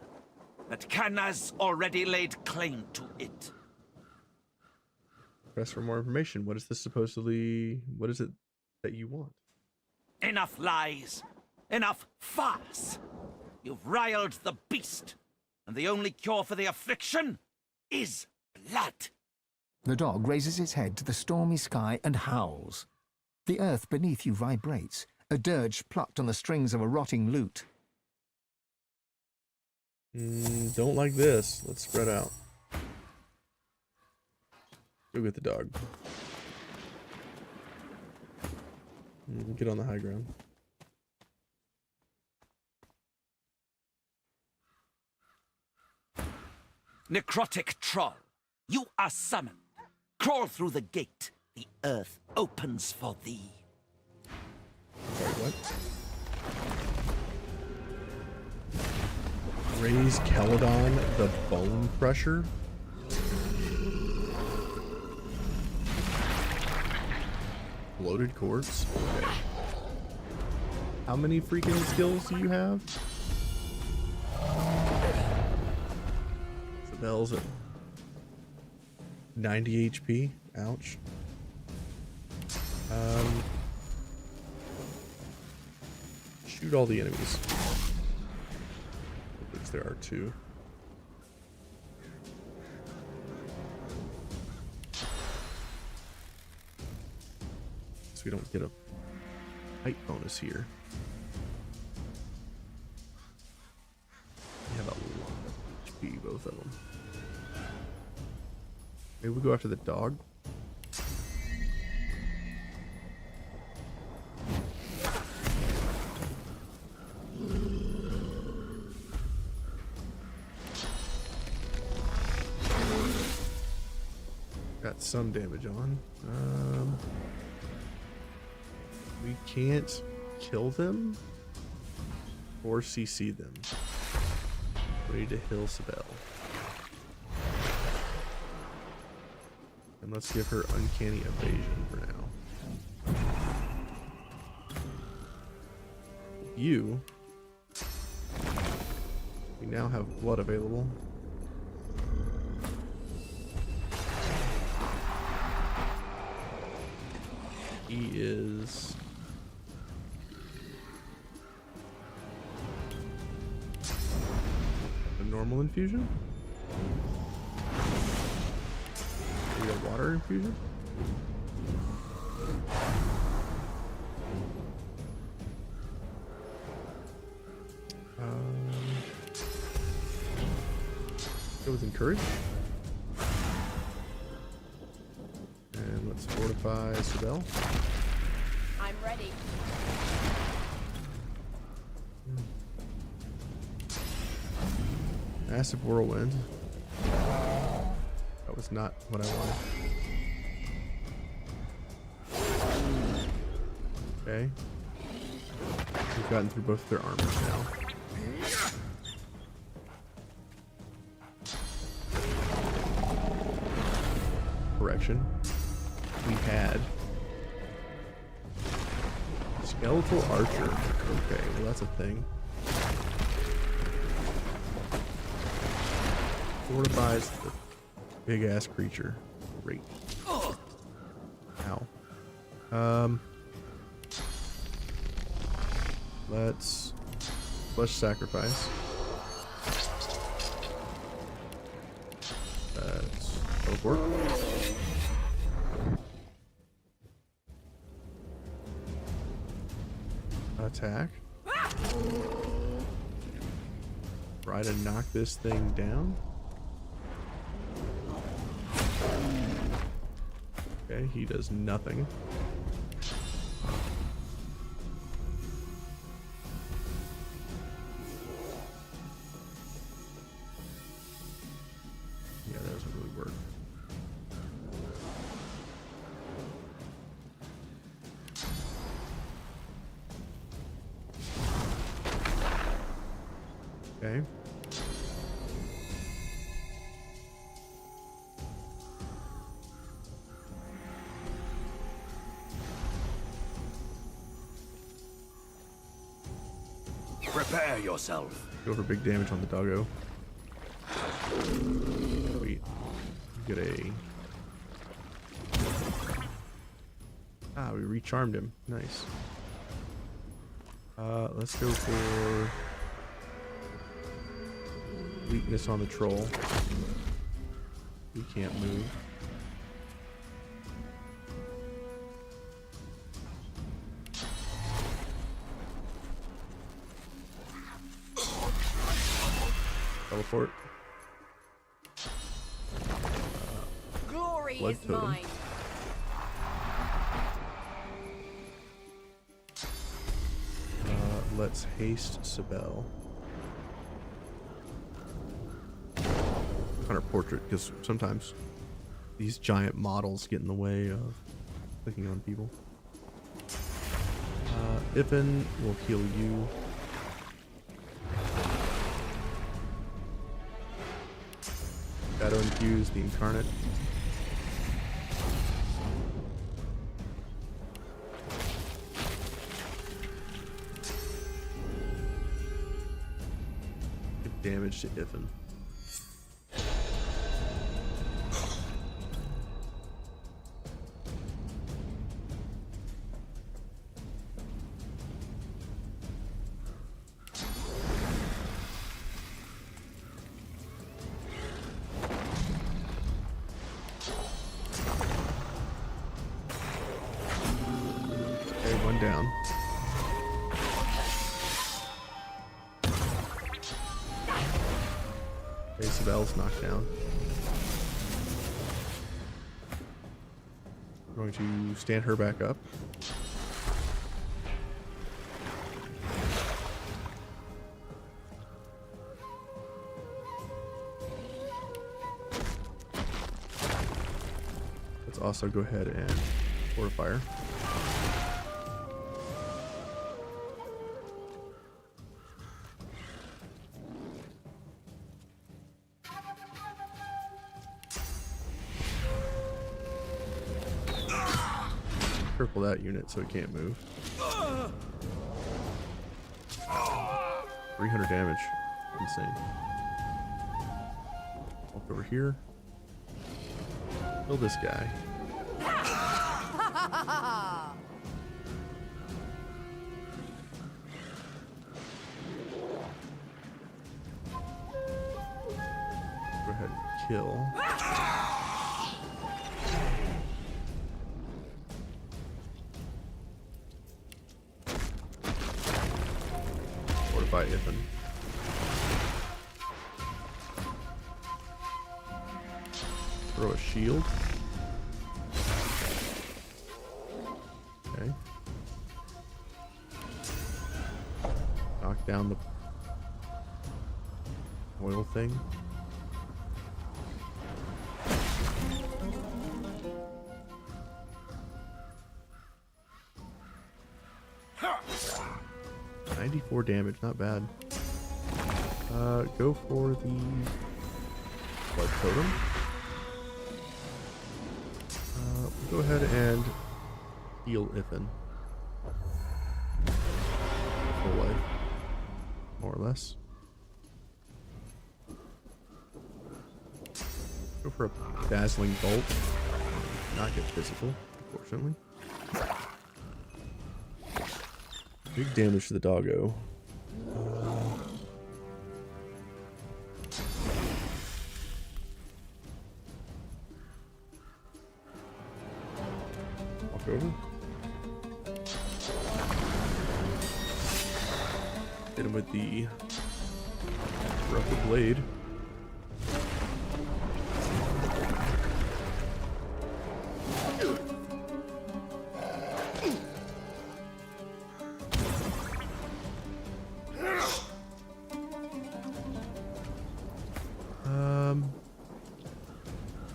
but Kana's already laid claim to it. Press for more information. What is this supposedly... What is it that you want? Enough lies, enough farce. You've riled the beast, and the only cure for the affliction is blood. The dog raises its head to the stormy sky and howls. The earth beneath you vibrates, a dirge plucked on the strings of a rotting lute. Don't like this. Let's spread out. Go get the dog. Get on the high ground. Necrotic troll, you are summoned. Crawl through the gate. The earth opens for thee. Sorry, what? Raise Celadon the Bone Crusher? Bloated corpse? Okay. How many freaking skills do you have? Sibel's at 90 HP. Ouch. Shoot all the enemies. Which there are two. So we don't get a height bonus here. We have a lot of HP, both of them. Maybe we go after the dog. some damage on. We can't kill them or CC them. We need to heal Sibel. And let's give her uncanny evasion for now. You. We now have blood available. He is a normal infusion. We got water infusion. Go with encourage. And let's fortify Sibel. I'm ready. Massive whirlwind. That was not what I wanted. Okay. We've gotten through both of their armors now. Correction. We had skeletal archer. Okay, well that's a thing. Fortifies the big ass creature. Great. Ow. Let's flesh sacrifice. Let's teleport. Attack. Try to knock this thing down. Okay, he does nothing. Yeah, that doesn't really work. Okay. Prepare yourself. Go for big damage on the doggo. Sweet. Get a... Ah, we recharmed him. Nice. Let's go for weakness on the troll. We can't move. Teleport. Glory blood is totem. mine. Let's haste Sibel. On her portrait, because sometimes these giant models get in the way of clicking on people. Ippen will heal you. Shadow infuse the incarnate. Give damage to Iffen. Down. Okay, Sibel's knocked down. We're going to stand her back up. So go ahead and fortify her. Cripple that unit so it can't move. 300 damage. Insane. Walk over here. Kill this guy. Go ahead and kill. Fortify Ithan. Throw a shield. Okay. Knock down the oil thing. $94 damage, not bad. Go for the blood totem. Go ahead and heal Ithan. Full life, more or less. Go for a dazzling bolt. Not get physical, unfortunately. Big damage to the doggo. Walk over. Hit him with the rubber blade.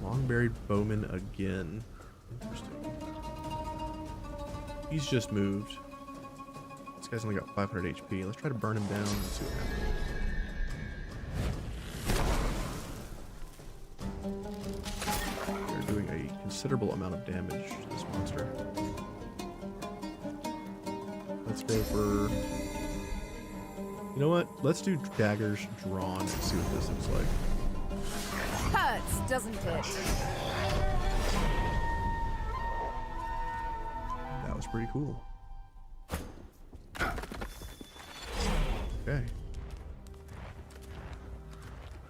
Long-buried bowman again. Interesting. He's just moved. This guy's only got 500 HP. Let's try to burn him down and see what happens. They're doing a considerable amount of damage to this monster. Let's go for... You know what? Let's do daggers drawn and see what this looks like. Hurts, doesn't it? That was pretty cool. Okay.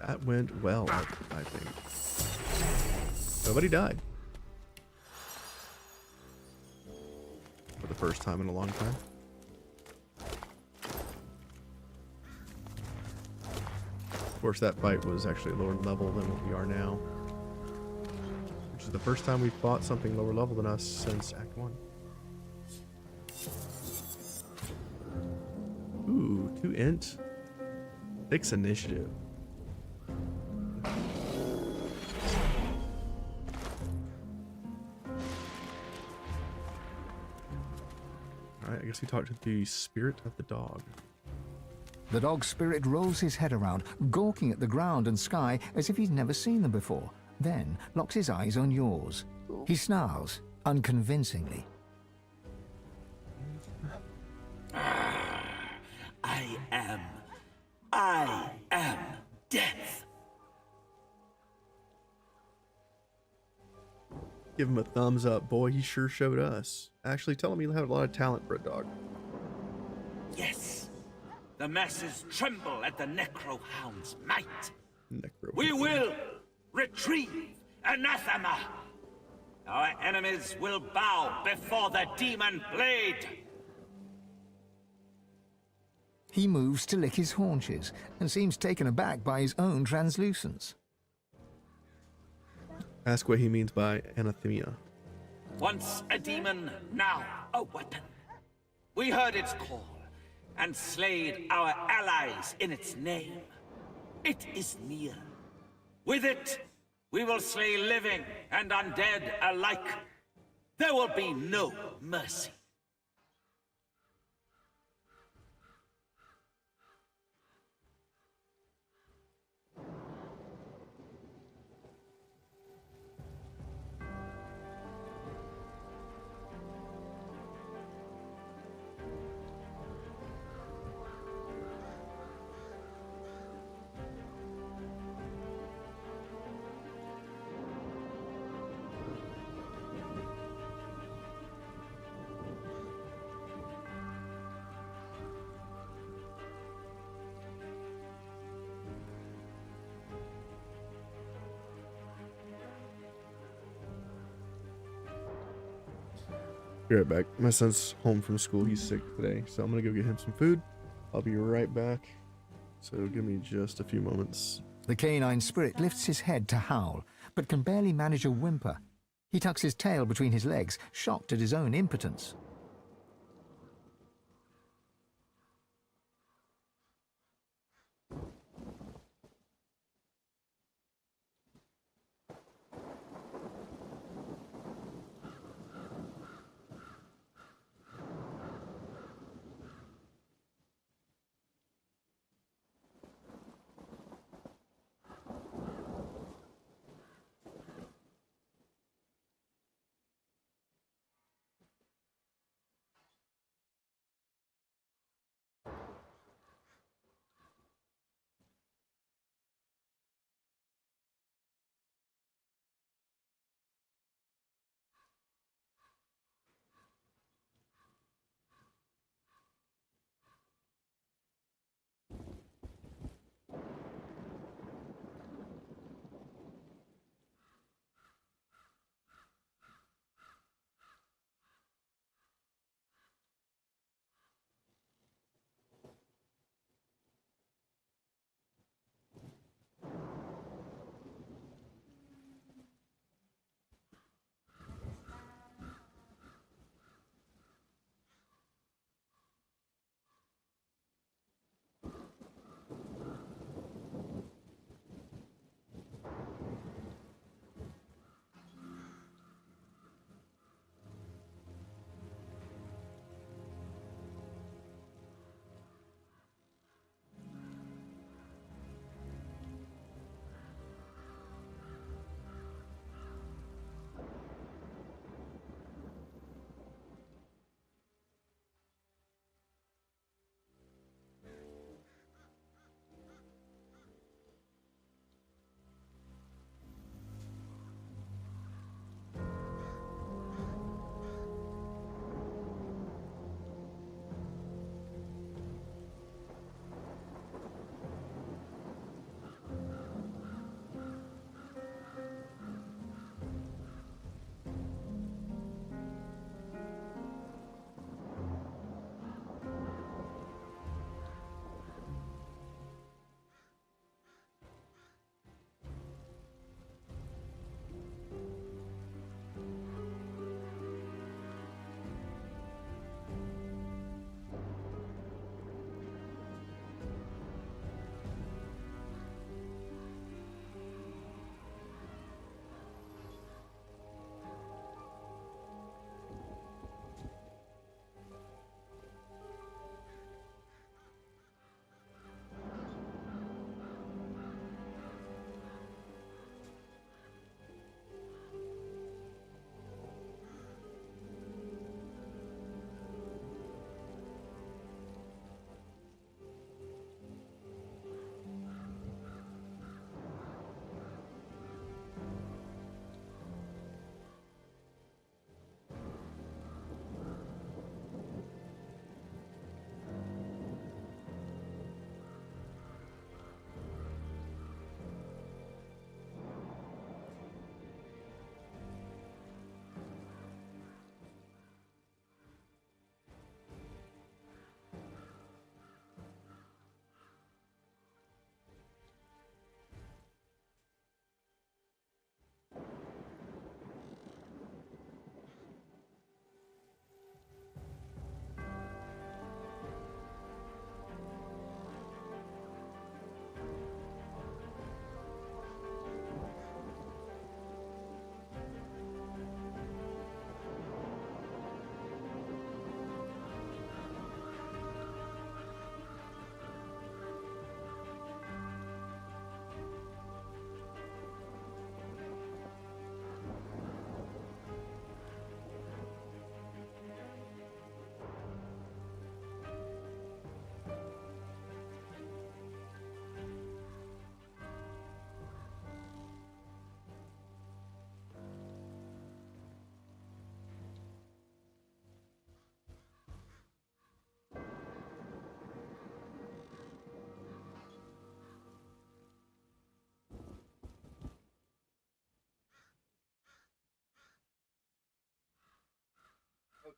That went well, I think. Nobody died. For the first time in a long time. Of course, that fight was actually lower level than what we are now. Which is the first time we've fought something lower level than us since Act 1. Ooh, 2 int. 6 initiative. Alright, I guess we talked to the spirit of the dog. The dog's spirit rolls his head around, gawking at the ground and sky as if he's never seen them before, then locks his eyes on yours. He snarls, unconvincingly. I am death. Give him a thumbs up, boy. He sure showed us. Actually, tell him you have a lot of talent for a dog. Yes. The masses tremble at the Necrohound's might. We will retrieve anathema. Our enemies will bow before the demon blade. He moves to lick his haunches and seems taken aback by his own translucence. Ask what he means by anathema. Once a demon, now a weapon. We heard its call and slayed our allies in its name. It is near. With it, We will slay living and undead alike. There will be no mercy. Be right back. My son's home from school. He's sick today, so I'm gonna go get him some food. I'll be right back. So give me just a few moments. The canine spirit lifts his head to howl, but can barely manage a whimper. He tucks his tail between his legs, shocked at his own impotence.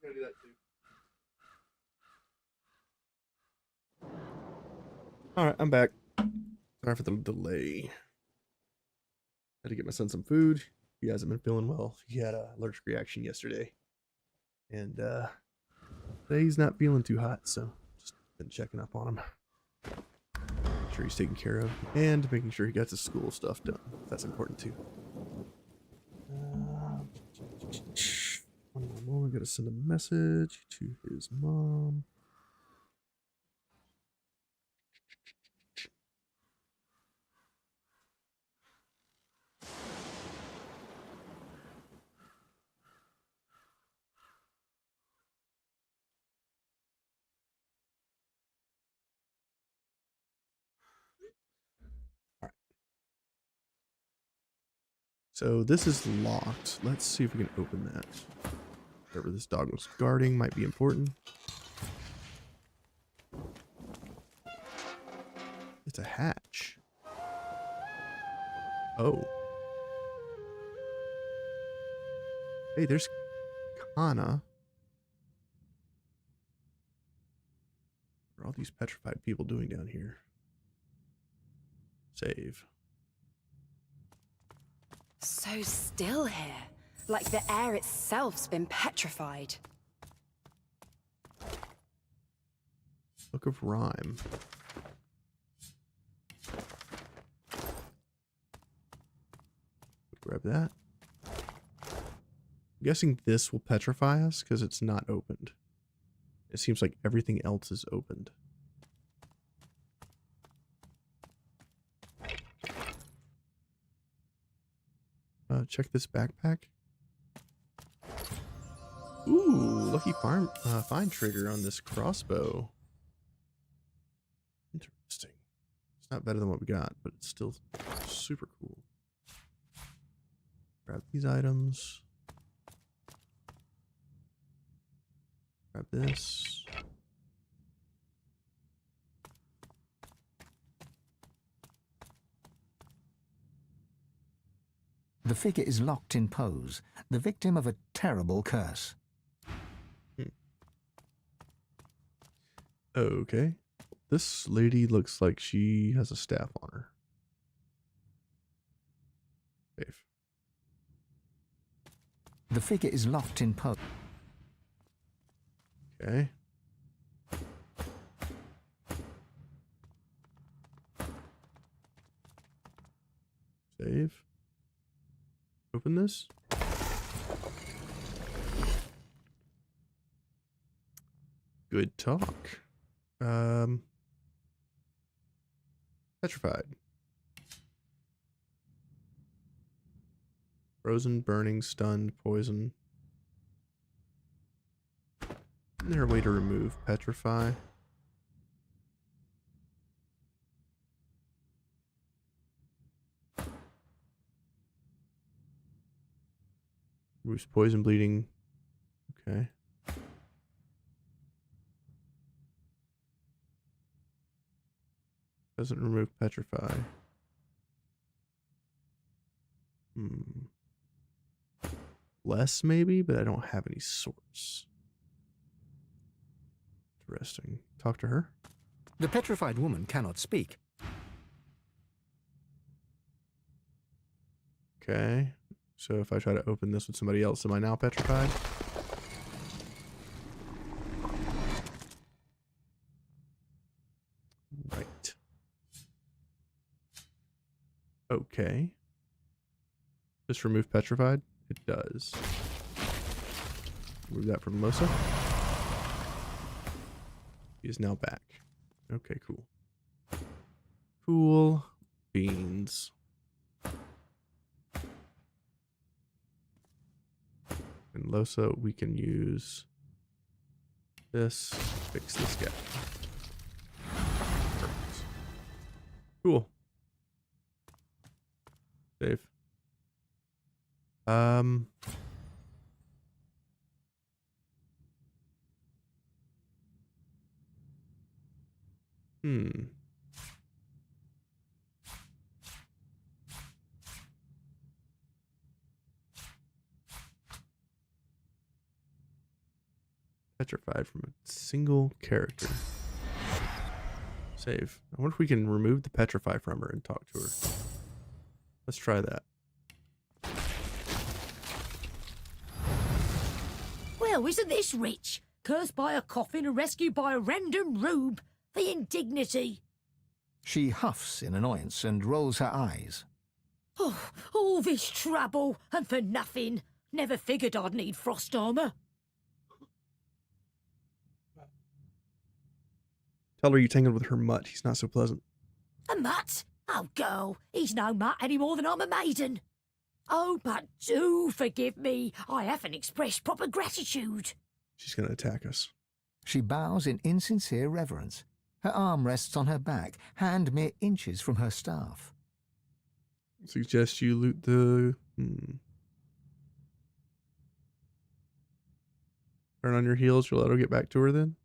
gonna do that too. Alright, I'm back. Sorry for the delay. Had to get my son some food. He hasn't been feeling well. He had an allergic reaction yesterday. And today he's not feeling too hot, so just been checking up on him. Make sure he's taken care of. And making sure he gets his school stuff done. That's important too. One more moment, gotta send a message to his mom. So this is locked. Let's see if we can open that. Whatever this dog was guarding might be important. It's a hatch. Oh. Hey, there's Kana. What are all these petrified people doing down here? Save. So still here. Like the air itself's been petrified. Book of Rhyme. Grab that. I'm guessing this will petrify us because it's not opened. It seems like everything else is opened. Check this backpack. Ooh, lucky find trigger on this crossbow. Interesting. It's not better than what we got, but it's still super cool. Grab these items. Grab this. The figure is locked in pose, the victim of a terrible curse. Okay. This lady looks like she has a staff on her. Safe. The figure is locked in pose. Okay. Save. Open this. Good talk. Petrified. Frozen, burning, stunned, poison. Isn't there a way to remove petrify? Removes poison, bleeding. Okay. Doesn't remove petrify. Less maybe, but I don't have any source. Interesting. Talk to her. The petrified woman cannot speak. Okay. So if I try to open this with somebody else, am I now petrified? Right. Okay. Just remove petrified? It does. Remove that from Losa. He is now back. Okay, cool. Cool beans. And Losa, we can use this, fix this guy. Perfect. Cool. Save. Petrified from a single character. Save. I wonder if we can remove the petrify from her and talk to her. Let's try that. Well, isn't this rich? Cursed by a coffin and rescued by a random rube. The indignity. She huffs in annoyance and rolls her eyes. Oh, all this trouble, and for nothing. Never figured I'd need frost armor. Tell her you tangled with her mutt. He's not so pleasant. A mutt? Oh, girl, he's no mutt any more than I'm a maiden. Oh, but do forgive me. I haven't expressed proper gratitude. She's going to attack us. She bows in insincere reverence. Her arm rests on her back, hand mere inches from her staff. Suggest you loot the... Turn on your heels. You'll let her get back to her then?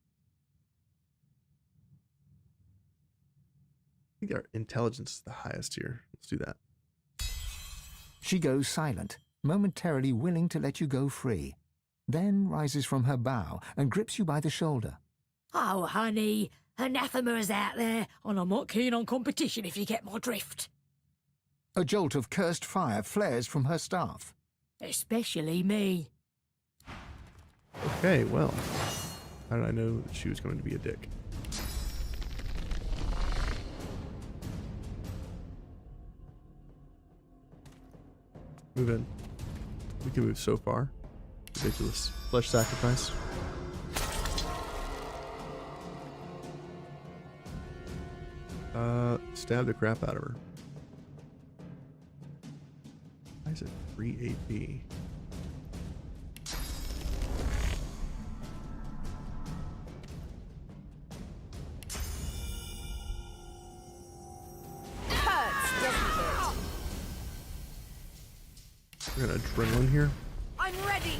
I think our intelligence is the highest here. Let's do that. She goes silent, momentarily willing to let you go free, then rises from her bow and grips you by the shoulder. Oh, honey, anathema's out there, and I'm not keen on competition if you get my drift. A jolt of cursed fire flares from her staff. Especially me. Okay, well. How did I know that she was going to be a dick? Move in. We can move so far. Ridiculous. Flesh sacrifice. Stab the crap out of her. Why is it 3 AP? We're gonna adrenaline here. I'm ready.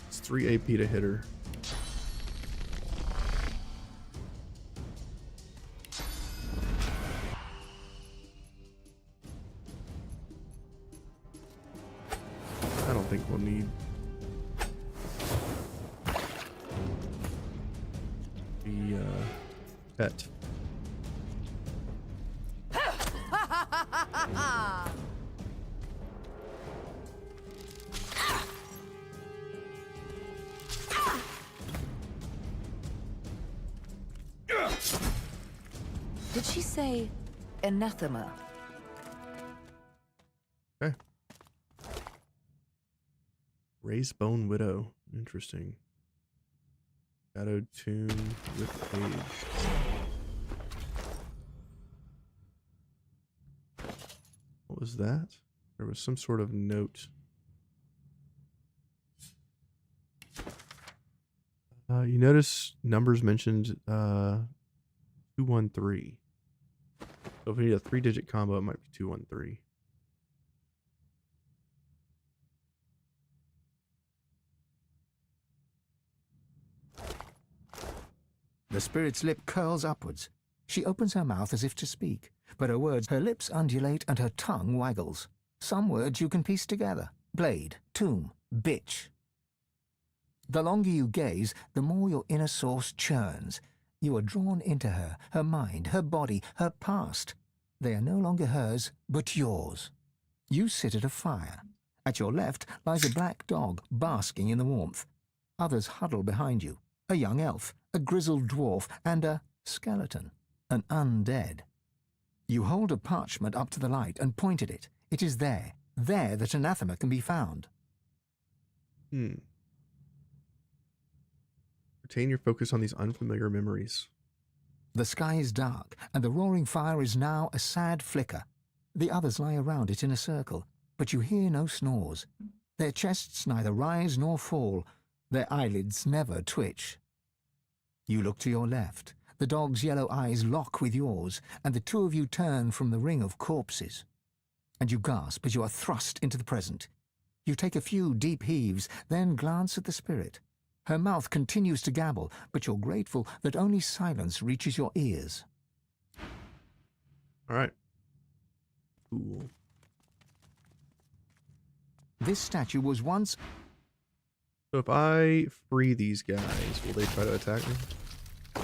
It's 3 AP to hit her. I don't think we'll need the pet. Did she say anathema? Okay. Raise Bone Widow. Interesting. Shadowed Tomb with Age. What was that? There was some sort of note. You notice numbers mentioned 213. So if we need a 3-digit combo, it might be 213. The spirit's lip curls upwards. She opens her mouth as if to speak, but her lips undulate and her tongue waggles. Some words you can piece together. Blade, tomb, bitch. The longer you gaze, the more your inner source churns. You are drawn into her, her mind, her body, her past. They are no longer hers, but yours. You sit at a fire. At your left lies a black dog, basking in the warmth. Others huddle behind you. A young elf, a grizzled dwarf, and a skeleton, an undead. You hold a parchment up to the light and point at it. It is there that anathema can be found. Retain your focus on these unfamiliar memories. The sky is dark, and the roaring fire is now a sad flicker. The others lie around it in a circle, but you hear no snores. Their chests neither rise nor fall. Their eyelids never twitch. You look to your left. The dog's yellow eyes lock with yours, and the two of you turn from the ring of corpses. And you gasp as you are thrust into the present. You take a few deep heaves, then glance at the spirit. Her mouth continues to gabble, but you're grateful that only silence reaches your ears. All right. Cool. This statue was once... So if I free these guys, will they try to attack me?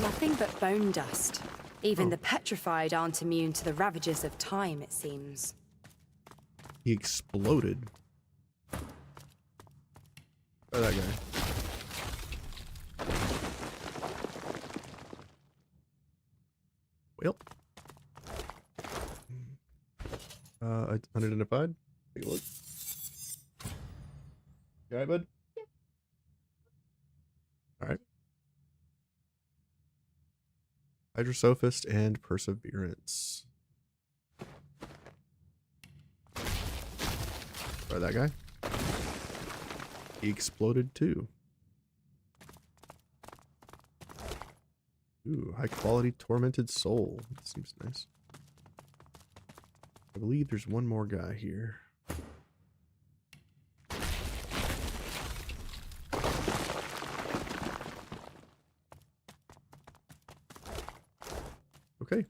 Nothing but bone dust. Even the petrified aren't immune to the ravages of time, it seems. He exploded. Try that guy. Well. Unidentified. Take a look. You alright, bud? Alright. Hydrosophist and Perseverance. Try that guy. He exploded too. Ooh, high quality tormented soul. That seems nice. I believe there's one more guy here. Okay.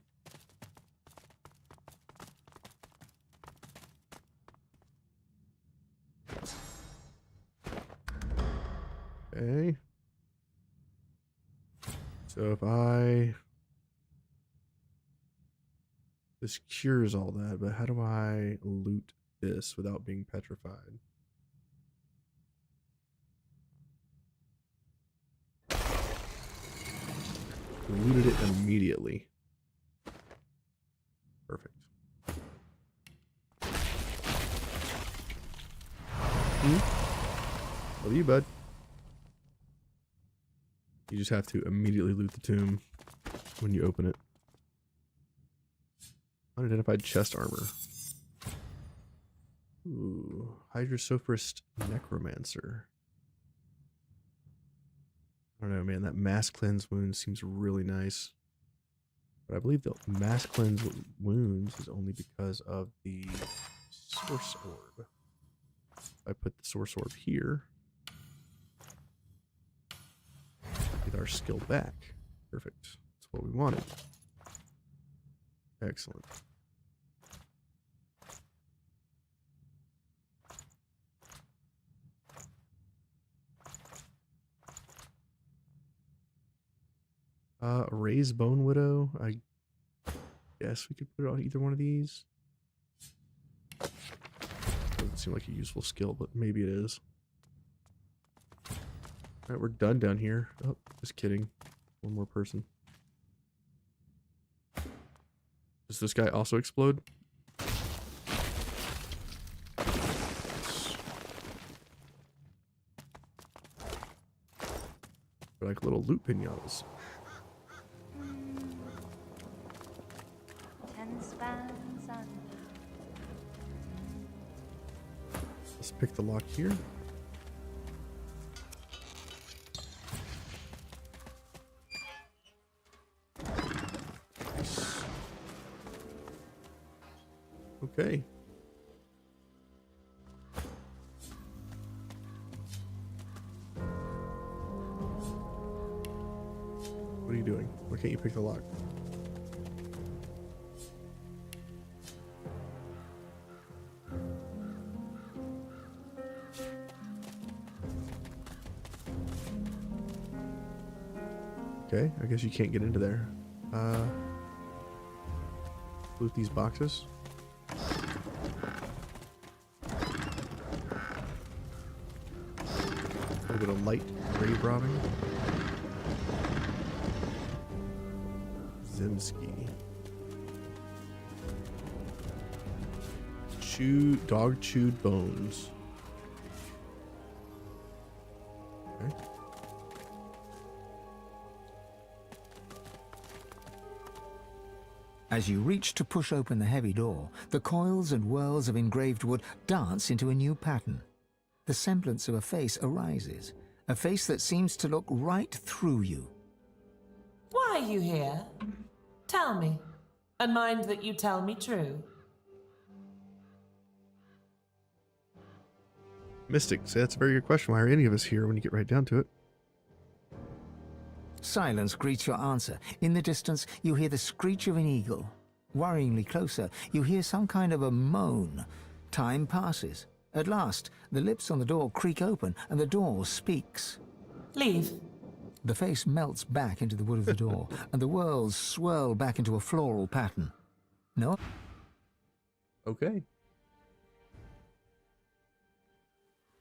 Okay. So if this cures all that, but how do I loot this without being petrified? Looted it immediately. Perfect. Love you, bud. You just have to immediately loot the tomb when you open it. Unidentified chest armor. Ooh, Hydrosophist Necromancer. I don't know, man. That mass cleanse wound seems really nice. But I believe the mass cleanse wounds is only because of the source orb. I put the source orb here. Get our skill back. Perfect. That's what we wanted. Excellent. Raise Bone Widow. I guess we could put it on either one of these. Doesn't seem like a useful skill, but maybe it is. Alright, we're done down here. Oh, just kidding. One more person. Does this guy also explode? They're like little loot pinatas. 10 spans under. Let's pick the lock here. Okay. What are you doing? Why can't you pick the lock? Okay, I guess you can't get into there. Loot these boxes. A little bit of light grave robbing. Zemski. Dog chewed bones. Okay. As you reach to push open the heavy door, the coils and whirls of engraved wood dance into a new pattern. The semblance of a face arises, a face that seems to look right through you. Why are you here? Tell me, and mind that you tell me true. Mystic, so that's a very good question. Why are any of us here when you get right down to it? Silence greets your answer. In the distance, you hear the screech of an eagle. Worryingly closer, you hear some kind of a moan. Time passes. At last, the lips on the door creak open and the door speaks. Leave. The face melts back into the wood of the door, and the whorls swirl back into a floral pattern. No. Okay.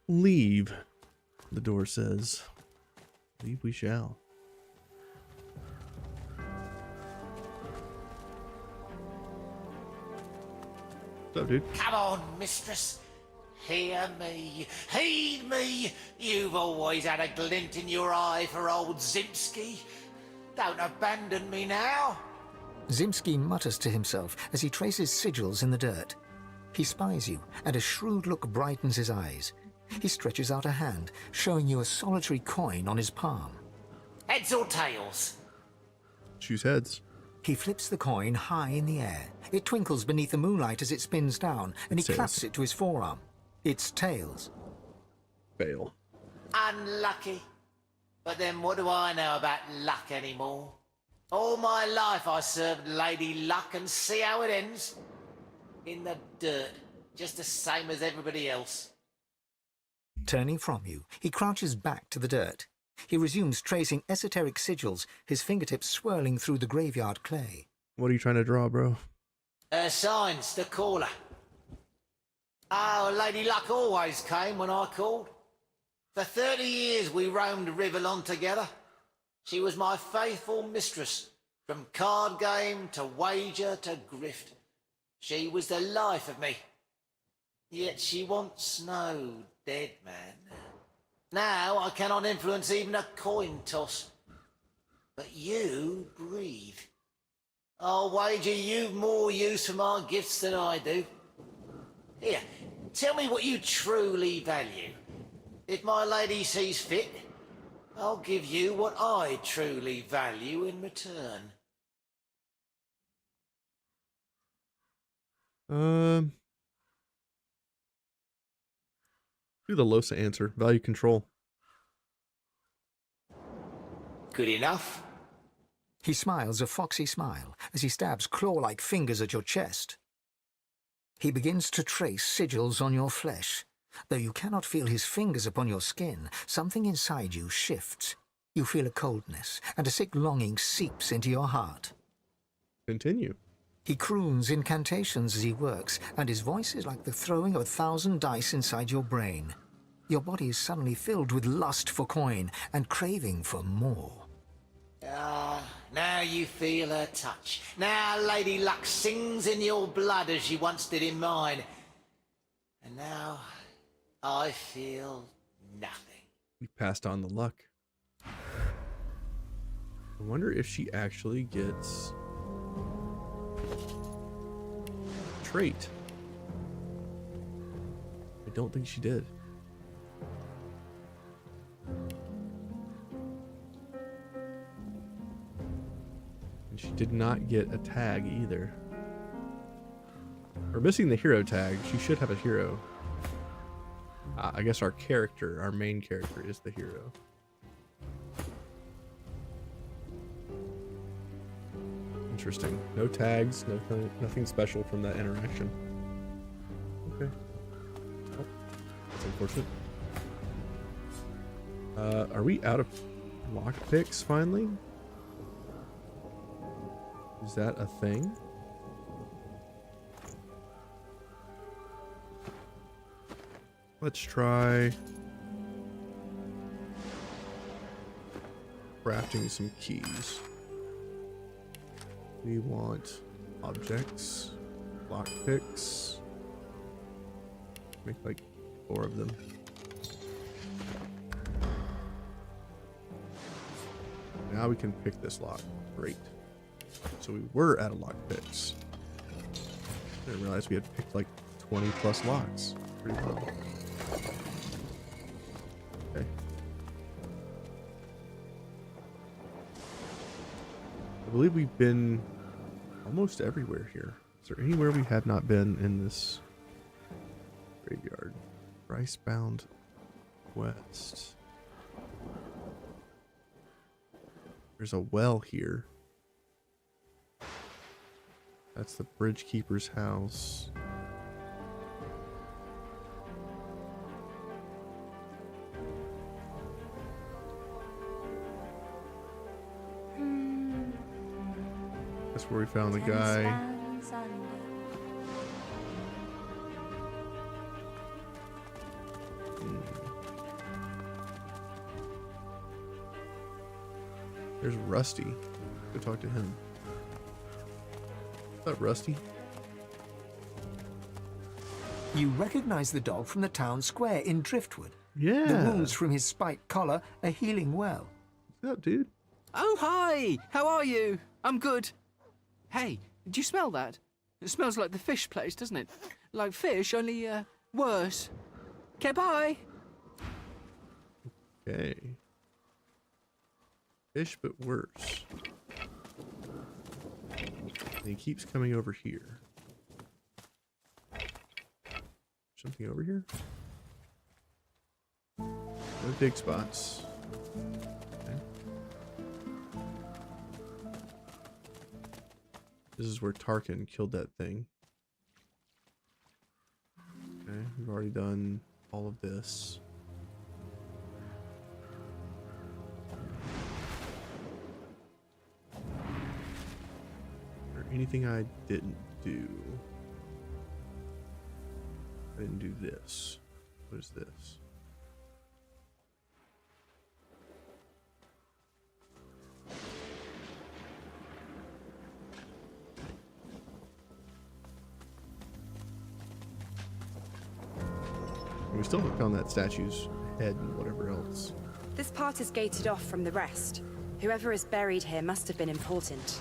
Leave, the door says. Leave we shall. What's up, dude? Come on, mistress. Hear me, heed me. You've always had a glint in your eye for old Zimski. Don't abandon me now. Zimski mutters to himself as he traces sigils in the dirt. He spies you, and a shrewd look brightens his eyes. He stretches out a hand, showing you a solitary coin on his palm. Heads or tails? Choose heads. He flips the coin high in the air. It twinkles beneath the moonlight as it spins down, and he claps it to his forearm. It's tails. Fail. Unlucky. But then what do I know about luck anymore? All my life I served Lady Luck, and see how it ends. In the dirt, just the same as everybody else. Turning from you, he crouches back to the dirt. He resumes tracing esoteric sigils, his fingertips swirling through the graveyard clay. What are you trying to draw, bro? Signs to call her. Oh, Lady Luck always came when I called. For 30 years we roamed Riverlon together. She was my faithful mistress, from card game to wager to grift. She was the life of me. Yet she wants no dead man. Now I cannot influence even a coin toss. But you breathe. I'll wager you've more use for my gifts than I do. Here, tell me what you truly value. If my lady sees fit, I'll give you what I truly value in return. Do the Losa answer. Value control. Good enough. He smiles a foxy smile as he stabs claw-like fingers at your chest. He begins to trace sigils on your flesh. Though you cannot feel his fingers upon your skin, something inside you shifts. You feel a coldness, and a sick longing seeps into your heart. Continue. He croons incantations as he works, and his voice is like the throwing of 1,000 dice inside your brain. Your body is suddenly filled with lust for coin and craving for more. Ah, now you feel her touch. Now Lady Luck sings in your blood as she once did in mine. And now I feel nothing. We passed on the luck. I wonder if she actually gets a trait. I don't think she did. And she did not get a tag either. We're missing the hero tag. She should have a hero. I guess our character, our main character, is the hero. Interesting. No tags, nothing special from that interaction. Okay. Oh, that's unfortunate. Are we out of lockpicks finally? Is that a thing? Let's try crafting some keys. We want objects, lockpicks. Make like 4 of them. Now we can pick this lock. Great. So we were out of lockpicks. I didn't realize we had picked like 20 plus locks. Pretty well. Okay. I believe we've been almost everywhere here. Is there anywhere we have not been in this graveyard? Ricebound West. There's a well here. That's the bridge keeper's house. That's where we found the 10 guy. spans under. There's Rusty. Go talk to him. What's up, Rusty? You recognize the dog from the town square in Driftwood. Yeah. The wounds from his spiked collar are healing well. What's up, dude? Oh, hi! How are you? I'm good. Hey, do you smell that? It smells like the fish place, doesn't it? Like fish, only, worse. Okay, bye! Okay. Fish, but worse. And he keeps coming over here. Something over here? No dig spots. Okay. This is where Tarkin killed that thing. Okay, we've already done all of this. Anything I didn't do? I didn't do this. What is this? We still haven't found that statue's head and whatever else. This part is gated off from the rest. Whoever is buried here must have been important.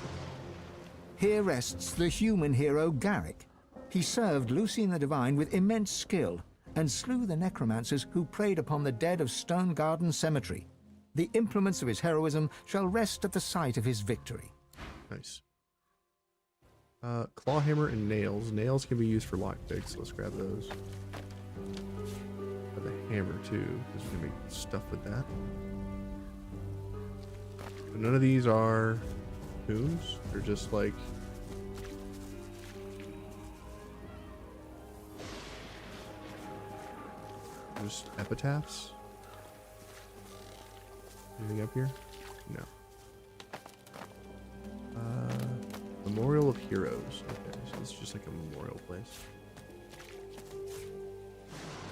Here rests the human hero Garrick. He served Lucian the Divine with immense skill and slew the necromancers who preyed upon the dead of Stone Garden Cemetery. The implements of his heroism shall rest at the site of his victory. Nice. Claw hammer and nails. Nails can be used for lockpicks, so let's grab those. Grab the hammer too, because we can make stuff with that. But none of these are tombs. They're just like just epitaphs. Anything up here? No. Memorial of Heroes. Okay, so it's just like a memorial place.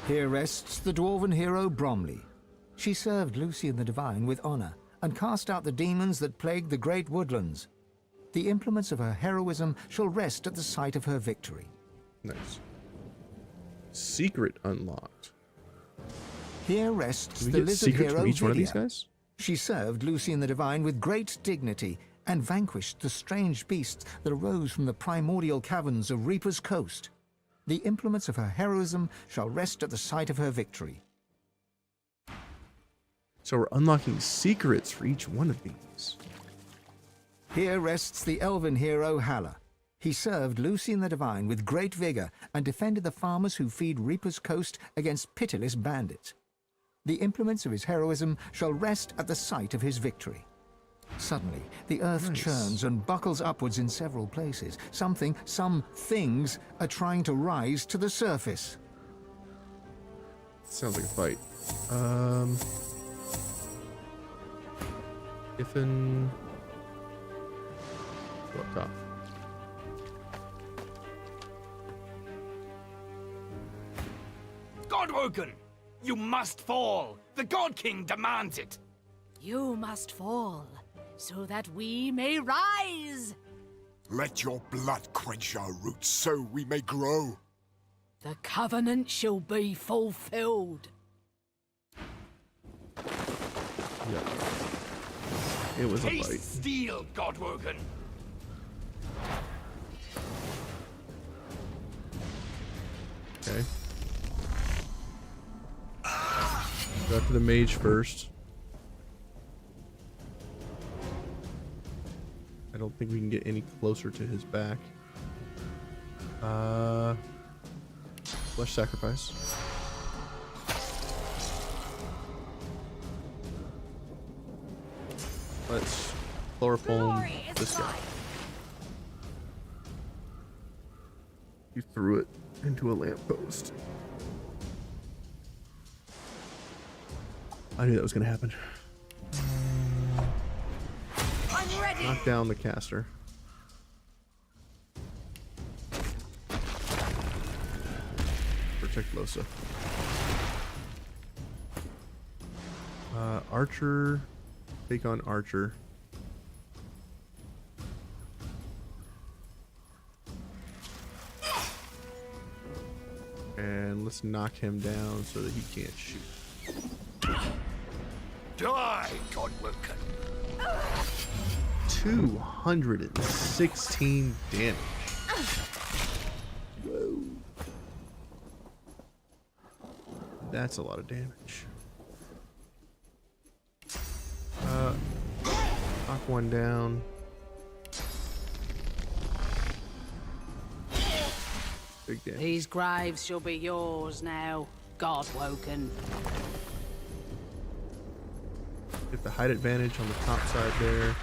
Here rests the dwarven hero Bromley. She served Lucian the Divine with honor and cast out the demons that plagued the great woodlands. The implements of her heroism shall rest at the site of her victory. Nice. Secret unlocked. Here rests Do we the get lizard secrets hero from each one of these Vidya. guys? She served Lucian the Divine with great dignity and vanquished the strange beasts that arose from the primordial caverns of Reaper's Coast. The implements of her heroism shall rest at the site of her victory. So we're unlocking secrets for each one of these. Here rests the elven hero Halla. He served Lucian the Divine with great vigor and defended the farmers who feed Reaper's Coast against pitiless bandits. The implements of his heroism shall rest at the site of his victory. Suddenly, the earth churns and buckles upwards in several places. Some things are trying to rise to the surface. Sounds like a fight. Giffen. Go up top. Godwoken! You must fall! The God King demands it! You must fall, so that we may rise! Let your blood quench our roots so we may grow. The covenant shall be fulfilled. Yeah. It was a Taste fight. steel, Godwoken! Okay. Go after the mage first. I don't think we can get any closer to his back. Flesh sacrifice. Let's chloroform this guy. You threw it into a lamppost. I knew that was going to happen. I'm ready. Knock down the caster. Protect Losa. Archer. Take on Archer. And let's knock him down so that he can't shoot. Die, Godwilkin. 216 damage. Whoa. That's a lot of damage. Knock one down. Big damage. These graves shall be yours now, Godwoken. Get the height advantage on the top side there.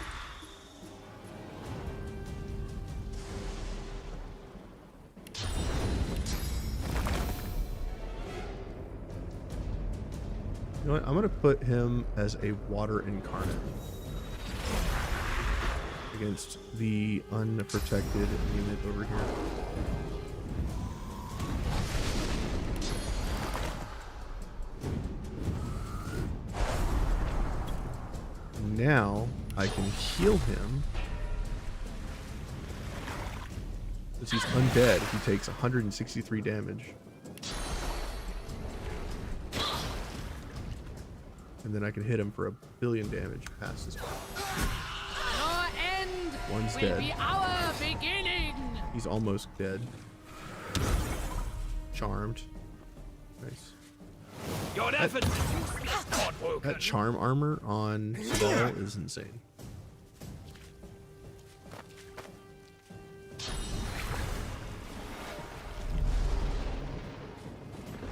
You know what? I'm going to put him as a water incarnate against the unprotected unit over here. Now I can heal him. Since he's undead, he takes 163 damage. And then I can hit him for 1 billion damage past his. Your end One's will dead. be our beginning. He's almost dead. Charmed. Nice. Your effort. That charm armor on Sabal is insane.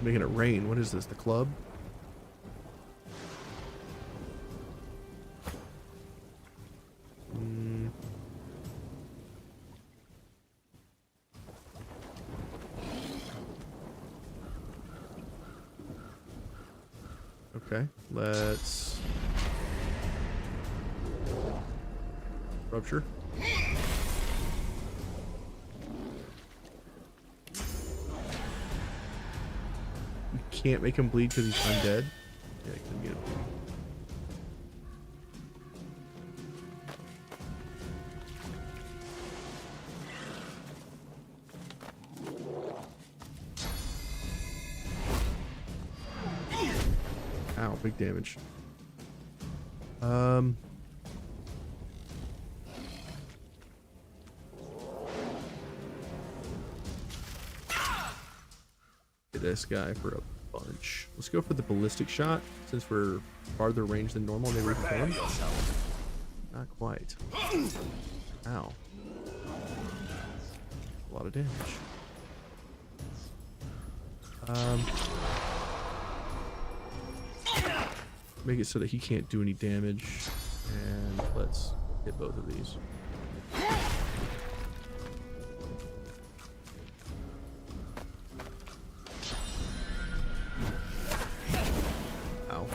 Making it rain. What is this? The club? Okay, let's rupture. You can't make him bleed because he's undead. Yeah, I can get him. Ow, big damage. Get this guy for a bunch. Let's go for the ballistic shot since we're farther range than normal. Maybe we can kill him. Not quite. Ow. A lot of damage. Make it so that he can't do any damage, and let's hit both of these. Ow.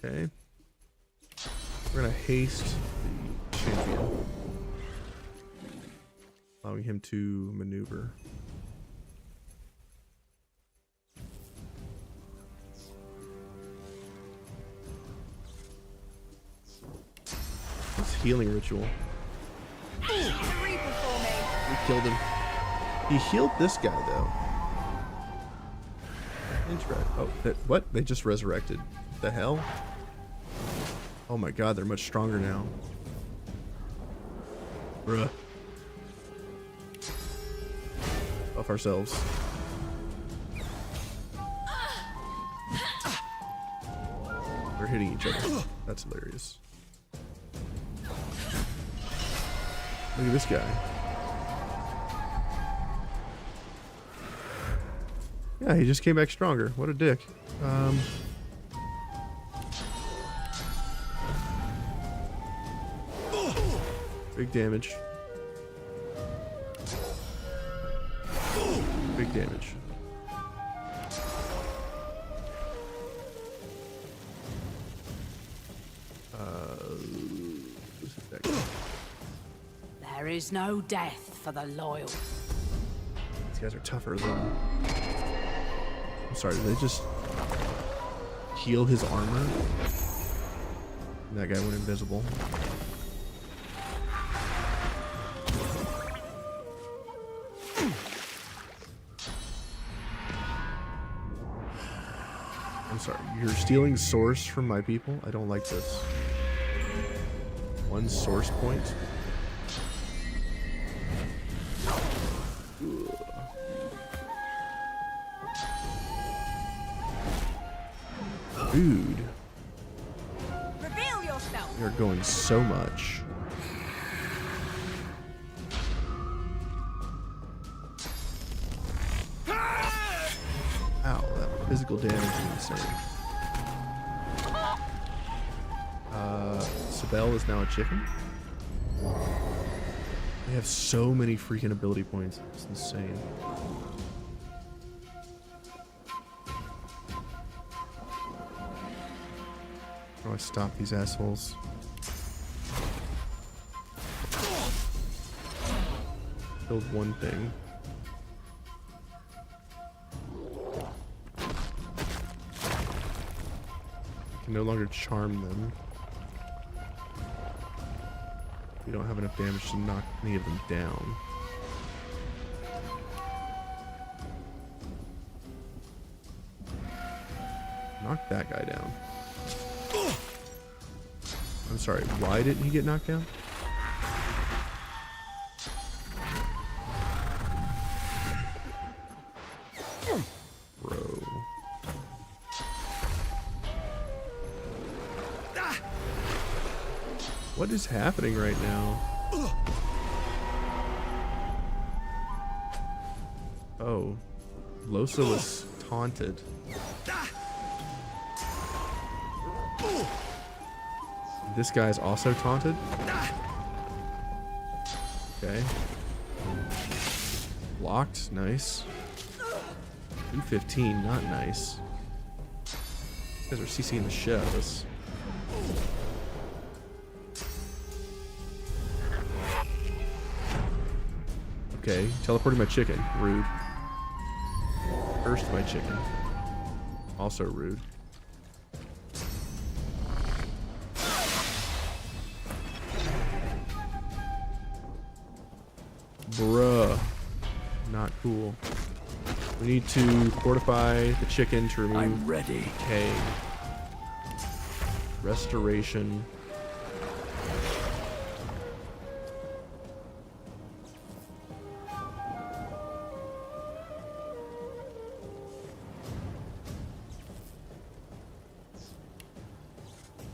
Okay. We're gonna haste the champion, allowing him to maneuver. This healing ritual. We killed him. He healed this guy though. Interesting. Oh, what? They just resurrected. The hell? Oh my god, they're much stronger now. Bruh. Buff ourselves. They're hitting each other. That's hilarious. Look at this guy. Yeah, he just came back stronger. What a dick. Big damage. Big damage. There is no death for the loyal. These guys are tougher than... I'm sorry, did they just heal his armor? And that guy went invisible. I'm sorry, you're stealing source from my people? I don't like this. 1 source point? Ugh. Dude. Reveal yourself. You're going so much. Ow, that physical damage is insane. Sibel is now a chicken? They have so many freaking ability points. It's insane. How do I stop these assholes? Killed one thing. I can no longer charm them. We don't have enough damage to knock any of them down. Knock that guy down. I'm sorry, why didn't he get knocked down? Bro. What is happening right now? Oh. Losa was taunted. This guy's also taunted? Okay. Blocked, nice. 215, not nice. These guys are CCing the shit out of us. Okay, teleporting my chicken. Rude. Cursed my chicken. Also rude. Bruh. Not cool. We need to fortify the chicken to remove I'm ready. decay. Restoration.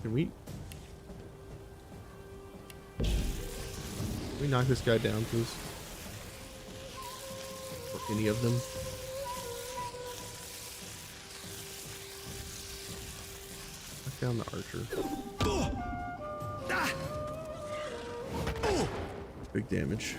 Can we knock this guy down, please? Or any of them? Knock down the archer. Big damage.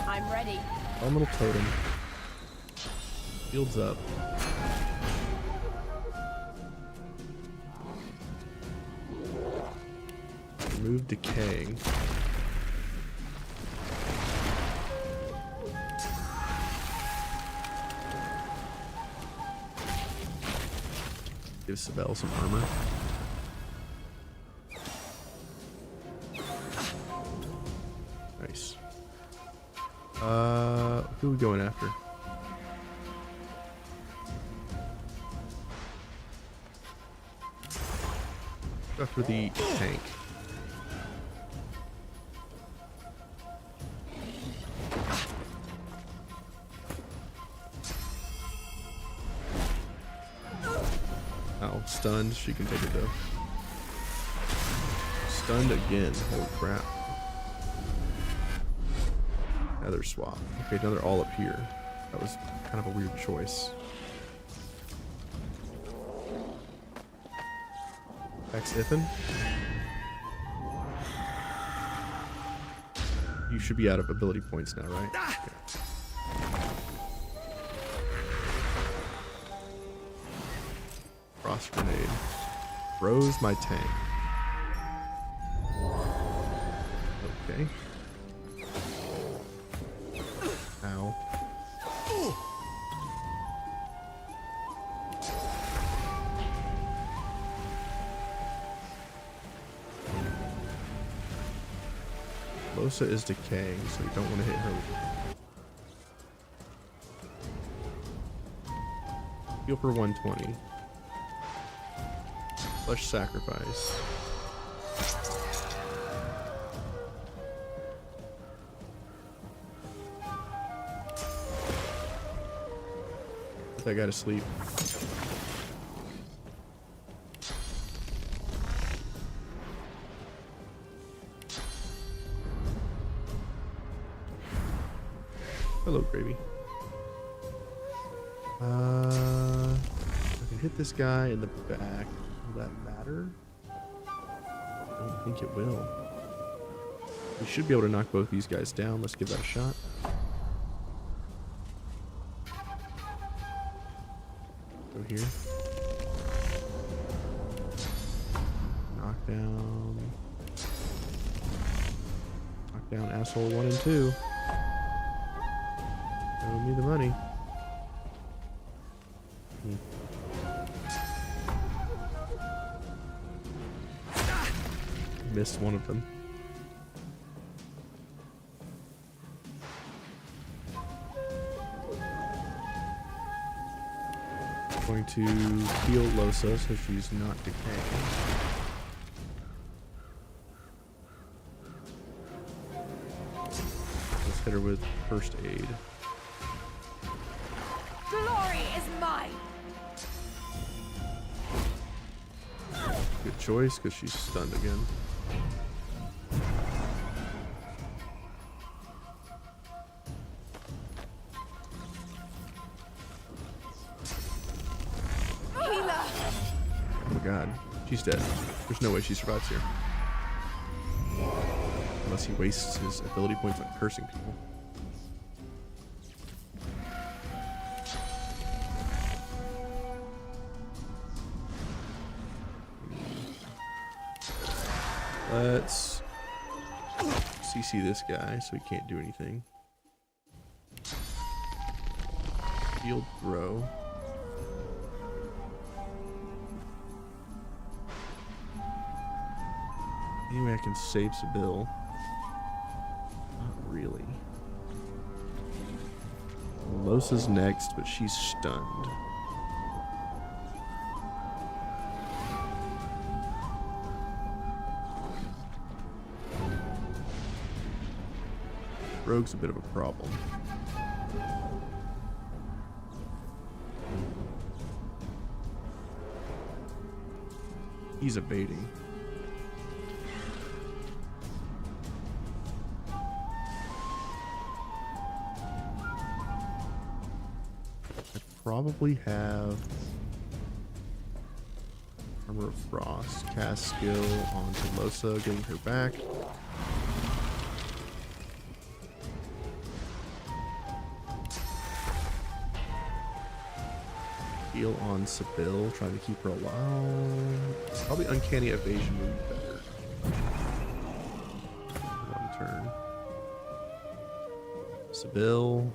I'm ready. Elemental totem. Shields up. Remove decaying. Give Sibel some armor. Nice. Who are we going after? After the tank. Oh, stunned. She can take it though. Stunned again. Holy crap. Another swap. Okay, now they're all up here. That was kind of a weird choice. Ex Ithan. You should be out of ability points now, right? Yeah. Frost grenade. Froze my tank. Okay. Ow. Losa is decaying, so you don't want to hit her. Heal for 120. Flesh sacrifice. Put that guy to sleep. Hello, Gravy. I can hit this guy in the back. Will that matter? I don't think it will. We should be able to knock both these guys down. Let's give that a shot. Go here. Knock down. Knock down asshole 1 and 2. Show me the money. Missed one of them. Going to heal Losa so she's not decaying. Let's hit her with first aid. Glory is mine. Good choice, because she's stunned again. Oh my god, she's dead. There's no way she survives here. Unless he wastes his ability points on cursing people. Let's CC this guy so he can't do anything. Field throw. Anyway, I can save Sybil. Not really. Losa's next, but she's stunned. Rogue's a bit of a problem. He's evading. I probably have Armor of Frost, cast skill onto Losa, getting her back. Heal on Sybil, trying to keep her alive. Probably Uncanny Evasion would be better. One turn. Sybil.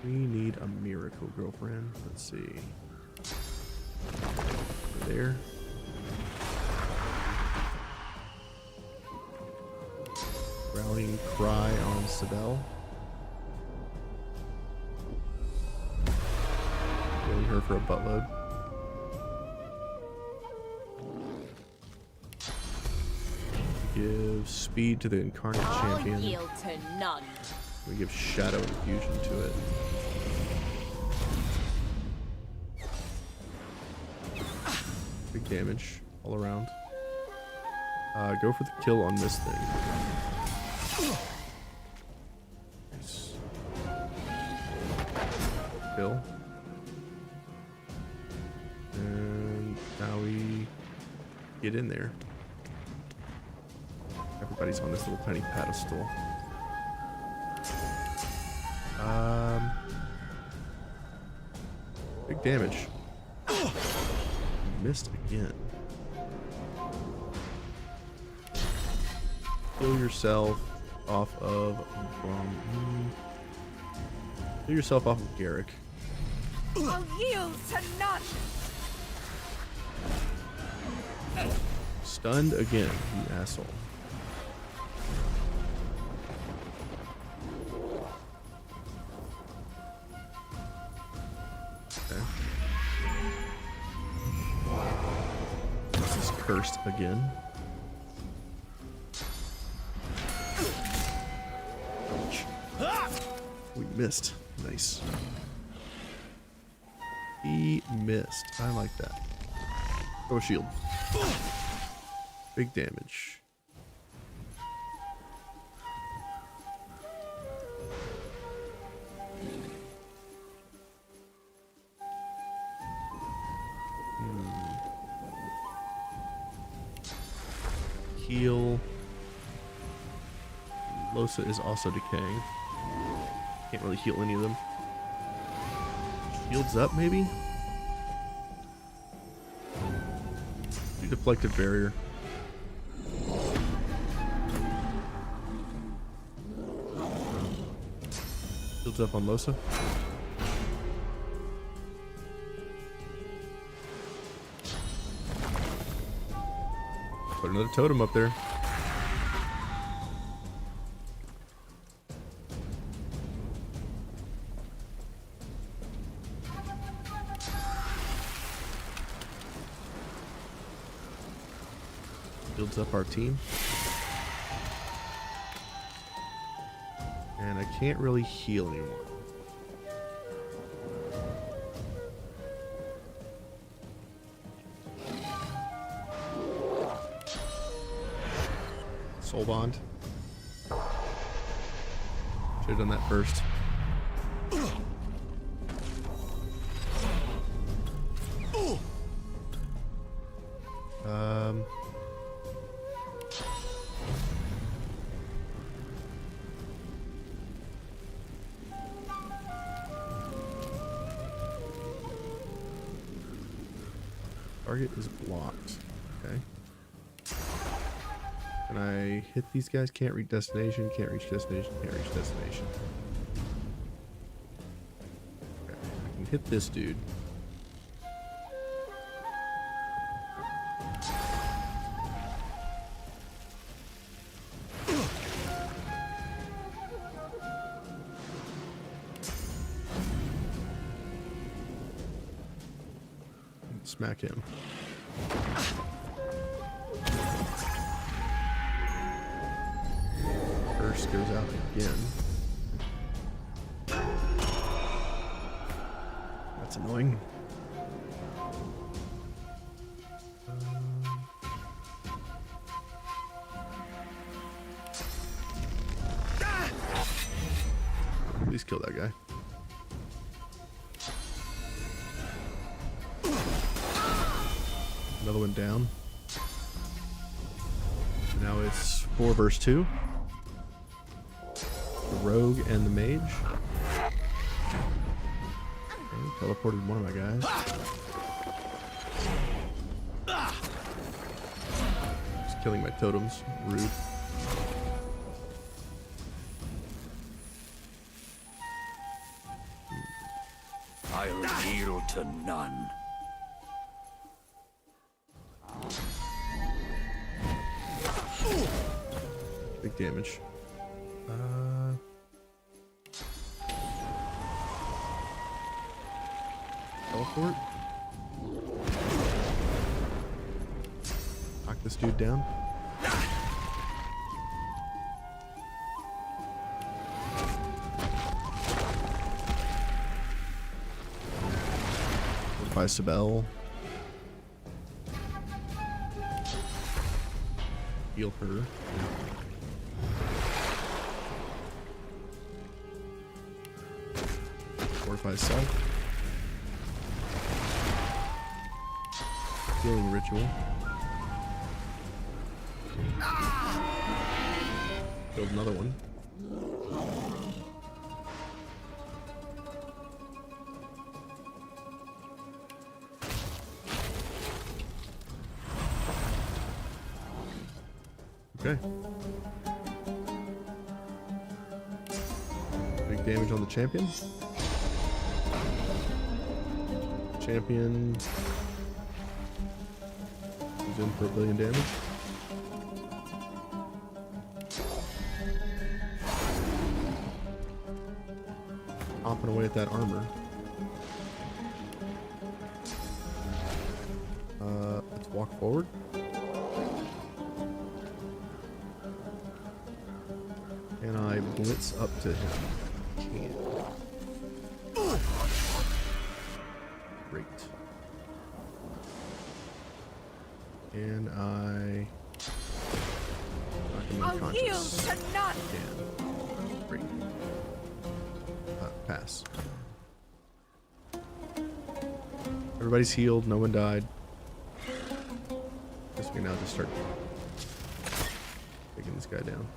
We need a miracle, girlfriend. Let's see. Over there. Rallying Cry on Sybil. Healing her for a buttload. Give speed to the Incarnate Champion. I'll yield to none. We give Shadow Infusion to it. Big damage all around. Go for the kill on this thing. Nice. Kill. And now we get in there. Have her But he's on this little tiny pedestal. Big damage. Missed again. Heal yourself off of heal yourself off of Garrick. I'll yield to none. Stunned again, you asshole. Okay. This is cursed again. We missed. Nice. He missed. I like that. Throw a shield. Big damage. Heal. Losa is also decaying. Can't really heal any of them. Shields up, maybe? Do deflective barrier. Shields up on Losa. Put another totem up there. Builds up our team. And I can't really heal anymore. Soul bond. Should have done that first. Target is blocked. Okay. Can I hit these guys? Can't reach destination, can't reach destination, can't reach destination. Okay. I can hit this dude. Smack him. Curse goes out again. That's annoying. Please kill that guy. Another one down. Now it's 4 versus 2. The rogue and the mage. Okay, teleported one of my guys. Just killing my totems. Rude. I'll yield to none. Big damage. Teleport. Knock this dude down. By Sibel. Heal her. Fortify self. Healing ritual. Build another one. Okay. Big damage on the champion. Champion is in for 1 billion damage. Hopping away at that armor. Let's walk forward. Can I blitz up to him? Can. Great. Can I knock him unconscious? Can. Great. Pass. Everybody's healed. No one died. Guess we can now just start taking this guy down.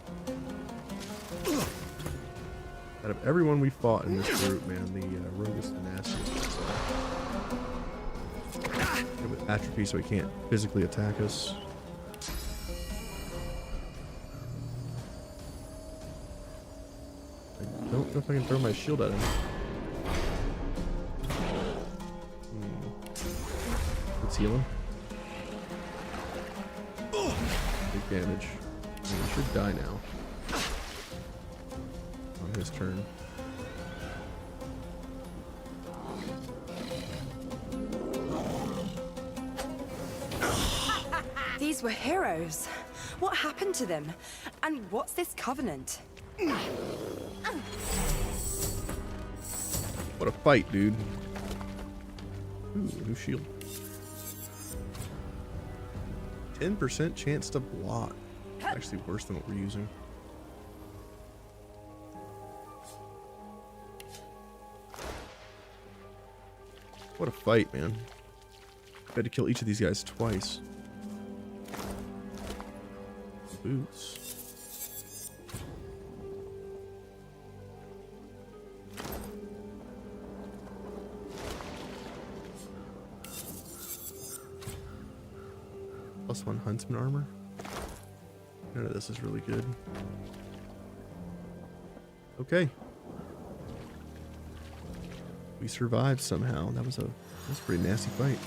Out of everyone we fought in this group, man, the rogue is the nastiest. With atrophy, so he can't physically attack us. I don't know if I can throw my shield at him. Let's heal him. Big damage. He should die now. On his turn. These were heroes. What happened to them? And what's this covenant? What a fight, dude. Ooh, new shield. 10% chance to block. Actually worse than what we're using. What a fight, man. I had to kill each of these guys twice. Boots. +1 huntsman armor. None of this is really good. Okay. We survived somehow. That was a pretty nasty fight.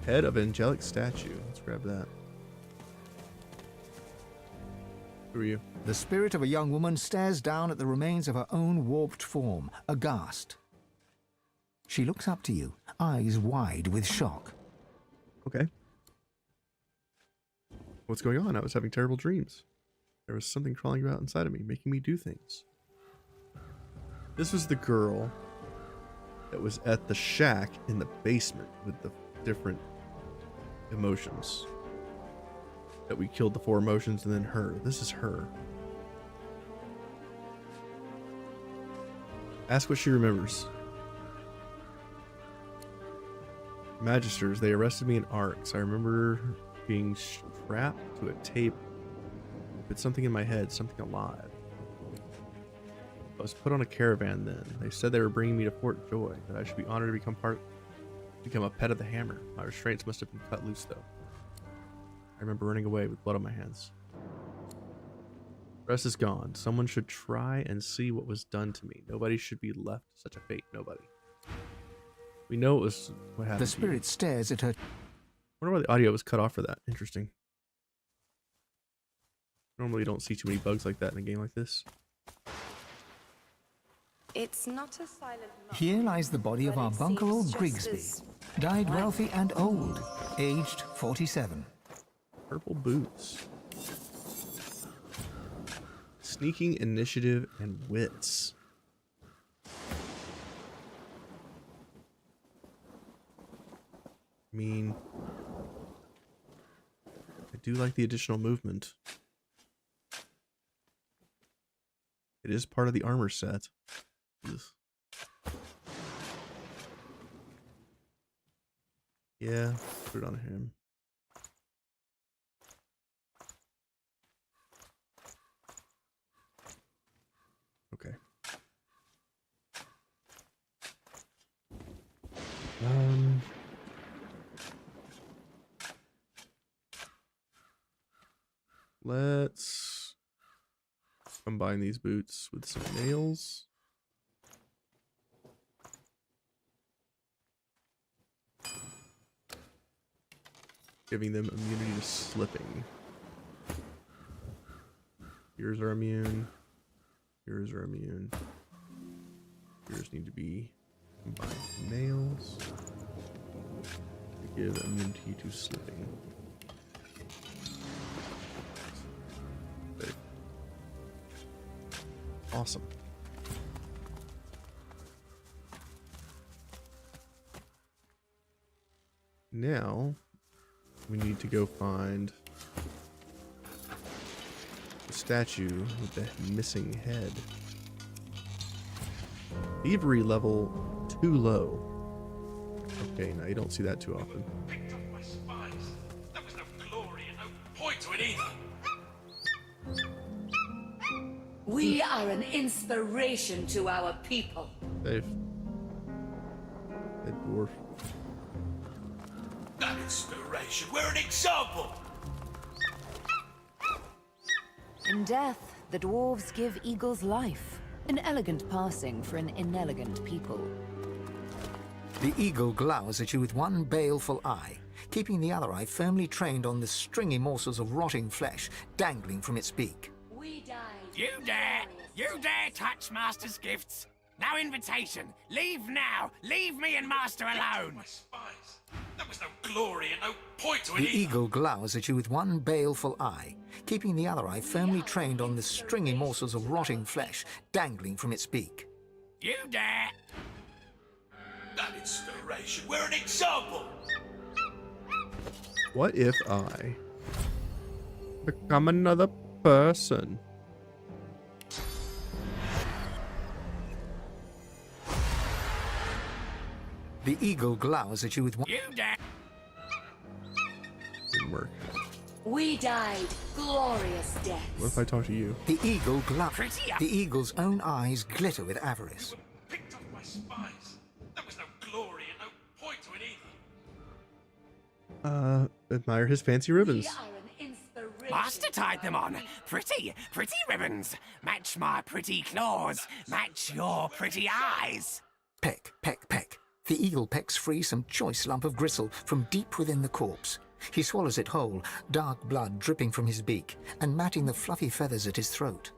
Head of angelic statue. Let's grab that. Who are you? The spirit of a young woman stares down at the remains of her own warped form, aghast. She looks up to you, eyes wide with shock. Okay. What's going on? I was having terrible dreams. There was something crawling about inside of me, making me do things. This was the girl that was at the shack in the basement with the different emotions. That we killed the 4 emotions and then her. This is her. Ask what she remembers. Magisters, they arrested me in Arx. I remember being strapped to a table with something in my head, something alive. I was put on a caravan then. They said they were bringing me to Fort Joy, that I should be honored to become a pet of the hammer. My restraints must have been cut loose though. I remember running away with blood on my hands. The rest is gone. Someone should try and see what was done to me. Nobody should be left to such a fate. Nobody. We know it was what happened. The spirit stares at her. I wonder why the audio was cut off for that. Interesting. Normally you don't see too many bugs like that in a game like this. It's not a silent mob. Here lies the body of our bunker old just Grigsby, as died wealthy and old, aged 47. Purple boots. Sneaking, initiative, and wits. I mean, I do like the additional movement. It is part of the armor set. Ugh. Yeah, put it on him. Let's combine these boots with some nails. Giving them immunity to slipping. Yours are immune. Yours are immune. Yours need to be combined with nails to give immunity to slipping. Okay. Awesome. Now we need to go find the statue with the missing head. Thievery level too low. Okay, now you don't see that too often. Picked up my spies. There was no glory and no point to it either. We are an inspiration to our people. Safe. Dead dwarf. That inspiration. We're an example. In death, the dwarves give eagles life. An elegant passing for an inelegant people. The eagle glowers at you with one baleful eye, keeping the other eye firmly trained on the stringy morsels of rotting flesh dangling from its beak. You dare touch Master's gifts? No invitation. Leave now. Leave me and Master alone. There was no glory and no point to it The either. eagle glowers at you with one baleful eye, keeping the other eye firmly trained on the stringy morsels of rotting flesh dangling from its beak. You dare. That inspiration. We're an example. What if I become another person? The eagle glowers at you with one... You dare. Didn't work. We died glorious deaths. What if I talk to you? The eagle glowers. The eagle's own eyes glitter with avarice. Picked up my spies. There was no glory and no point to it either. Admire his fancy ribbons. Master tied them on. Pretty ribbons. Match my pretty claws. Match your pretty eyes. Peck, peck, peck. The eagle pecks free some choice lump of gristle from deep within the corpse. He swallows it whole, dark blood dripping from his beak, and matting the fluffy feathers at his throat.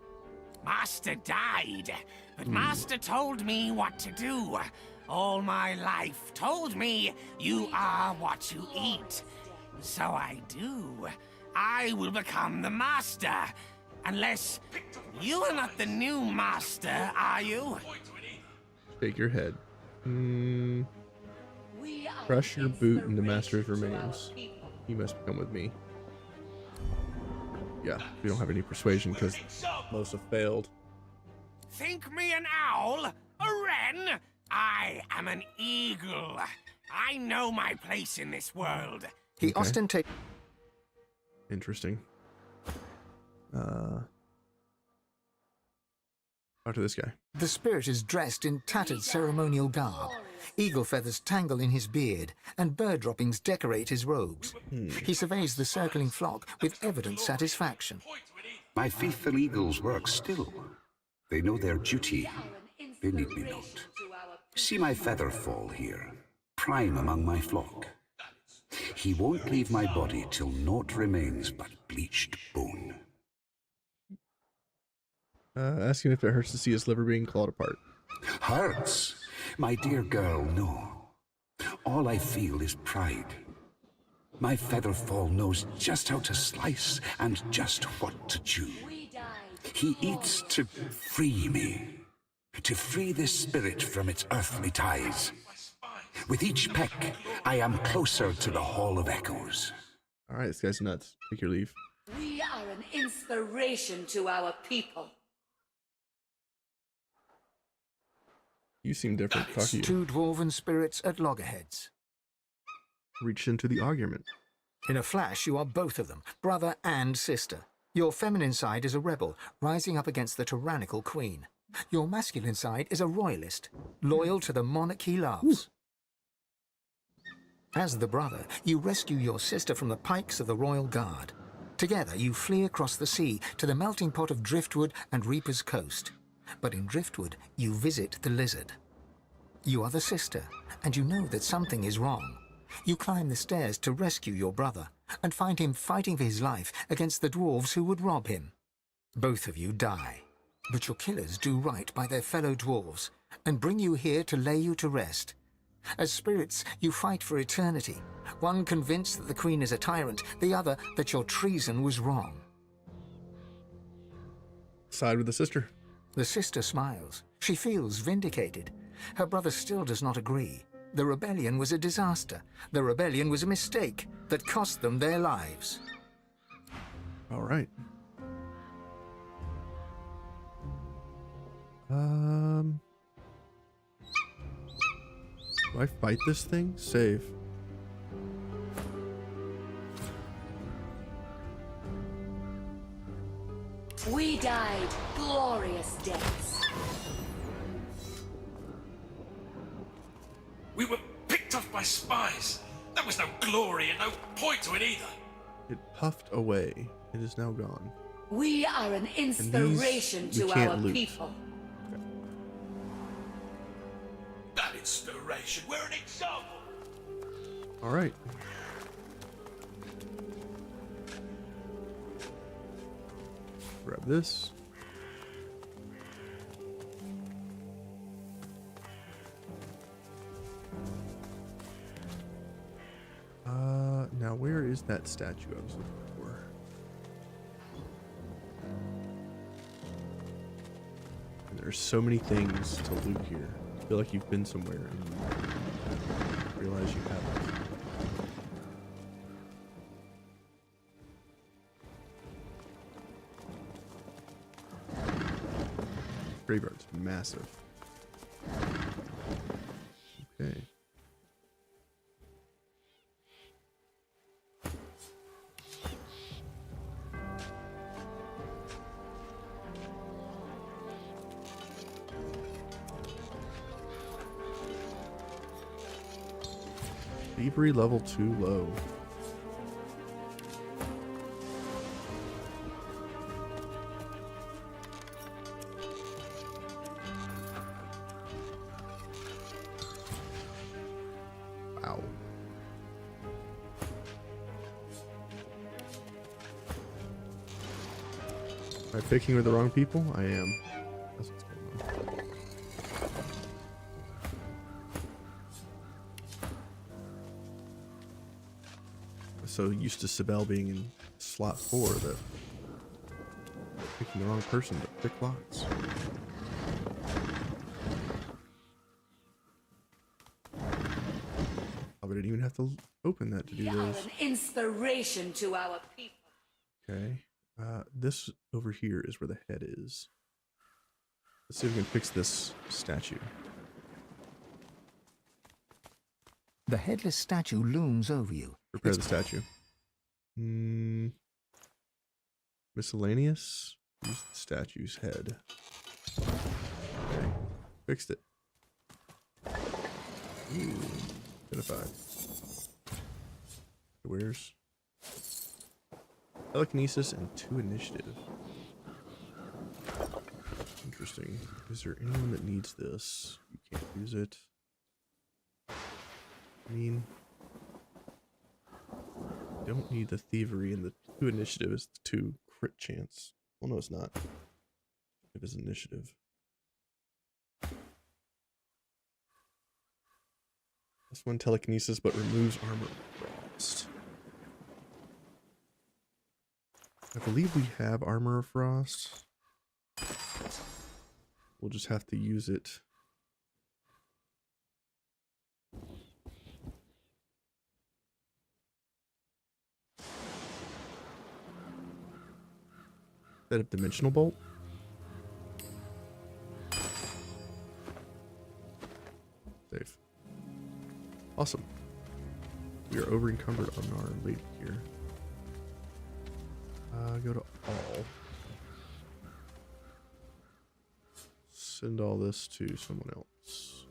Master died, but Master told me what to do. All my life told me you are what you eat. So I do. I will become the Master. Unless you are not the new Master, are you? Shake your head. Crush your boot into Master's remains. You must come with me. Yeah, we don't have any persuasion because most have failed. Think me an owl? A wren? I am an eagle. I know my place in this world. He ostentates... Interesting. Talk to this guy. The spirit is dressed in tattered ceremonial garb. Eagle feathers tangle in his beard, and bird droppings decorate his robes. He surveys the circling flock with evident satisfaction. My faithful eagles work still. They know their duty. They need me not. See my feather fall here, prime among my flock. He won't leave my body till naught remains but bleached bone. Asking if it hurts to see his liver being clawed apart. Hurts? My dear girl, no. All I feel is pride. My feather fall knows just how to slice and just what to chew. He eats to free me, to free this spirit from its earthly ties. With each peck, I am closer to the Hall of Echoes. All right, this guy's nuts. Take your leave. We are an inspiration to our people. You seem different. Talk to you. Two dwarven spirits at loggerheads. Reach into the argument. In a flash, you are both of them, brother and sister. Your feminine side is a rebel, rising up against the tyrannical queen. Your masculine side is a royalist, loyal to the monarch he loves. As the brother, you rescue your sister from the pikes of the royal guard. Together you flee across the sea to the melting pot of Driftwood and Reaper's Coast. But in Driftwood, you visit the lizard. You are the sister, and you know that something is wrong. You climb the stairs to rescue your brother, and find him fighting for his life against the dwarves who would rob him. Both of you die, but your killers do right by their fellow dwarves, and bring you here to lay you to rest. As spirits, you fight for eternity, one convinced that the Queen is a tyrant, the other that your treason was wrong. Side with the sister. The sister smiles. She feels vindicated. Her brother still does not agree. The rebellion was a disaster. The rebellion was a mistake that cost them their lives. All right. Do I fight this thing? Save. We died glorious deaths. We were picked off by spies. There was no glory and no point to it either. It puffed away. It is now gone. We are an inspiration to our people. That inspiration. We're an example. All right. Grab this. Now where is that statue I was looking for? And there's so many things to loot here. I feel like you've been somewhere and you realize you haven't. Graveyard's massive. Okay. Thievery level 2 low. Wow. Am I picking with the wrong people? I am. That's what's going on. So used to Sibel being in slot 4 that picking the wrong person to pick locks. I didn't even have to open that to do We are those. an inspiration to our people. Okay. This over here is where the head is. Let's see if we can fix this statue. The headless statue looms over you. Repair the statue. Miscellaneous. Use the statue's head. Okay. Fixed it. Ooh. Identified. Where's telekinesis and 2 initiative? Interesting. Is there anyone that needs this? You can't use it. I mean, don't need the thievery, and the 2 initiative is the 2 crit chance. Well, no, it's not. It is initiative. This one telekinesis, but removes armor frost. I believe we have armor of frost. We'll just have to use it. Instead of dimensional bolt. Safe. Awesome. We are over encumbered on our lady here. Go to all. Send all this to someone else.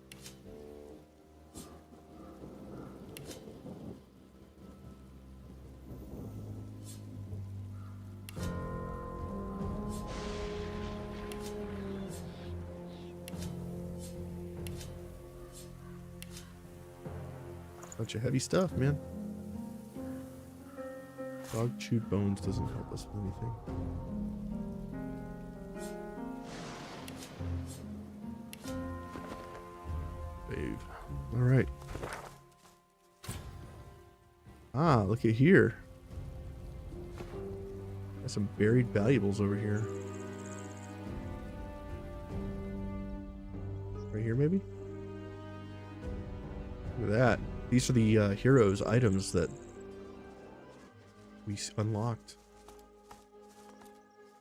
Bunch of heavy stuff, man. Dog chewed bones doesn't help us with anything. Save. Alright. Ah, look at here. Got some buried valuables over here. Right here, maybe? Look at that. These are the heroes' items that we unlocked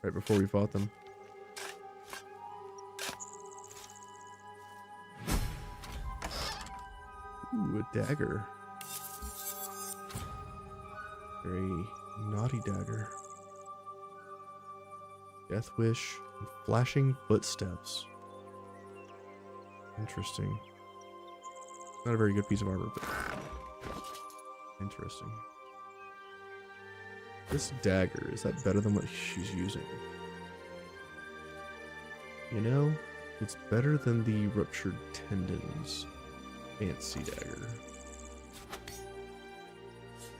right before we fought them. Ooh, a dagger. Very naughty dagger. Death wish and flashing footsteps. Interesting. Not a very good piece of armor, but interesting. This dagger, is that better than what she's using? You know, it's better than the ruptured tendons. Fancy dagger.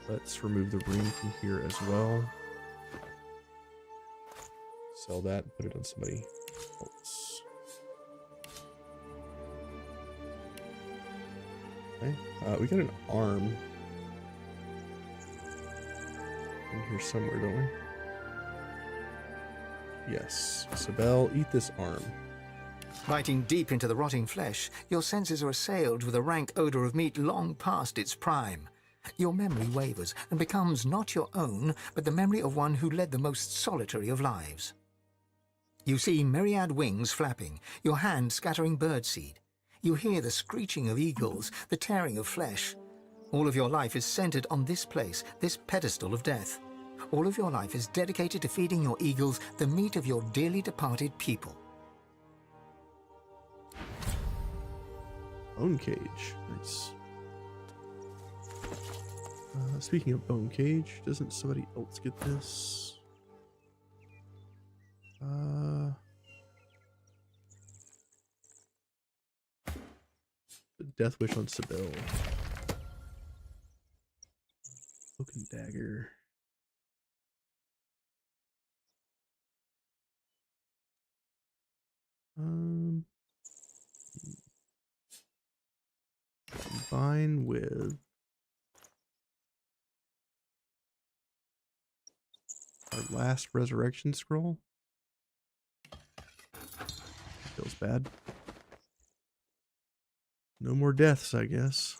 Let's remove the ring from here as well. Sell that and put it on somebody else. Okay. We got an arm in here somewhere, don't we? Yes. Sibel, eat this arm. Biting deep into the rotting flesh, your senses are assailed with a rank odor of meat long past its prime. Your memory wavers and becomes not your own, but the memory of one who led the most solitary of lives. You see myriad wings flapping, your hand scattering birdseed. You hear the screeching of eagles, the tearing of flesh. All of your life is centered on this place, this pedestal of death. All of your life is dedicated to feeding your eagles the meat of your dearly departed people. Bone cage. Nice. Speaking of bone cage, doesn't somebody else get this? The death wish on Sibel. Cloak and dagger. Combine with our last resurrection scroll. Feels bad. No more deaths, I guess.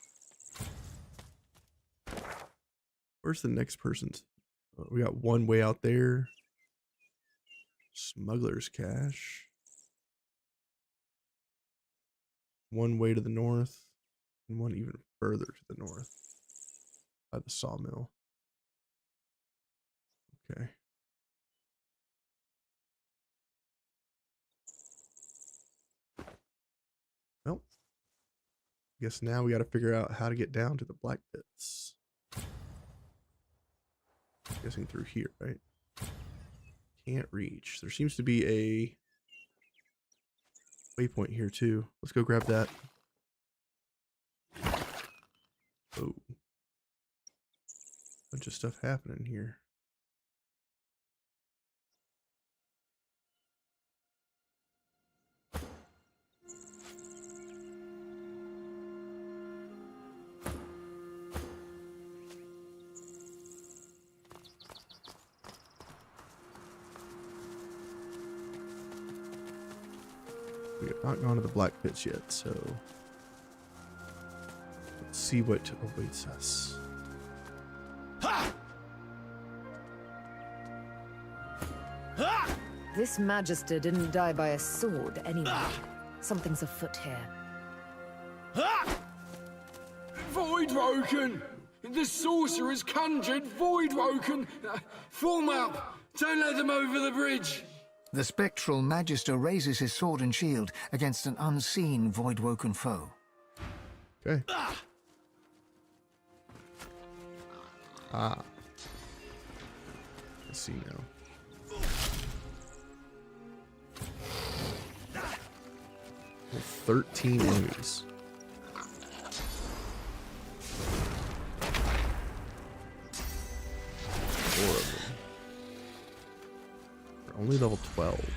Where's the next person's? We got one way out there. Smuggler's cache. One way to the north. And one even further to the north. By the sawmill. Okay. Well, I guess now we got to figure out how to get down to the black pits. Guessing through here, right? Can't reach. There seems to be a waypoint here too. Let's go grab that. Oh. Bunch of stuff happening here. We have not gone to the black pits yet, so let's see what awaits us. This Magister didn't die by a sword anyway. Something's afoot here. Voidwoken! The sorcerer's conjured Voidwoken! Form up! Don't let them over the bridge! The spectral Magister raises his sword and shield against an unseen Voidwoken foe. Okay. Ah. I see now. Well, 13 enemies. Only level 12.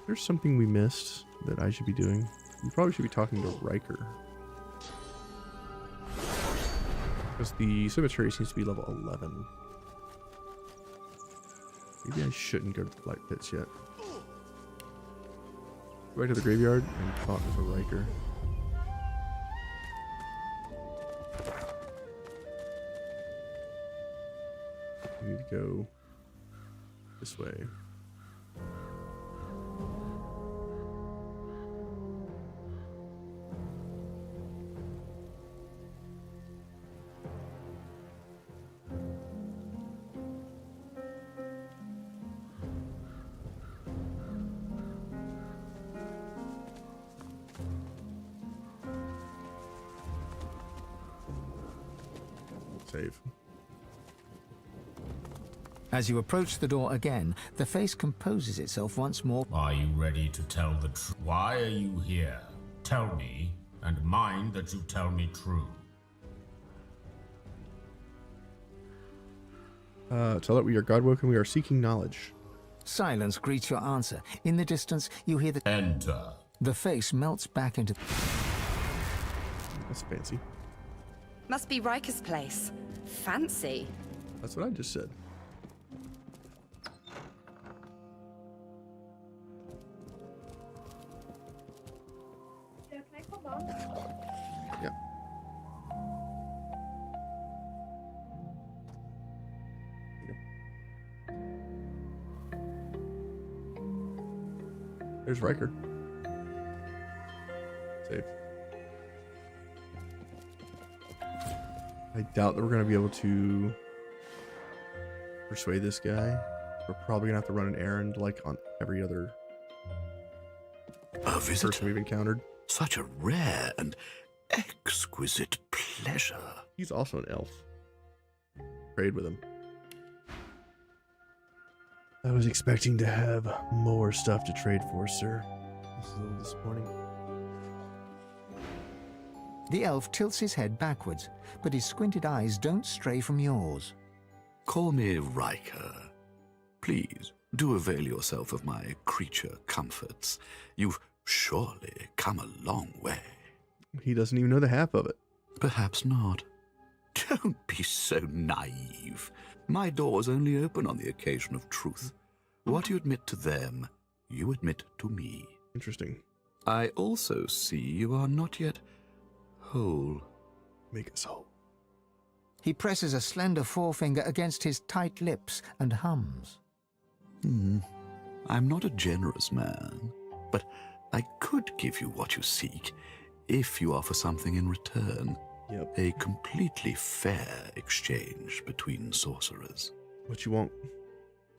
There's something we missed that I should be doing. We probably should be talking to Riker. Because the cemetery seems to be level 11. Maybe I shouldn't go to the Black Pits yet. Go back to the graveyard and talk to Riker. We need to go this way. Save. As you approach the door again, the face composes itself once more. Are you ready to tell the truth? Why are you here? Tell me, and mind that you tell me true. Tell it we are Godwoken, we are seeking knowledge. Silence greets your answer. In the distance, you hear the... Enter. The face melts back into... That's fancy. Must be Riker's place. Fancy. That's what I just said. Yeah. There's Riker. Save. I doubt that we're going to be able to persuade this guy. We're probably going to have to run an errand like on every other person we've encountered. Such a rare and exquisite pleasure. He's also an elf. Trade with him. I was expecting to have more stuff to trade for, sir. This is a little disappointing. The elf tilts his head backwards, but his squinted eyes don't stray from yours. Call me Riker. Please, do avail yourself of my creature comforts. You've surely come a long way. He doesn't even know the half of it. Perhaps not. Don't be so naive. My doors only open on the occasion of truth. What you admit to them, you admit to me. Interesting. I also see you are not yet whole. Make us whole. He presses a slender forefinger against his tight lips and hums. I'm not a generous man, but I could give you what you seek if you offer something in return. Yep. A completely fair exchange between sorcerers. What you want?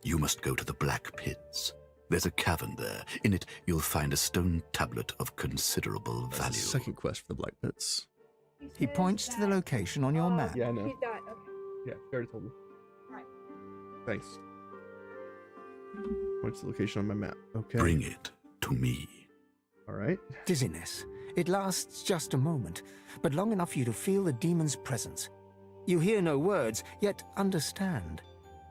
You must go to the Black Pits. There's a cavern there. In it, you'll find a stone tablet of considerable value. That's the second quest for the Black Pits. He points to the location on your map. Yeah, I know. He's died. Okay. Yeah, you already told me. Right. Thanks. Points to the location on my map. Okay. Bring it to me. All right. Dizziness. It lasts just a moment, but long enough for you to feel the demon's presence. You hear no words, yet understand.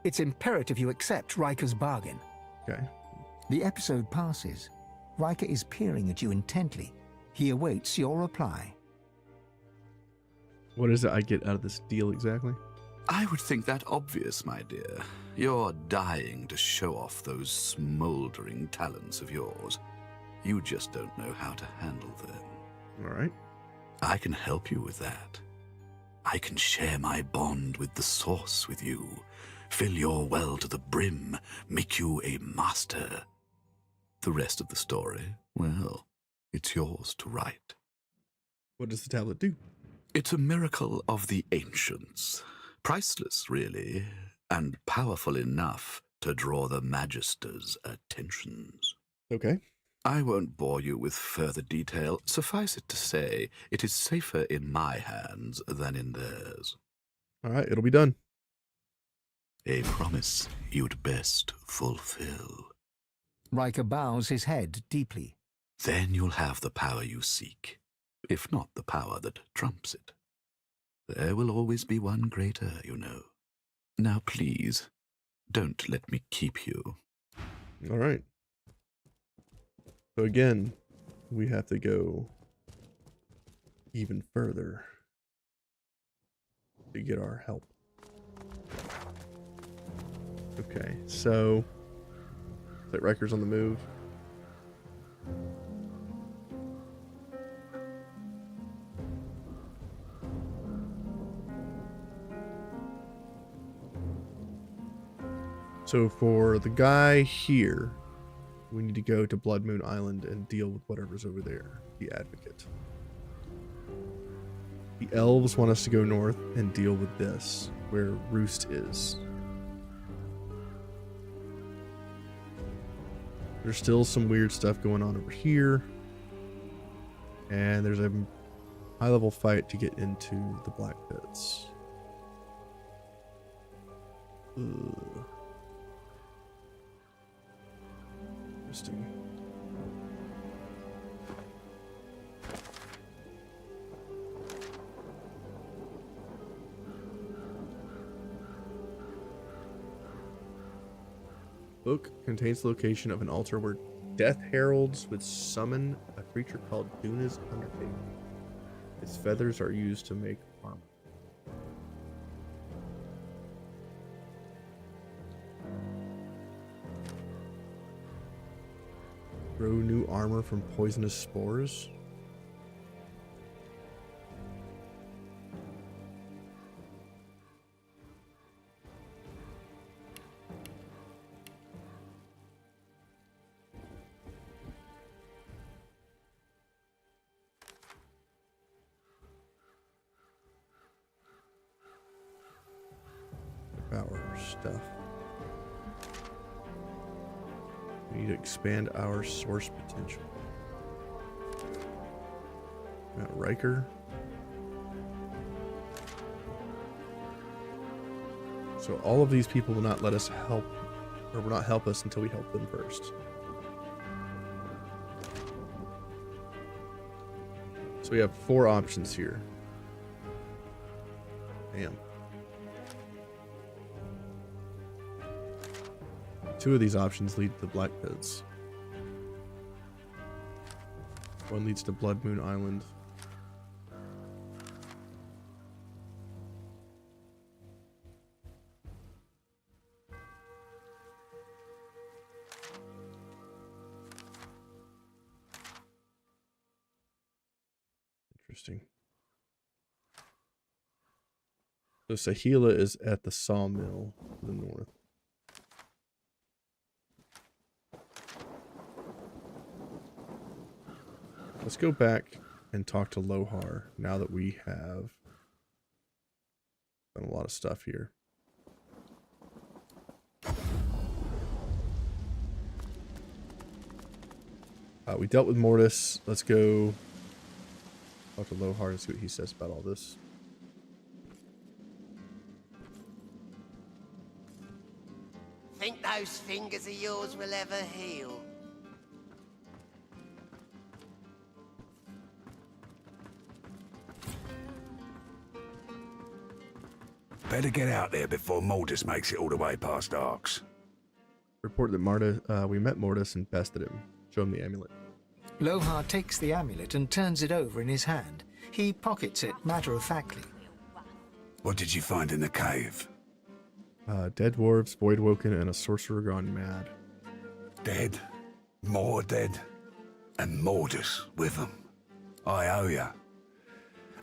It's imperative you accept Riker's bargain. Okay. The episode passes. Riker is peering at you intently. He awaits your reply. What is it I get out of this deal exactly? I would think that obvious, my dear. You're dying to show off those smoldering talents of yours. You just don't know how to handle them. All right. I can help you with that. I can share my bond with the Source with you, fill your well to the brim, make you a master. The rest of the story, well, it's yours to write. What does the tablet do? It's a miracle of the ancients. Priceless, really, and powerful enough to draw the Magister's attentions. Okay. I won't bore you with further detail. Suffice it to say, it is safer in my hands than in theirs. All right, it'll be done. A promise you'd best fulfill. Riker bows his head deeply. Then you'll have the power you seek, if not the power that trumps it. There will always be one greater, you know. Now please, don't let me keep you. All right. So again, we have to go even further to get our help. Okay, so that Riker's on the move. So for the guy here, we need to go to Blood Moon Island and deal with whatever's over there, the Advocate. The elves want us to go north and deal with this, where Roost is. There's still some weird stuff going on over here. And there's a high-level fight to get into the Black Pits. Ugh. Interesting. Book contains the location of an altar where death heralds would summon a creature called Duna's Undertaker. Its feathers are used to make armor. Grow new armor from poisonous spores. Our stuff. We need to expand our source potential. We got Riker. So all of these people will not let us help, or will not help us until we help them first. So we have 4 options here. Damn. 2 of these options lead to the Black Pits. One leads to Blood Moon Island. Interesting. So Sahila is at the sawmill to the north. Let's go back and talk to Lohar now that we have done a lot of stuff here. We dealt with Mortis. Let's go talk to Lohar and see what he says about all this. Think those fingers of yours will ever heal? Better get out there before Mortis makes it all the way past Arx. Report that we met Mortis and bested him. Show him the amulet. Lohar takes the amulet and turns it over in his hand. He pockets it matter-of-factly. What did you find in the cave? Dead dwarves, voidwoken, and a sorcerer gone mad. Dead, more dead, and Mortis with them. I owe ya.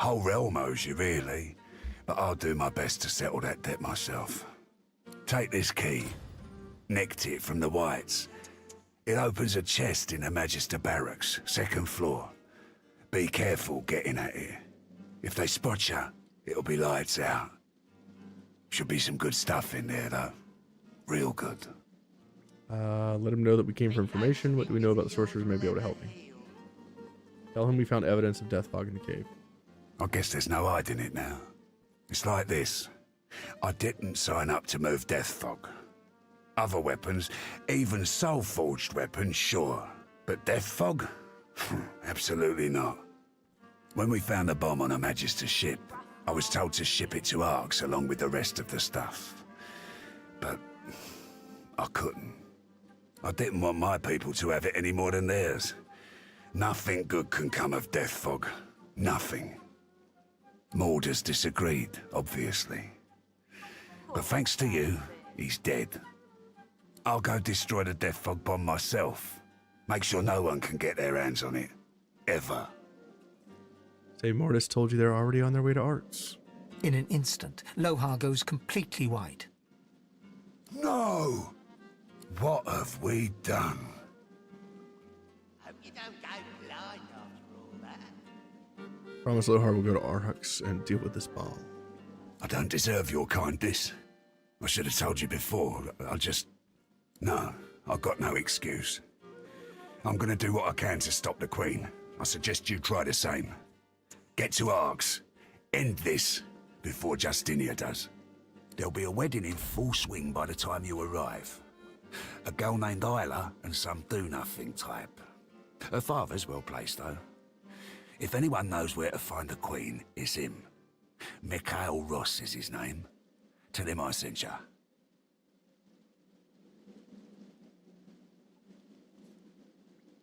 Whole realm owes you, really. But I'll do my best to settle that debt myself. Take this key. Nicked it from the Whites. It opens a chest in the Magister Barracks, 2nd floor. Be careful getting at it. If they spot you, it'll be lights out. Should be some good stuff in there, though. Real good. Let him know that we came for information. What do we know about the sorcerers may be able to help me? Tell him we found evidence of death fog in the cave. I guess there's no hiding it now. It's like this. I didn't sign up to move death fog. Other weapons, even soul-forged weapons, sure. But death fog? Absolutely not. When we found the bomb on a Magister ship, I was told to ship it to Arx along with the rest of the stuff. But I couldn't. I didn't want my people to have it any more than theirs. Nothing good can come of Death Fog. Nothing. Mordor's disagreed, obviously. But thanks to you, he's dead. I'll go destroy the Death Fog bomb myself. Make sure no one can get their hands on it. Ever. Say Mortis told you they're already on their way to Arx. In an instant, Lohar goes completely white. No! What have we done? Hope you don't go blind after all that. Promise Lohar will go to Arx and deal with this bomb. I don't deserve your kindness. I should have told you before. No, I've got no excuse. I'm gonna do what I can to stop the Queen. I suggest you try the same. Get to Arx. End this before Justinia does. There'll be a wedding in full swing by the time you arrive. A girl named Isla and some do-nothing type. Her father's well placed, though. If anyone knows where to find the Queen, it's him. Mikhail Ross is his name. Tell him I sent ya.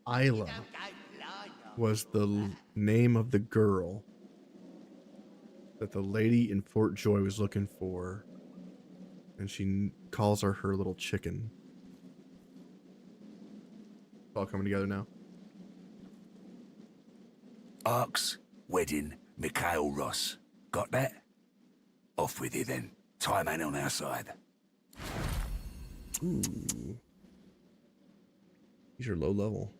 Isla was the name of the girl that the lady in Fort Joy was looking for, and she calls her little chicken. It's all coming together now. Arx, wedding, Mikhail Ross. Got that? Off with you then. Time ain't on our side. Ooh. These are low level.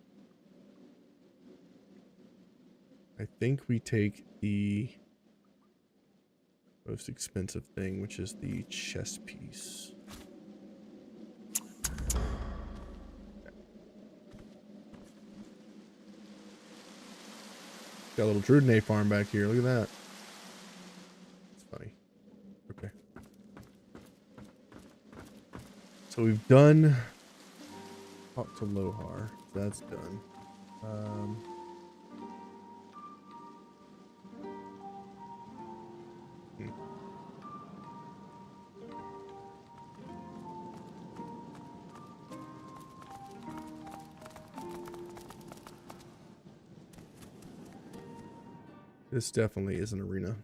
I think we take the most expensive thing, which is the chess piece. Got a little Druidnay farm back here. Look at that. It's funny. Okay. So we've done talk to Lohar. That's done. This definitely is an arena.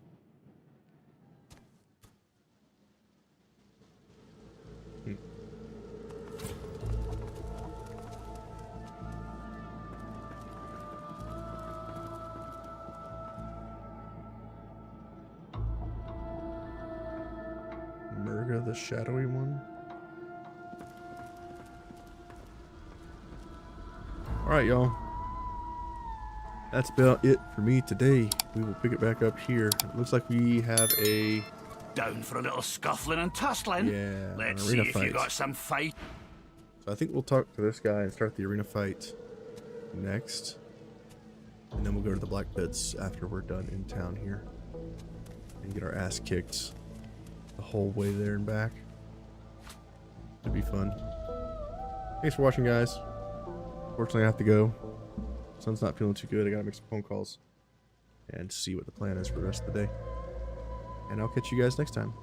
Murga, the shadowy one. Alright, y'all. That's about it for me today. We will pick it back up here. It looks like we have a... Down for a little scuffling and tussling? Yeah, Let's an see arena if fight. you got some fight. So I think we'll talk to this guy and start the arena fight next. And then we'll go to the Black Pits after we're done in town here. And get our ass kicked the whole way there and back. It'd be fun. Thanks for watching, guys. Unfortunately, I have to go. Sun's not feeling too good. I gotta make some phone calls and see what the plan is for the rest of the day. And I'll catch you guys next time.